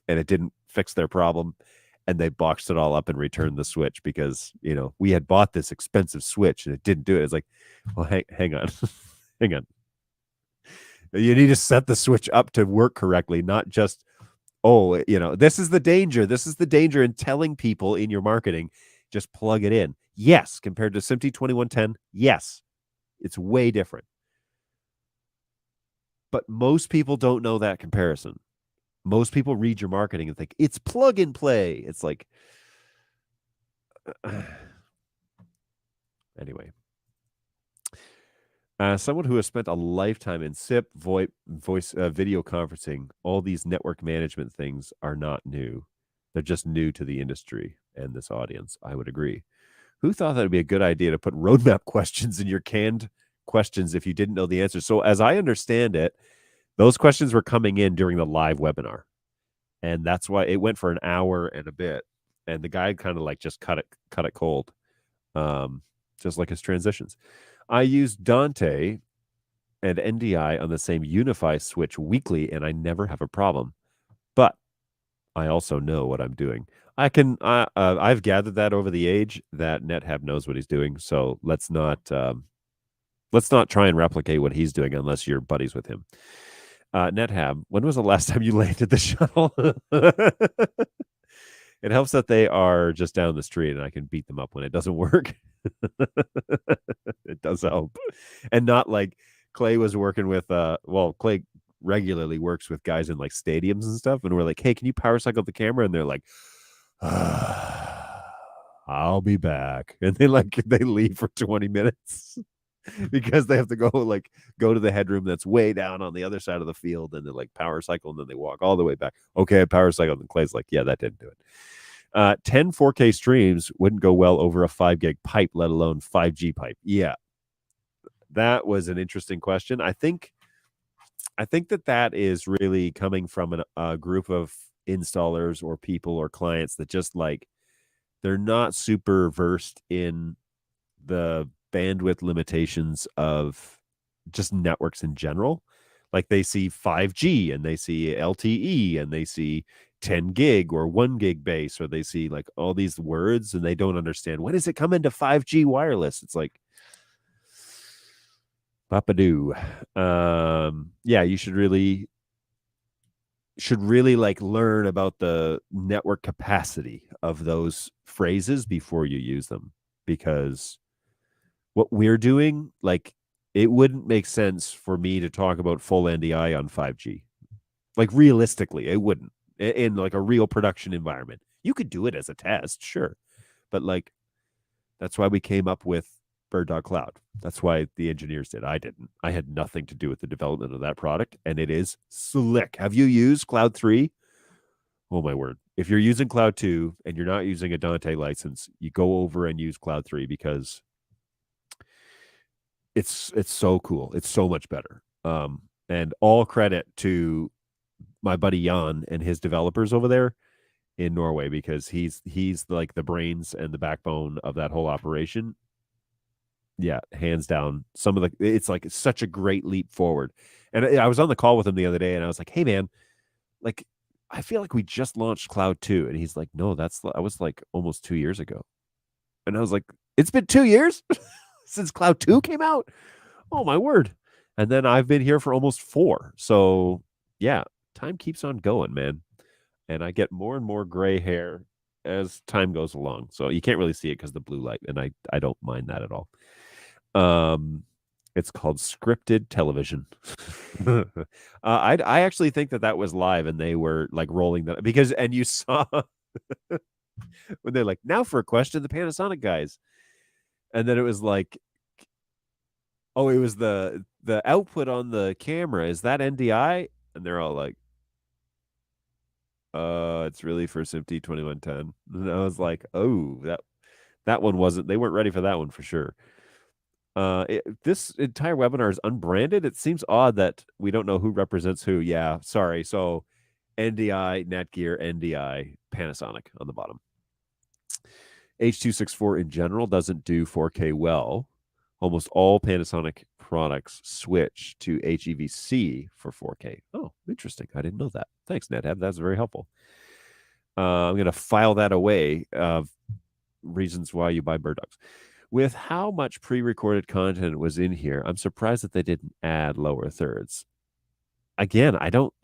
and it didn't fix their problem. And they boxed it all up and returned the switch because, we had bought this expensive switch and it didn't do it. It's like, well, hang on. Hang on. You need to set the switch up to work correctly, not just, this is the danger. This is the danger in telling people in your marketing, just plug it in. Yes, compared to SMPTE 2110, yes, it's way different. But most people don't know that comparison. Most people read your marketing and think it's plug and play. It's like, anyway. Someone who has spent a lifetime in SIP, voice, video conferencing, all these network management things are not new. They're just new to the industry and this audience. I would agree. Who thought that would be a good idea to put roadmap questions in your canned questions if you didn't know the answer? So as I understand it, those questions were coming in during the live webinar. And that's why it went for an hour and a bit. And the guy kind of like just cut it cold. Just like his transitions. I use Dante and NDI on the same Unify switch weekly, and I never have a problem. But I also know what I'm doing. I've gathered that over the age that NetHab knows what he's doing. So let's not try and replicate what he's doing unless you're buddies with him. NetHab, when was the last time you landed the shuttle? It helps that they are just down the street and I can beat them up when it doesn't work. It does help. And not like Clay was working with, Clay regularly works with guys in like stadiums and stuff. And we're like, hey, can you power cycle the camera? And they're like, I'll be back. And they leave for 20 minutes because they have to go to the headroom that's way down on the other side of the field, and they like power cycle, and then they walk all the way back. Okay, I power cycle, and Clay's like, yeah, that didn't do it. 10 4K streams wouldn't go well over a 5 gig pipe, let alone 5G pipe. Yeah, that was an interesting question. I think that is really coming from a group of installers or people or clients that just they're not super versed in the bandwidth limitations of just networks in general. Like they see 5G and they see LTE and they see 10 gig or 1 gig base, or they see like all these words and they don't understand, when does it come into 5G wireless? It's like, Papadoo. Yeah, you should really learn about the network capacity of those phrases before you use them, because what we're doing, it wouldn't make sense for me to talk about full NDI on 5G. Like realistically, it wouldn't in like a real production environment. You could do it as a test, sure. But that's why we came up with Bird Dog Cloud. That's why the engineers did. I didn't. I had nothing to do with the development of that product, and it is slick. Have you used Cloud 3? Oh my word. If you're using Cloud 2 and you're not using a Dante license, you go over and use Cloud 3 because it's so cool. It's so much better. And all credit to my buddy Jan and his developers over there in Norway, because he's like the brains and the backbone of that whole operation. Yeah, hands down. It's like such a great leap forward. And I was on the call with him the other day, and I was like, "Hey, man, like, I feel like we just launched Cloud 2." And he's like, "No, I was like almost 2 years ago." And I was like, "It's been 2 years since Cloud 2 came out? Oh my word." And then I've been here for almost 4. So yeah, time keeps on going, man. And I get more and more gray hair as time goes along. So you can't really see it because of the blue light, and I don't mind that at all. It's called scripted television. I actually think that was live, and they were like rolling that, because, and you saw when they're like, "Now for a question, the Panasonic guys," and then it was like, oh, it was the output on the camera. Is that NDI? And they're all like, it's really for SMPTE 2110. And I was like, oh, that one wasn't. They weren't ready for that one for sure. This entire webinar is unbranded. It seems odd that we don't know who represents who. Yeah, sorry. So NDI, Netgear, NDI, Panasonic on the bottom. H.264 in general doesn't do 4K well. Almost all Panasonic products switch to HEVC for 4K. Oh, interesting. I didn't know that. Thanks, NetHab. That's very helpful. I'm going to file that away. Reasons why you buy bird dogs. With how much pre-recorded content was in here, I'm surprised that they didn't add lower thirds. Again, I don't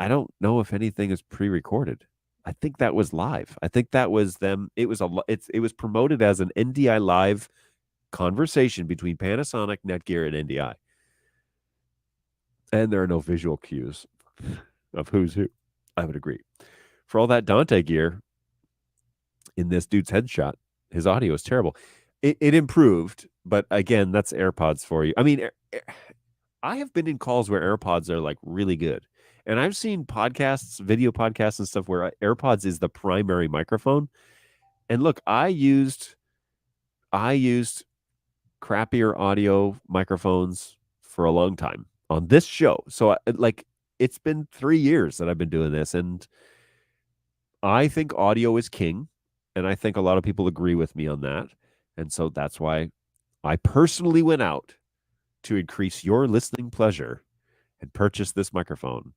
know if anything is pre-recorded. I think that was live. I think that was them. It was promoted as an NDI live conversation between Panasonic, Netgear, and NDI. And there are no visual cues of who's who. I would agree. For all that Dante gear in this dude's headshot, his audio is terrible. It improved, but again, that's AirPods for you. I mean, I have been in calls where AirPods are like really good. And I've seen podcasts, video podcasts and stuff where AirPods is the primary microphone. And look, I used crappier audio microphones for a long time on this show. So it's been 3 years that I've been doing this, and I think audio is king, and I think a lot of people agree with me on that. And so that's why I personally went out to increase your listening pleasure and purchase this microphone,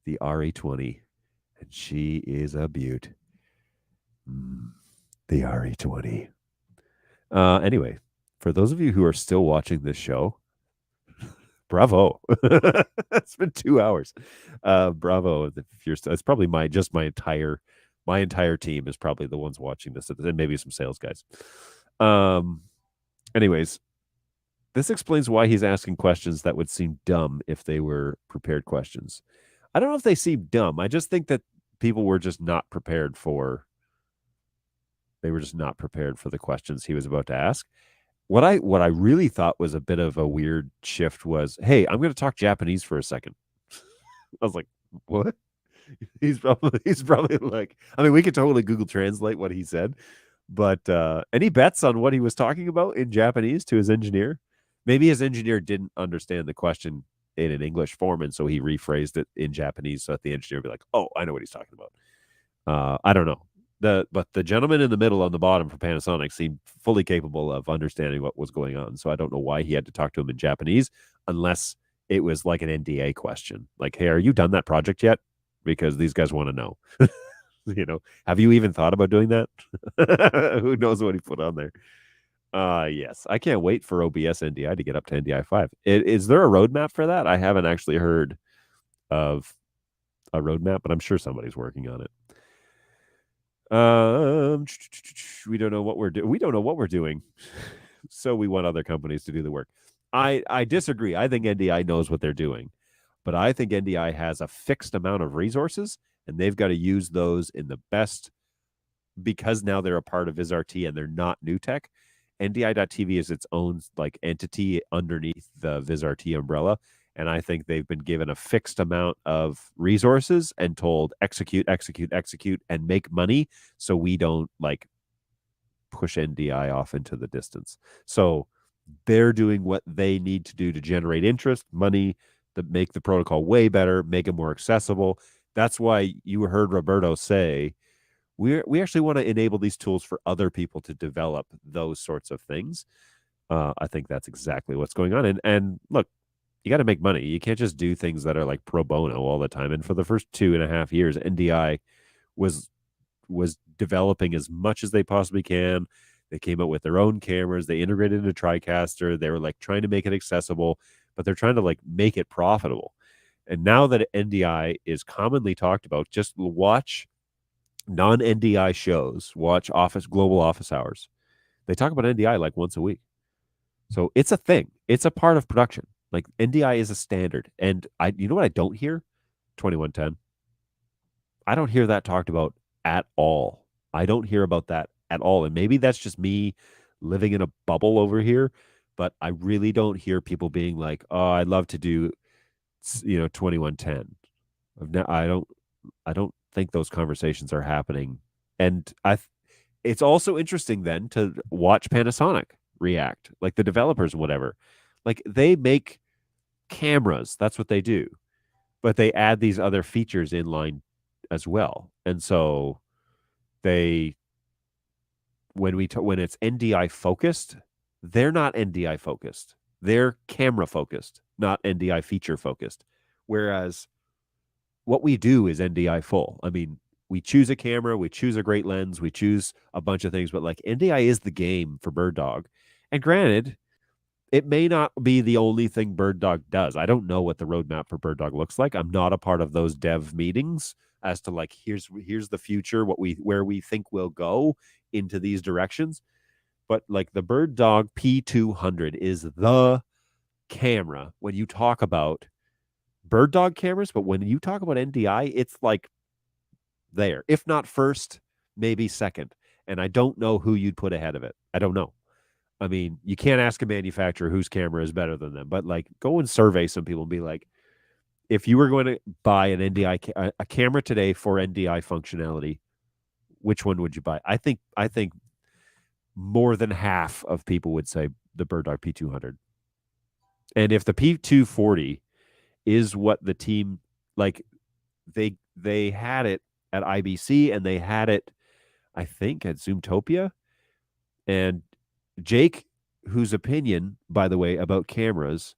the RE20. And she is a beaut. The RE20. Anyway, for those of you who are still watching this show, bravo. It's been 2 hours. Bravo. If you're still, it's probably my entire team is probably the ones watching this, and maybe some sales guys. Anyways, this explains why he's asking questions that would seem dumb if they were prepared questions. I don't know if they seem dumb. I just think that people were just not prepared for. They were just not prepared for the questions he was about to ask. What I really thought was a bit of a weird shift was, hey, I'm going to talk Japanese for a second. I was like, what? He's probably like, I mean, we could totally Google Translate what he said, but any bets on what he was talking about in Japanese to his engineer? Maybe his engineer didn't understand the question in an English form, and so he rephrased it in Japanese so that the engineer would be like, oh, I know what he's talking about. I don't know. But the gentleman in the middle on the bottom for Panasonic seemed fully capable of understanding what was going on. So I don't know why he had to talk to him in Japanese, unless it was like an NDA question. Like, hey, are you done that project yet? Because these guys want to know. Have you even thought about doing that? Who knows what he put on there? Yes, I can't wait for OBS NDI to get up to NDI 5. Is there a roadmap for that? I haven't actually heard of a roadmap, but I'm sure somebody's working on it. We don't know what we're doing. We don't know what we're doing. So we want other companies to do the work. I disagree. I think NDI knows what they're doing, but I think NDI has a fixed amount of resources, and they've got to use those in the best, because now they're a part of VizRT and they're not new tech. NDI.TV is its own like entity underneath the VizRT umbrella. And I think they've been given a fixed amount of resources and told execute, and make money, so we don't like push NDI off into the distance. So they're doing what they need to do to generate interest, money, make the protocol way better, make it more accessible. That's why you heard Roberto say we actually want to enable these tools for other people to develop those sorts of things. I think that's exactly what's going on. And look, you got to make money. You can't just do things that are like pro bono all the time. And for the first 2.5 years, NDI was developing as much as they possibly can. They came out with their own cameras. They integrated into TriCaster. They were like trying to make it accessible, but they're trying to like make it profitable. And now that NDI is commonly talked about, just watch non-NDI shows, watch Global Office Hours. They talk about NDI like once a week. So it's a thing. It's a part of production. Like NDI is a standard. And you know what I don't hear? 2110. I don't hear that talked about at all. I don't hear about that at all. And maybe that's just me living in a bubble over here, but I really don't hear people being like, "Oh, I'd love to do 2110." I don't think those conversations are happening. And it's also interesting then to watch Panasonic react, like the developers, whatever. Like they make cameras, that's what they do, but they add these other features in line as well. And so when it's NDI focused, they're not NDI focused. They're camera focused, not NDI feature focused. Whereas what we do is NDI full. I mean, we choose a camera, we choose a great lens, we choose a bunch of things, but like NDI is the game for BirdDog. And granted, it may not be the only thing BirdDog does. I don't know what the roadmap for BirdDog looks like. I'm not a part of those dev meetings as to like here's the future, where we think we'll go into these directions. But like the BirdDog P200 is the camera when you talk about BirdDog cameras, but when you talk about NDI, it's like there. If not first, maybe second. And I don't know who you'd put ahead of it. I don't know. I mean, you can't ask a manufacturer whose camera is better than them, but like go and survey some people and be like, if you were going to buy an NDI a camera today for NDI functionality, which one would you buy? I think more than half of people would say the BirdDog P200. And if the P240 is what the team like, they had it at IBC and they had it, I think, at Zoomtopia. And Jake, whose opinion, by the way, about cameras,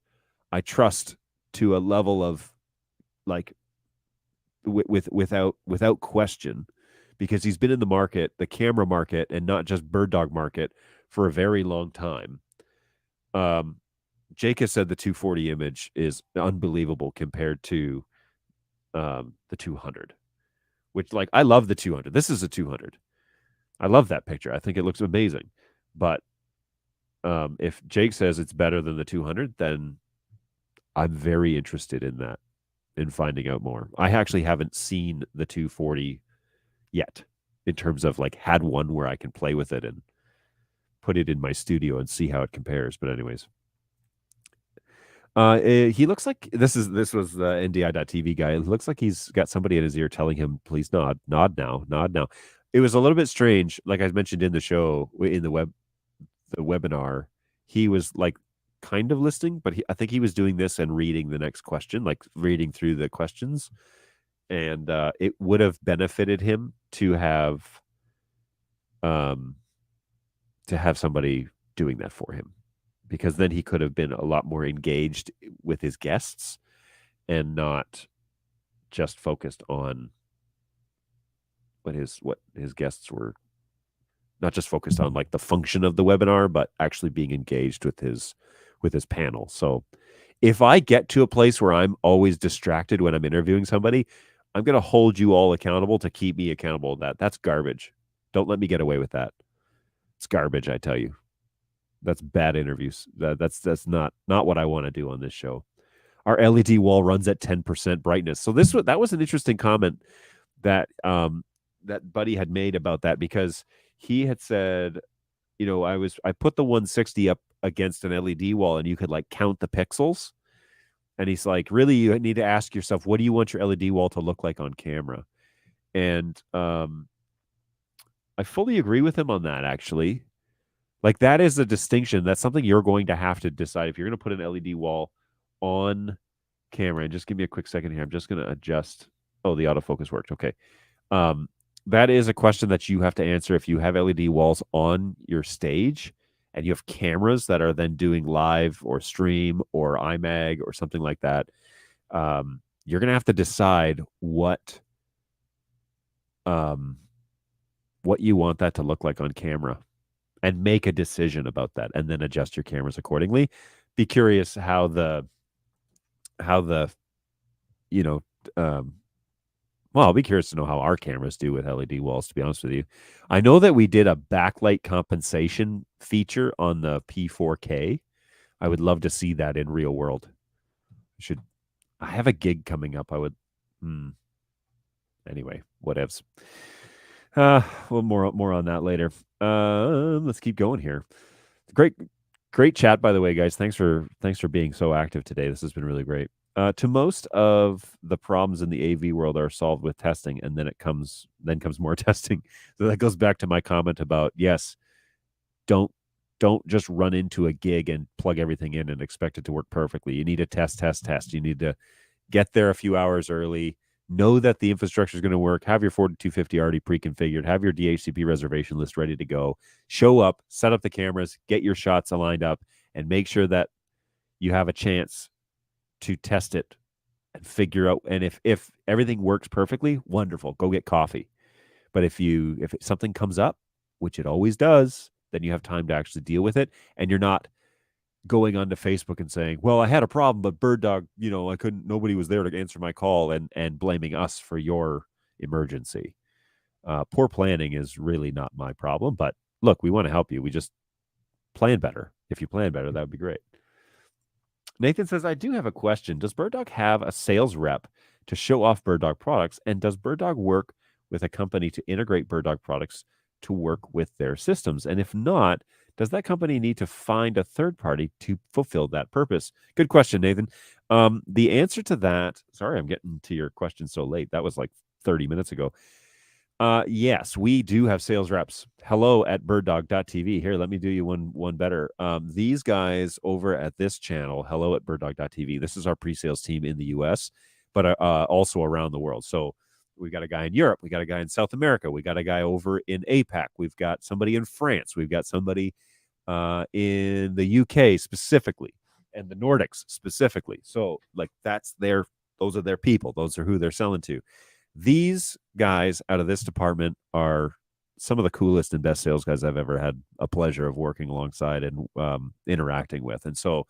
I trust to a level of like without question, because he's been in the market, the camera market, and not just BirdDog market for a very long time. Jake has said the 240 image is unbelievable compared to the 200, which like I love the 200. This is a 200. I love that picture. I think it looks amazing. But if Jake says it's better than the 200, then I'm very interested in that, in finding out more. I actually haven't seen the 240 yet in terms of like had one where I can play with it and put it in my studio and see how it compares. But anyways, he looks like this was the NDI.TV guy. It looks like he's got somebody in his ear telling him, please nod now. It was a little bit strange. Like I mentioned in the show, in the webinar, he was like kind of listening, but I think he was doing this and reading the next question, like reading through the questions. And it would have benefited him to have somebody doing that for him, because then he could have been a lot more engaged with his guests and not just focused on what his guests were, not just focused on like the function of the webinar, but actually being engaged with his panel. So if I get to a place where I'm always distracted when I'm interviewing somebody, I'm going to hold you all accountable to keep me accountable. That's garbage. Don't let me get away with that. It's garbage, I tell you. That's bad interviews. That's not what I want to do on this show. Our LED wall runs at 10% brightness. So that was an interesting comment that that Buddy had made about that, because he had said, I put the 160 up against an LED wall and you could like count the pixels. And he's like, really, you need to ask yourself, what do you want your LED wall to look like on camera? And I fully agree with him on that, actually. Like, that is a distinction. That's something you're going to have to decide. If you're going to put an LED wall on camera. And just give me a quick second here. I'm just going to adjust. Oh, the autofocus worked. Okay. That is a question that you have to answer if you have LED walls on your stage and you have cameras that are then doing live or stream or iMag or something like that. You're going to have to decide what you want that to look like on camera and make a decision about that, and then adjust your cameras accordingly. Be curious how the well, I'll be curious to know how our cameras do with LED walls, to be honest with you. I know that we did a backlight compensation feature on the P4K. I would love to see that in real world. I have a gig coming up. Anyway, whatevs. Well, more on that later. Let's keep going here. Great chat, by the way, guys. Thanks for being so active today. This has been really great. To most of the problems in the AV world are solved with testing, and then comes more testing. So that goes back to my comment about, yes, don't just run into a gig and plug everything in and expect it to work perfectly. You need to test. You need to get there a few hours early. Know that the infrastructure is going to work. Have your 4250 already pre-configured. Have your DHCP reservation list ready to go. Show up, set up the cameras, get your shots aligned up, and make sure that you have a chance to test it and figure out. And if everything works perfectly, wonderful. Go get coffee. But if something comes up, which it always does, then you have time to actually deal with it, and you're not going onto Facebook and saying, well, I had a problem, but Bird Dog, nobody was there to answer my call, and blaming us for your emergency. Poor planning is really not my problem, but look, we want to help you. We just plan better. If you plan better, that would be great. Nathan says, I do have a question. Does Bird Dog have a sales rep to show off Bird Dog products? And does Bird Dog work with a company to integrate Bird Dog products to work with their systems? And if not, does that company need to find a third party to fulfill that purpose? Good question, Nathan. The answer to that, sorry, I'm getting to your question so late. That was like 30 minutes ago. Yes, we do have sales reps. hello@birddog.tv. Here, let me do you one better. These guys over at this channel, hello@birddog.tv. This is our pre-sales team in the US, but also around the world. So we got a guy in Europe. We got a guy in South America. We got a guy over in APAC. We've got somebody in France. We've got somebody in the UK specifically, and the Nordics specifically. So like those are their people. Those are who they're selling to. These guys out of this department are some of the coolest and best sales guys I've ever had a pleasure of working alongside and interacting with. And so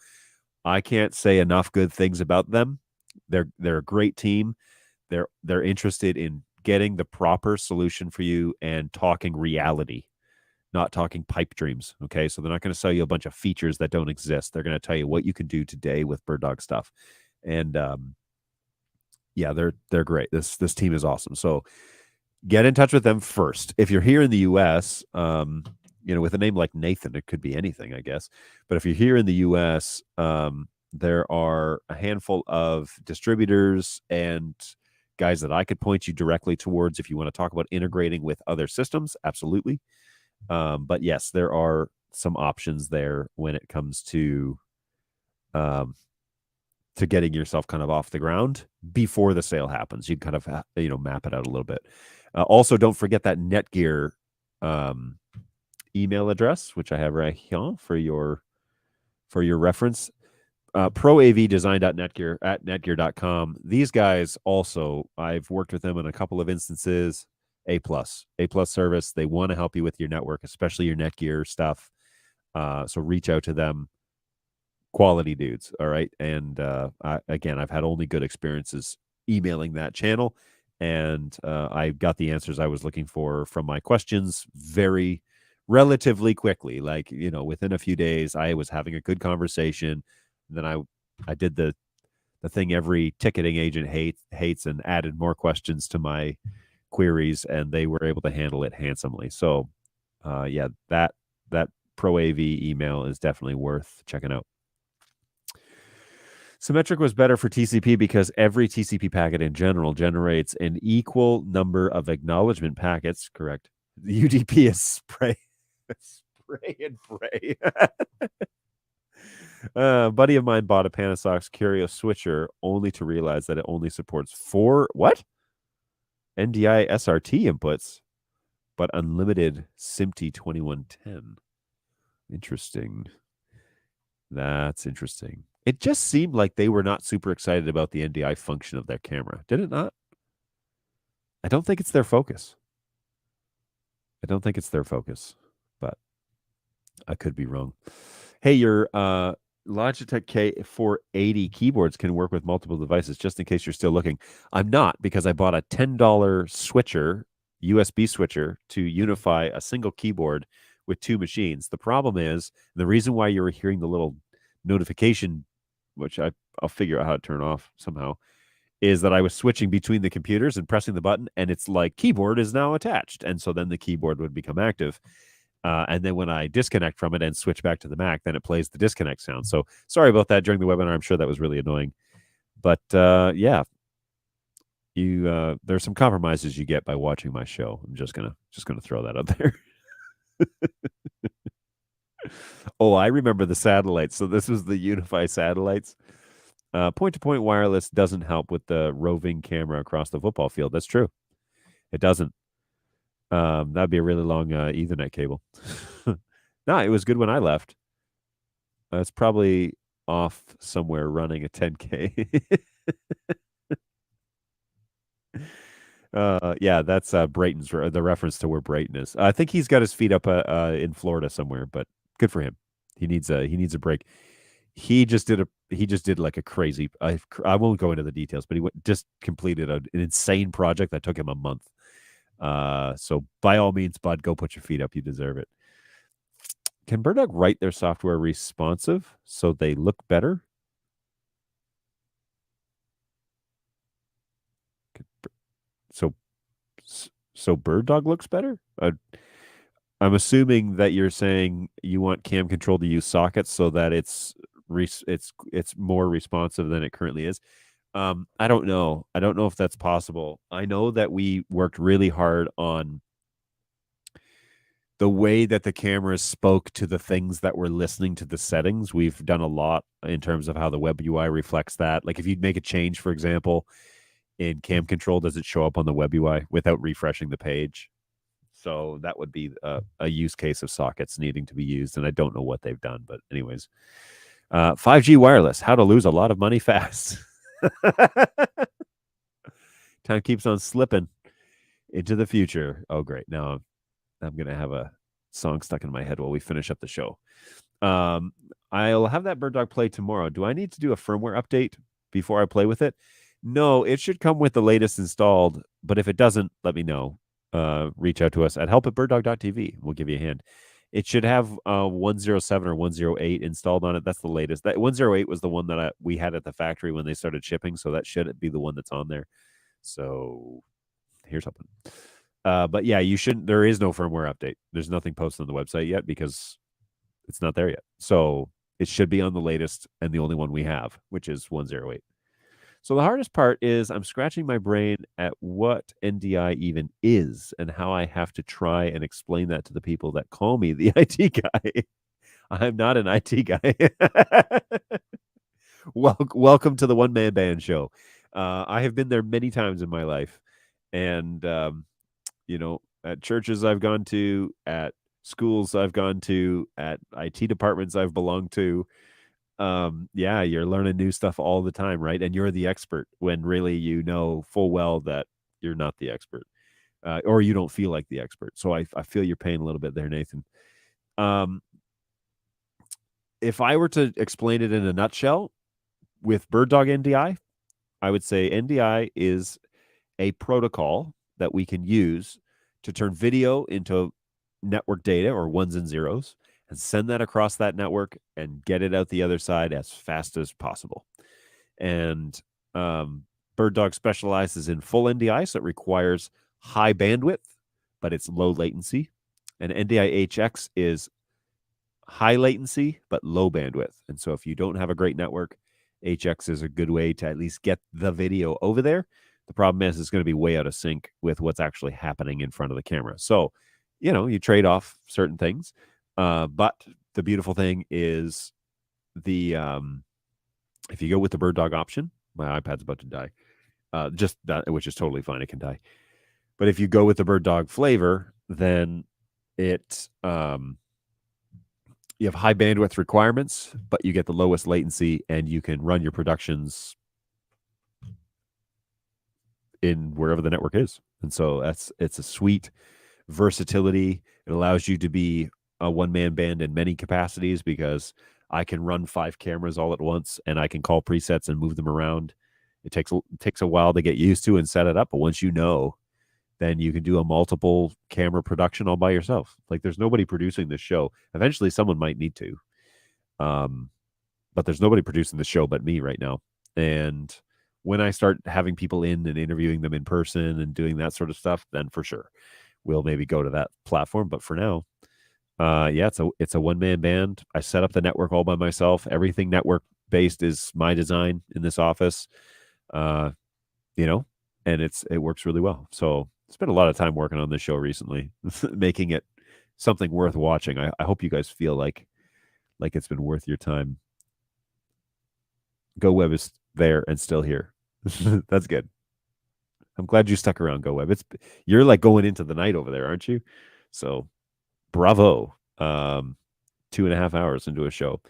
I can't say enough good things about them. They're a great team. They're interested in getting the proper solution for you and talking reality, not talking pipe dreams. Okay. So they're not going to sell you a bunch of features that don't exist. They're going to tell you what you can do today with Bird Dog stuff. And yeah, they're great. This team is awesome. So get in touch with them first. If you're here in the US, with a name like Nathan, it could be anything, I guess. But if you're here in the US, there are a handful of distributors and guys that I could point you directly towards if you want to talk about integrating with other systems. Absolutely. But yes, there are some options there when it comes to getting yourself kind of off the ground before the sale happens. You kind of map it out a little bit. Also, don't forget that Netgear email address, which I have right here for your reference. proavdesign.netgear at netgear.com. These guys also, I've worked with them in a couple of instances. A plus service. They want to help you with your network, especially your Netgear stuff. So reach out to them. Quality dudes. All right. And I've had only good experiences emailing that channel, and I got the answers I was looking for from my questions very relatively quickly. Like, within a few days, I was having a good conversation. Then I did the thing every ticketing agent hates and added more questions to my queries, and they were able to handle it handsomely. So that ProAV email is definitely worth checking out. Symmetric was better for TCP because every TCP packet in general generates an equal number of acknowledgement packets. Correct. The UDP is spray and pray. A buddy of mine bought a Panasonic Curio switcher only to realize that it only supports 4 NDI SRT inputs, but unlimited SMPTE 2110. Interesting. That's interesting. It just seemed like they were not super excited about the NDI function of their camera. Did it not? I don't think it's their focus. I don't think it's their focus, but I could be wrong. Hey, your Logitech K480 keyboards can work with multiple devices, just in case you're still looking. I'm not, because I bought a $10 switcher, USB switcher, to unify a single keyboard with 2 machines. The problem is, the reason why you're hearing the little notification, which I'll figure out how to turn off somehow, is that I was switching between the computers and pressing the button, and it's like keyboard is now attached. And so then the keyboard would become active. And then when I disconnect from it and switch back to the Mac, then it plays the disconnect sound. So sorry about that during the webinar. I'm sure that was really annoying. But yeah, there's some compromises you get by watching my show. I'm just gonna throw that out there. Oh, I remember the satellites. So this was the Unify satellites. Point-to-point wireless doesn't help with the roving camera across the football field. That's true. It doesn't. That'd be a really long Ethernet cable. No, it was good when I left. It's probably off somewhere running a 10K. Yeah, that's Brayton's, the reference to where Brayton is. I think he's got his feet up in Florida somewhere, but good for him. He needs a break. He just did like a crazy. I won't go into the details, but he just completed an insane project that took him a month. So by all means, bud, go put your feet up. You deserve it. Can BirdDog write their software responsive so they look better? So BirdDog looks better? I'm assuming that you're saying you want cam control to use sockets so that it's more responsive than it currently is. I don't know. I don't know if that's possible. I know that we worked really hard on the way that the cameras spoke to the things that were listening to the settings. We've done a lot in terms of how the web UI reflects that. Like if you'd make a change, for example, in cam control, does it show up on the web UI without refreshing the page? So that would be a use case of sockets needing to be used. And I don't know what they've done, but anyways, 5G wireless, how to lose a lot of money fast. Time keeps on slipping into the future. Oh, great. Now I'm going to have a song stuck in my head while we finish up the show. I'll have that BirdDog play tomorrow. Do I need to do a firmware update before I play with it? No, it should come with the latest installed. But if it doesn't, let me know. Reach out to us at help@birddog.tv. We'll give you a hand. It should have 107 or 108 installed on it. That's the latest. That 108 was the one that we had at the factory when they started shipping. So that should be the one that's on there. So here's something. But yeah, there is no firmware update. There's nothing posted on the website yet because it's not there yet. So it should be on the latest and the only one we have, which is 108. So the hardest part is I'm scratching my brain at what NDI even is and how I have to try and explain that to the people that call me the IT guy. I'm not an IT guy. Welcome to the one-man band show. I have been there many times in my life. And, at churches I've gone to, at schools I've gone to, at IT departments I've belonged to. Yeah, you're learning new stuff all the time, right? And you're the expert when really you know full well that you're not the expert, or you don't feel like the expert. So I feel your pain a little bit there, Nathan. If I were to explain it in a nutshell with BirdDog NDI, I would say NDI is a protocol that we can use to turn video into network data or ones and zeros and send that across that network and get it out the other side as fast as possible. And BirdDog specializes in full NDI, so it requires high bandwidth, but it's low latency. And NDI HX is high latency, but low bandwidth. And so if you don't have a great network, HX is a good way to at least get the video over there. The problem is it's going to be way out of sync with what's actually happening in front of the camera. So, you trade off certain things. But the beautiful thing is the if you go with the bird dog option, my iPad's about to die. Just that, which is totally fine. It can die. But if you go with the bird dog flavor, then it you have high bandwidth requirements, but you get the lowest latency, and you can run your productions in wherever the network is. And so it's a sweet versatility. It allows you to be a one-man band in many capacities, because I can run 5 cameras all at once, and I can call presets and move them around. It takes a while to get used to and set it up, but once you know, then you can do a multiple camera production all by yourself. Like, there's nobody producing this show. Eventually someone might need to. But there's nobody producing the show but me right now. And when I start having people in and interviewing them in person and doing that sort of stuff, then for sure we'll maybe go to that platform. But for now, yeah, it's a one-man band. I set up the network all by myself. Everything network based is my design in this office. You know, and it works really well. So spent a lot of time working on this show recently, making it something worth watching. I hope you guys feel like it's been worth your time. GoWeb is there and still here. That's good. I'm glad you stuck around, GoWeb. You're like going into the night over there, aren't you? So bravo. 2.5 hours into a show.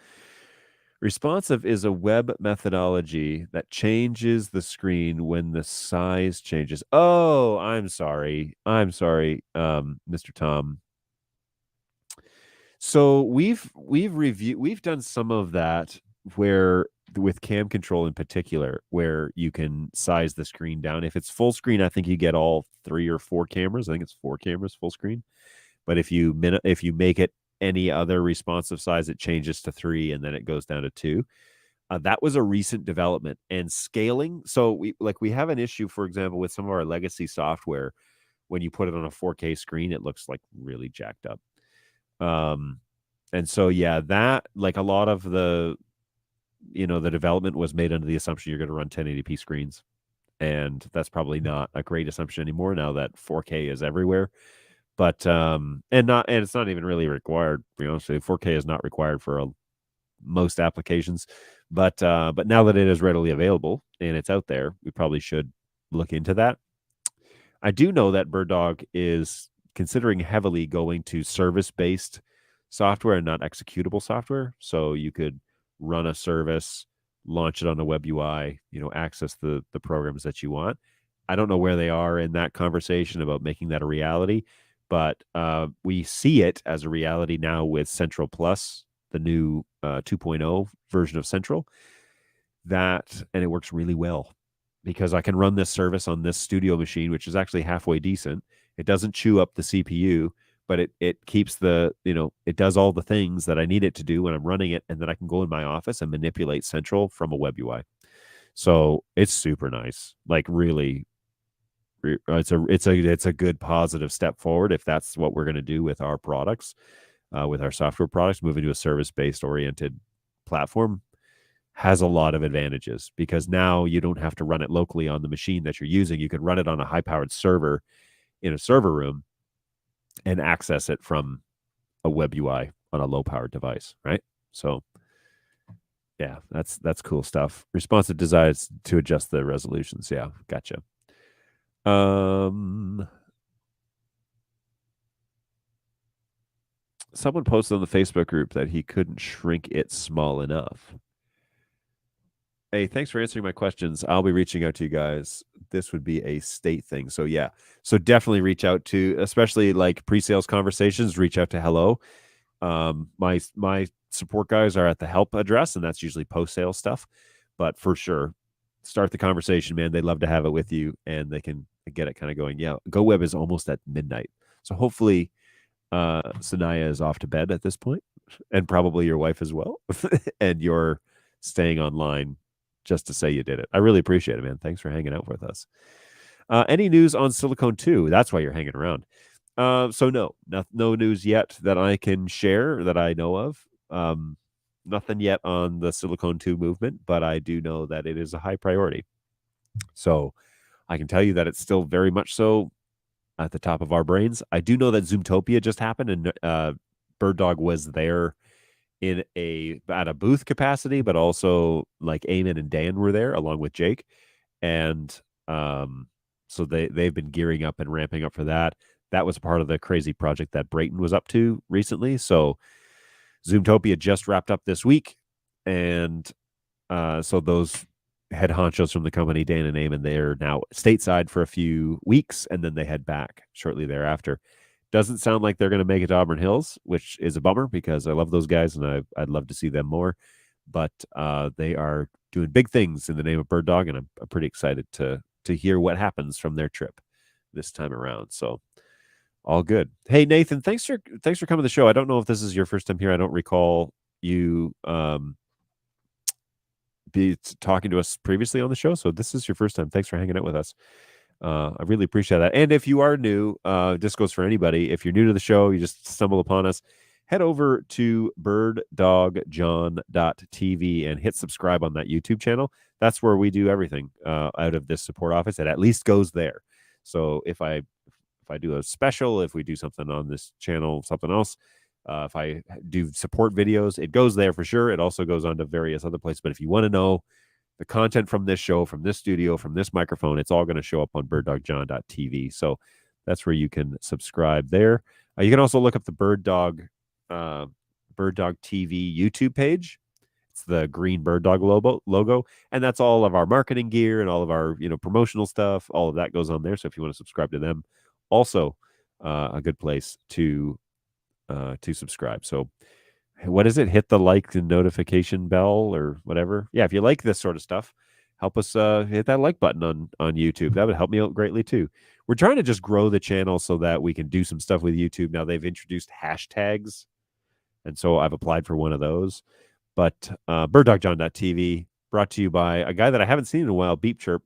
Responsive is a web methodology that changes the screen when the size changes. Oh, I'm sorry, Mr. Tom. So we've done some of that, where with cam control in particular, where you can size the screen down. If it's full screen, I think you get all 3 or 4 cameras. I think it's 4 cameras full screen. But if you make it any other responsive size, it changes to 3, and then it goes down to 2. That was a recent development and scaling. So we have an issue, for example, with some of our legacy software. When you put it on a 4K screen, it looks like really jacked up. And so, yeah, that, like, a lot of the development was made under the assumption you're going to run 1080p screens. And that's probably not a great assumption anymore now that 4K is everywhere. But and it's not even really required. You know, so 4K is not required for most applications. But now that it is readily available and it's out there, we probably should look into that. I do know that BirdDog is considering heavily going to service-based software and not executable software. So you could run a service, launch it on a web UI, access the programs that you want. I don't know where they are in that conversation about making that a reality. But we see it as a reality now with Central Plus, the new 2.0 version of Central. And it works really well, because I can run this service on this studio machine, which is actually halfway decent. It doesn't chew up the CPU, but it keeps it does all the things that I need it to do when I'm running it, and then I can go in my office and manipulate Central from a web UI. So it's super nice, like really. It's a good positive step forward if that's what we're going to do with our products, with our software products. Moving to a service-based oriented platform has a lot of advantages, because now you don't have to run it locally on the machine that you're using. You can run it on a high-powered server in a server room and access it from a web UI on a low-powered device, right? So yeah, that's cool stuff. Responsive designs to adjust the resolutions. Yeah, gotcha. Someone posted on the Facebook group that he couldn't shrink it small enough. Hey, thanks for answering my questions. I'll be reaching out to you guys. This would be a state thing. So yeah, so definitely reach out to, especially like pre-sales conversations, reach out to Hello. My support guys are at the help address, and that's usually post-sale stuff. But for sure, start the conversation, man. They'd love to have it with you, and they can get it kind of going. Yeah, GoWeb is almost at midnight. So hopefully Sanaya is off to bed at this point, and probably your wife as well. And you're staying online just to say you did it. I really appreciate it, man. Thanks for hanging out with us. Any news on Silicone 2? That's why you're hanging around. So no news yet that I can share that I know of. Nothing yet on the Silicone 2 movement, but I do know that it is a high priority. So I can tell you that it's still very much so at the top of our brains. I do know that Zoomtopia just happened, and BirdDog was there at a booth capacity, but also like Eamon and Dan were there along with Jake, and so they've been gearing up and ramping up for that. That was part of the crazy project that Brayton was up to recently. So Zoomtopia just wrapped up this week, and so those head honchos from the company, Dan and Eamon, they're now stateside for a few weeks, and then they head back shortly thereafter. Doesn't sound like they're going to make it to Auburn Hills, which is a bummer because I love those guys and I'd love to see them more. But they are doing big things in the name of Bird Dog, and I'm pretty excited to hear what happens from their trip this time around. So all good. Hey Nathan, thanks for coming to the show. I don't know if this is your first time here. I don't recall you be talking to us previously on the show, so this is your first time. Thanks for hanging out with us. I really appreciate that. And if you are new, this goes for anybody. If you're new to the show, you just stumble upon us, head over to birddogjohn.tv and hit subscribe on that YouTube channel. That's where we do everything out of this support office. It at least goes there. So if I do a special, if we do something on this channel, something else, if I do support videos, it goes there for sure. It also goes on to various other places. But if you want to know the content from this show, from this studio, from this microphone, it's all going to show up on birddogjohn.tv. So that's where you can subscribe there. You can also look up the Bird Dog TV YouTube page. It's the green Bird Dog logo, and that's all of our marketing gear and all of our promotional stuff. All of that goes on there. So if you want to subscribe to them, also a good place to subscribe. So what is it? Hit the like and notification bell or whatever. Yeah, if you like this sort of stuff, help us hit that like button on YouTube. That would help me out greatly too. We're trying to just grow the channel so that we can do some stuff with YouTube. Now they've introduced hashtags, and so I've applied for one of those. But birddogjohn.tv, brought to you by a guy that I haven't seen in a while, Beep Chirp.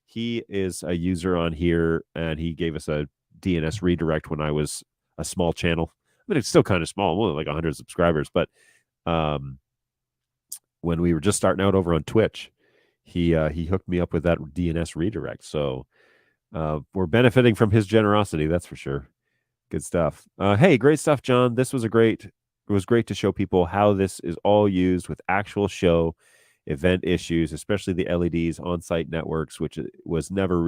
He is a user on here, and he gave us a DNS redirect when I was a small channel. I mean, it's still kind of small, only like 100 subscribers. But when we were just starting out over on Twitch, he hooked me up with that DNS redirect. So we're benefiting from his generosity, that's for sure. Good stuff. Hey, great stuff, John. It was great to show people how this is all used with actual show event issues, especially the LEDs on-site networks, which was never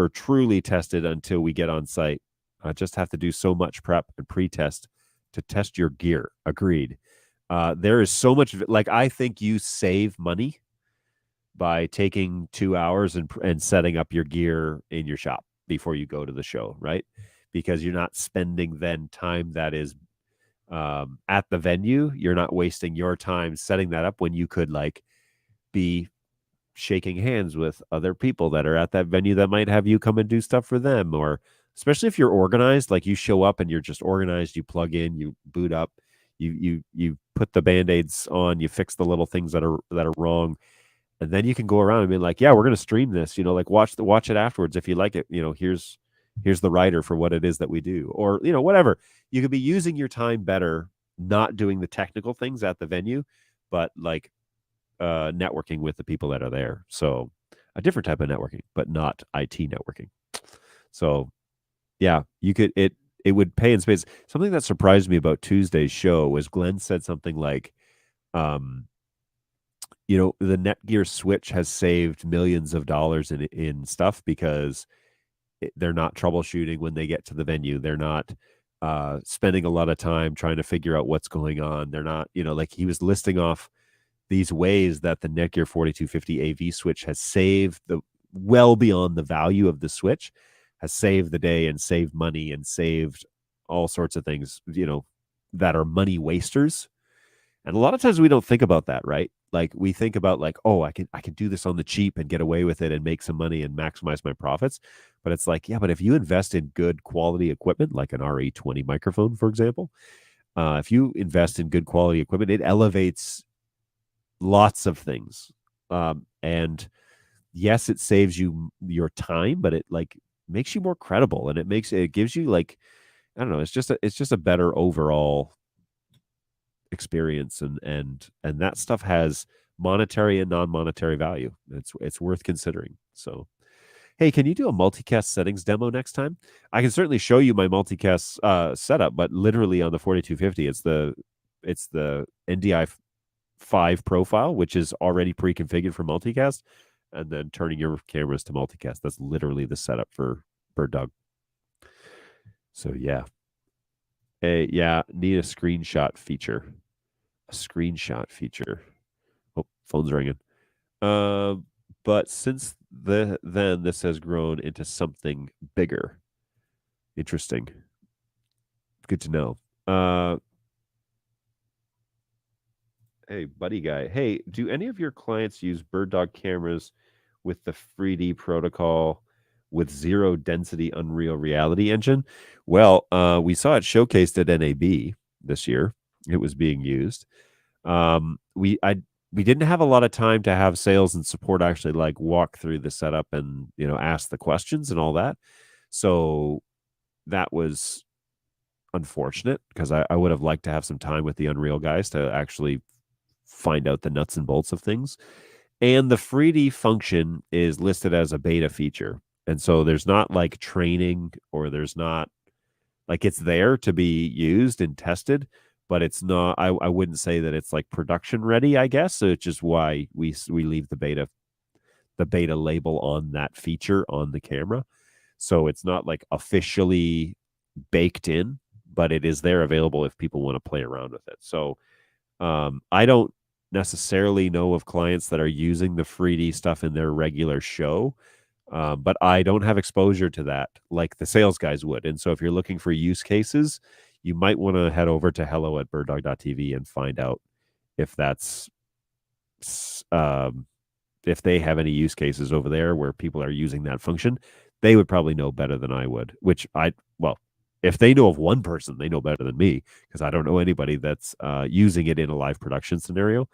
truly tested until we get on site. Just have to do so much prep and pre-test to test your gear. Agreed. There is so much of it. Like, I think you save money by taking 2 hours and setting up your gear in your shop before you go to the show, right? Because you're not spending then time that is at the venue. You're not wasting your time setting that up when you could like be shaking hands with other people that are at that venue that might have you come and do stuff for them. Or especially if you're organized, like you show up and you're just organized, you plug in, you boot up, you put the band-aids on, you fix the little things that are wrong, and then you can go around and be like, yeah, we're going to stream this, like watch it afterwards if you like it. Here's the writer for what it is that we do, or whatever. You could be using your time better, not doing the technical things at the venue, but like networking with the people that are there. So a different type of networking, but not IT networking. So yeah, you could, it would pay in space. Something that surprised me about Tuesday's show was Glenn said something like, the Netgear switch has saved millions of dollars in stuff because they're not troubleshooting when they get to the venue. They're not spending a lot of time trying to figure out what's going on. They're not, like he was listing off these ways that the Netgear 4250 AV switch has saved well beyond the value of the switch, has saved the day and saved money and saved all sorts of things, that are money wasters. And a lot of times we don't think about that, right? Like we think about like, oh, I can do this on the cheap and get away with it and make some money and maximize my profits. But it's like, yeah, but if you invest in good quality equipment, like an RE20 microphone, for example, if you invest in good quality equipment, it elevates lots of things. And yes, it saves you your time, but it like makes you more credible, and it gives you like, I don't know, it's just a better overall experience, and that stuff has monetary and non-monetary value. It's worth considering. So hey, can you do a multicast settings demo next time? I can certainly show you my multicast setup, but literally on the 4250, it's the it's the NDI 5 profile, which is already pre-configured for multicast, and then turning your cameras to multicast. That's literally the setup for Bird Dog. So yeah. Yeah, need a screenshot feature. A screenshot feature. Oh, phone's ringing. But since then this has grown into something bigger. Interesting. Good to know. Hey, buddy guy. Hey, do any of your clients use Bird Dog cameras with the 3D protocol with zero density Unreal Reality engine? Well, we saw it showcased at NAB this year. It was being used. We didn't have a lot of time to have sales and support actually like walk through the setup and ask the questions and all that. So that was unfortunate because I would have liked to have some time with the Unreal guys to actually find out the nuts and bolts of things. And the 3D function is listed as a beta feature. And so there's not like training, or there's not like, it's there to be used and tested, but it's not, I wouldn't say that it's like production ready, I guess. So it's just why we leave the beta label on that feature on the camera. So it's not like officially baked in, but it is there available if people want to play around with it. So I don't necessarily know of clients that are using the 3D stuff in their regular show, but I don't have exposure to that like the sales guys would. And so if you're looking for use cases, you might want to head over to hello@birddog.tv and find out if that's if they have any use cases over there where people are using that function. They would probably know better than I would, well, if they know of one person, they know better than me, because I don't know anybody that's using it in a live production scenario.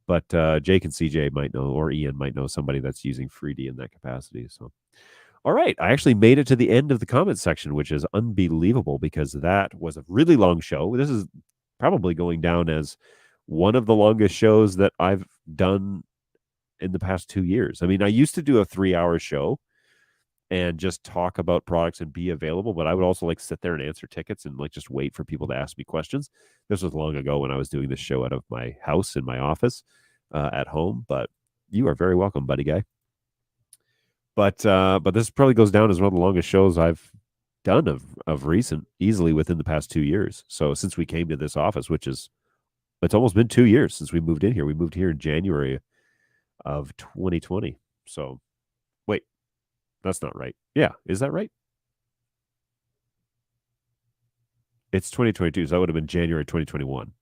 But Jake and CJ might know, or Ian might know somebody that's using 3D in that capacity. So, all right. I actually made it to the end of the comments section, which is unbelievable because that was a really long show. This is probably going down as one of the longest shows that I've done in the past 2 years. I mean, I used to do a 3-hour show and just talk about products and be available, but I would also like sit there and answer tickets and like just wait for people to ask me questions. This was long ago when I was doing this show out of my house in my office at home, but you are very welcome, buddy guy. But this probably goes down as one of the longest shows I've done of recent, easily within the past 2 years. So since we came to this office, it's almost been 2 years since we moved in here. We moved here in January of 2020. So wait, that's not right. Yeah, is that right? It's 2022, so that would have been January 2021.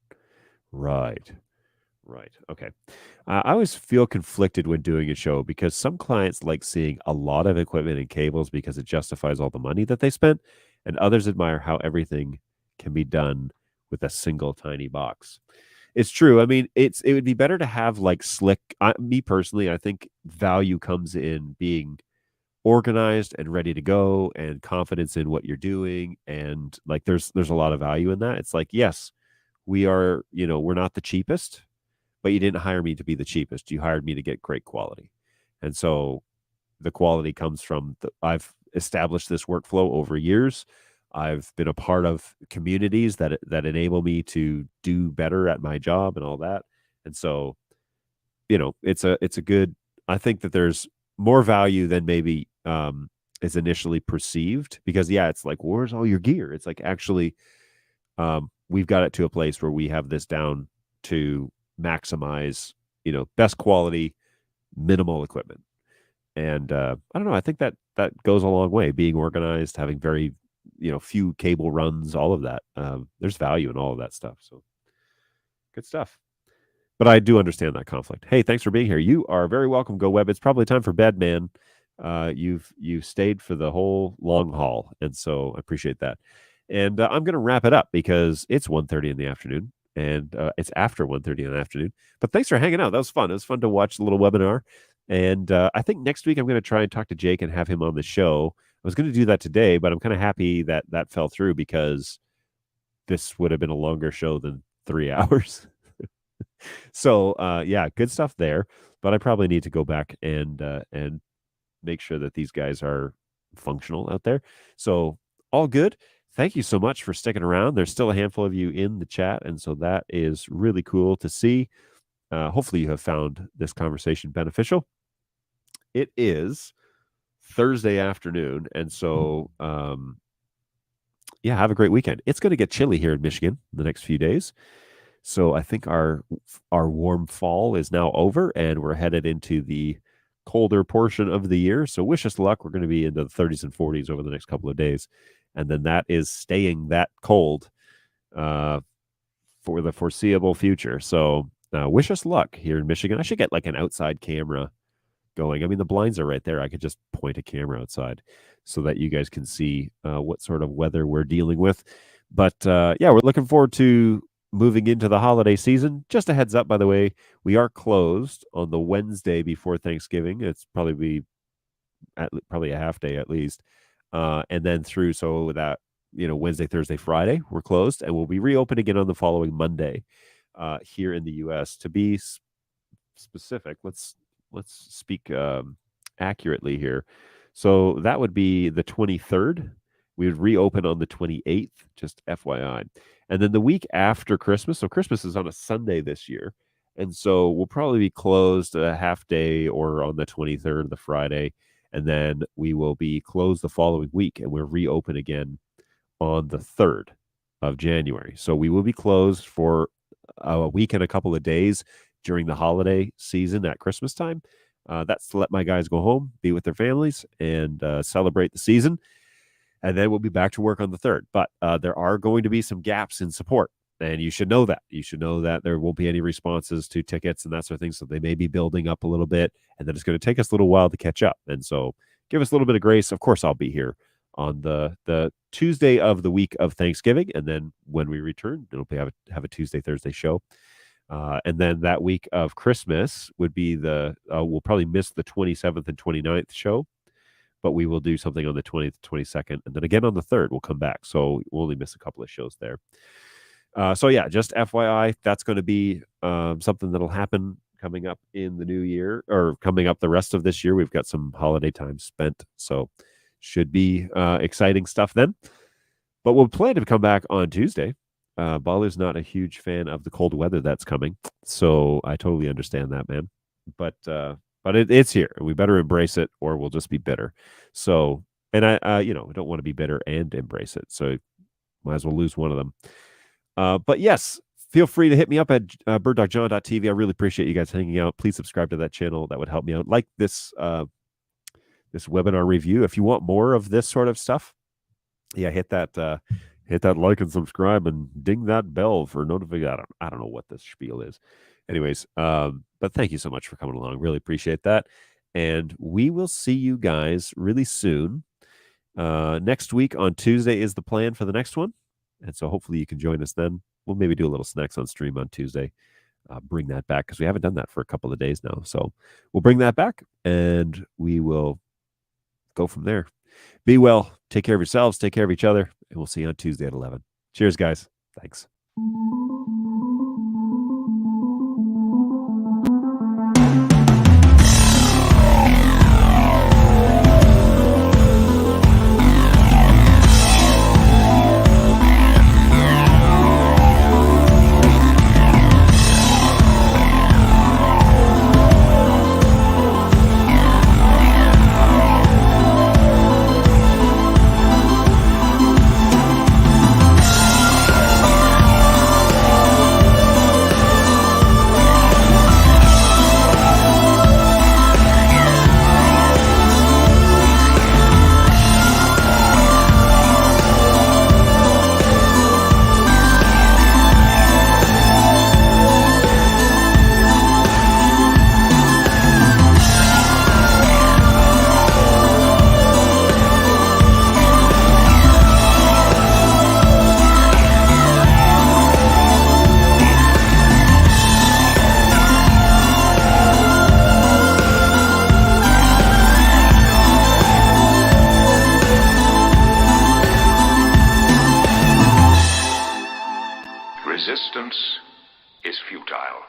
Right. Okay. I always feel conflicted when doing a show because some clients like seeing a lot of equipment and cables because it justifies all the money that they spent, and others admire how everything can be done with a single tiny box. It's true. I mean, it would be better to have like slick. Me personally, I think value comes in being organized and ready to go and confidence in what you're doing, and like there's a lot of value in that. It's like, yes, we are, we're not the cheapest, but you didn't hire me to be the cheapest. You hired me to get great quality. And so the quality comes from I've established this workflow over years. I've been a part of communities that enable me to do better at my job and all that. And so, it's a good, I think that there's more value than maybe is initially perceived, because it's like, where's all your gear? It's like, actually, we've got it to a place where we have this down to maximize, best quality, minimal equipment. And I don't know, I think that goes a long way, being organized, having very, few cable runs, all of that. There's value in all of that stuff. So good stuff. But I do understand that conflict. Hey, thanks for being here. You are very welcome, Go Web. It's probably time for bed, man. You've stayed for the whole long haul, and so I appreciate that. And I'm going to wrap it up because it's 1:30 in the afternoon, and it's after 1:30 in the afternoon. But thanks for hanging out. That was fun. It was fun to watch the little webinar. And I think next week I'm going to try and talk to Jake and have him on the show. I was going to do that today, but I'm kind of happy that fell through because this would have been a longer show than 3 hours. So good stuff there. But I probably need to go back and make sure that these guys are functional out there. So all good. thank you so much for sticking around. There's still a handful of you in the chat, and so that is really cool to see. Hopefully you have found this conversation beneficial. It is Thursday afternoon, and so yeah, have a great weekend. It's going to get chilly here in Michigan in the next few days. So I think our warm fall is now over, and we're headed into the colder portion of the year. So wish us luck. We're going to be into the 30s and 40s over the next couple of days, and then that is staying that cold for the foreseeable future. So wish us luck here in Michigan. I should get like an outside camera going. I mean, the blinds are right there. I could just point a camera outside so that you guys can see what sort of weather we're dealing with. But yeah, we're looking forward to moving into the holiday season. Just a heads up, by the way, we are closed on the Wednesday before Thanksgiving. It's probably probably a half day at least, and then through so that Wednesday, Thursday, Friday we're closed, and we'll be reopened again on the following Monday here in the U.S. To be specific, let's speak accurately here. So that would be the 23rd. We would reopen on the 28th, just FYI. And then the week after Christmas, so Christmas is on a Sunday this year, and so we'll probably be closed a half day or on the 23rd, the Friday, and then we will be closed the following week, and we'll reopen again on the 3rd of January. So we will be closed for a week and a couple of days during the holiday season at Christmas time. That's to let my guys go home, be with their families, and celebrate the season. And then we'll be back to work on the 3rd. But there are going to be some gaps in support, and you should know that. You should know that there won't be any responses to tickets and that sort of thing. So they may be building up a little bit, and then it's going to take us a little while to catch up. And so give us a little bit of grace. Of course, I'll be here on the Tuesday of the week of Thanksgiving. And then when we return, it'll be have a Tuesday, Thursday show. And then that week of Christmas would be we'll probably miss the 27th and 29th show, but we will do something on the 20th, 22nd, and then again on the 3rd, we'll come back. So we'll only miss a couple of shows there. So yeah, just FYI, that's going to be something that'll happen coming up in the new year, or coming up the rest of this year. We've got some holiday time spent, so should be exciting stuff then. But we'll plan to come back on Tuesday. Baller's not a huge fan of the cold weather that's coming, so I totally understand that, man. But it's here, and we better embrace it, or we'll just be bitter. So, and I don't want to be bitter and embrace it, so might as well lose one of them. But yes, feel free to hit me up at birddogjohn.tv. I really appreciate you guys hanging out. Please subscribe to that channel. That would help me out. Like this this webinar review. If you want more of this sort of stuff, yeah, hit that like and subscribe and ding that bell for notification. I don't know what this spiel is. Anyways, but thank you so much for coming along. Really appreciate that. And we will see you guys really soon. Next week on Tuesday is the plan for the next one. And so hopefully you can join us then. We'll maybe do a little snacks on stream on Tuesday. Bring that back, because we haven't done that for a couple of days now. So we'll bring that back, and we will go from there. Be well. Take care of yourselves. Take care of each other. And we'll see you on Tuesday at 11. Cheers, guys. Thanks. Resistance is futile.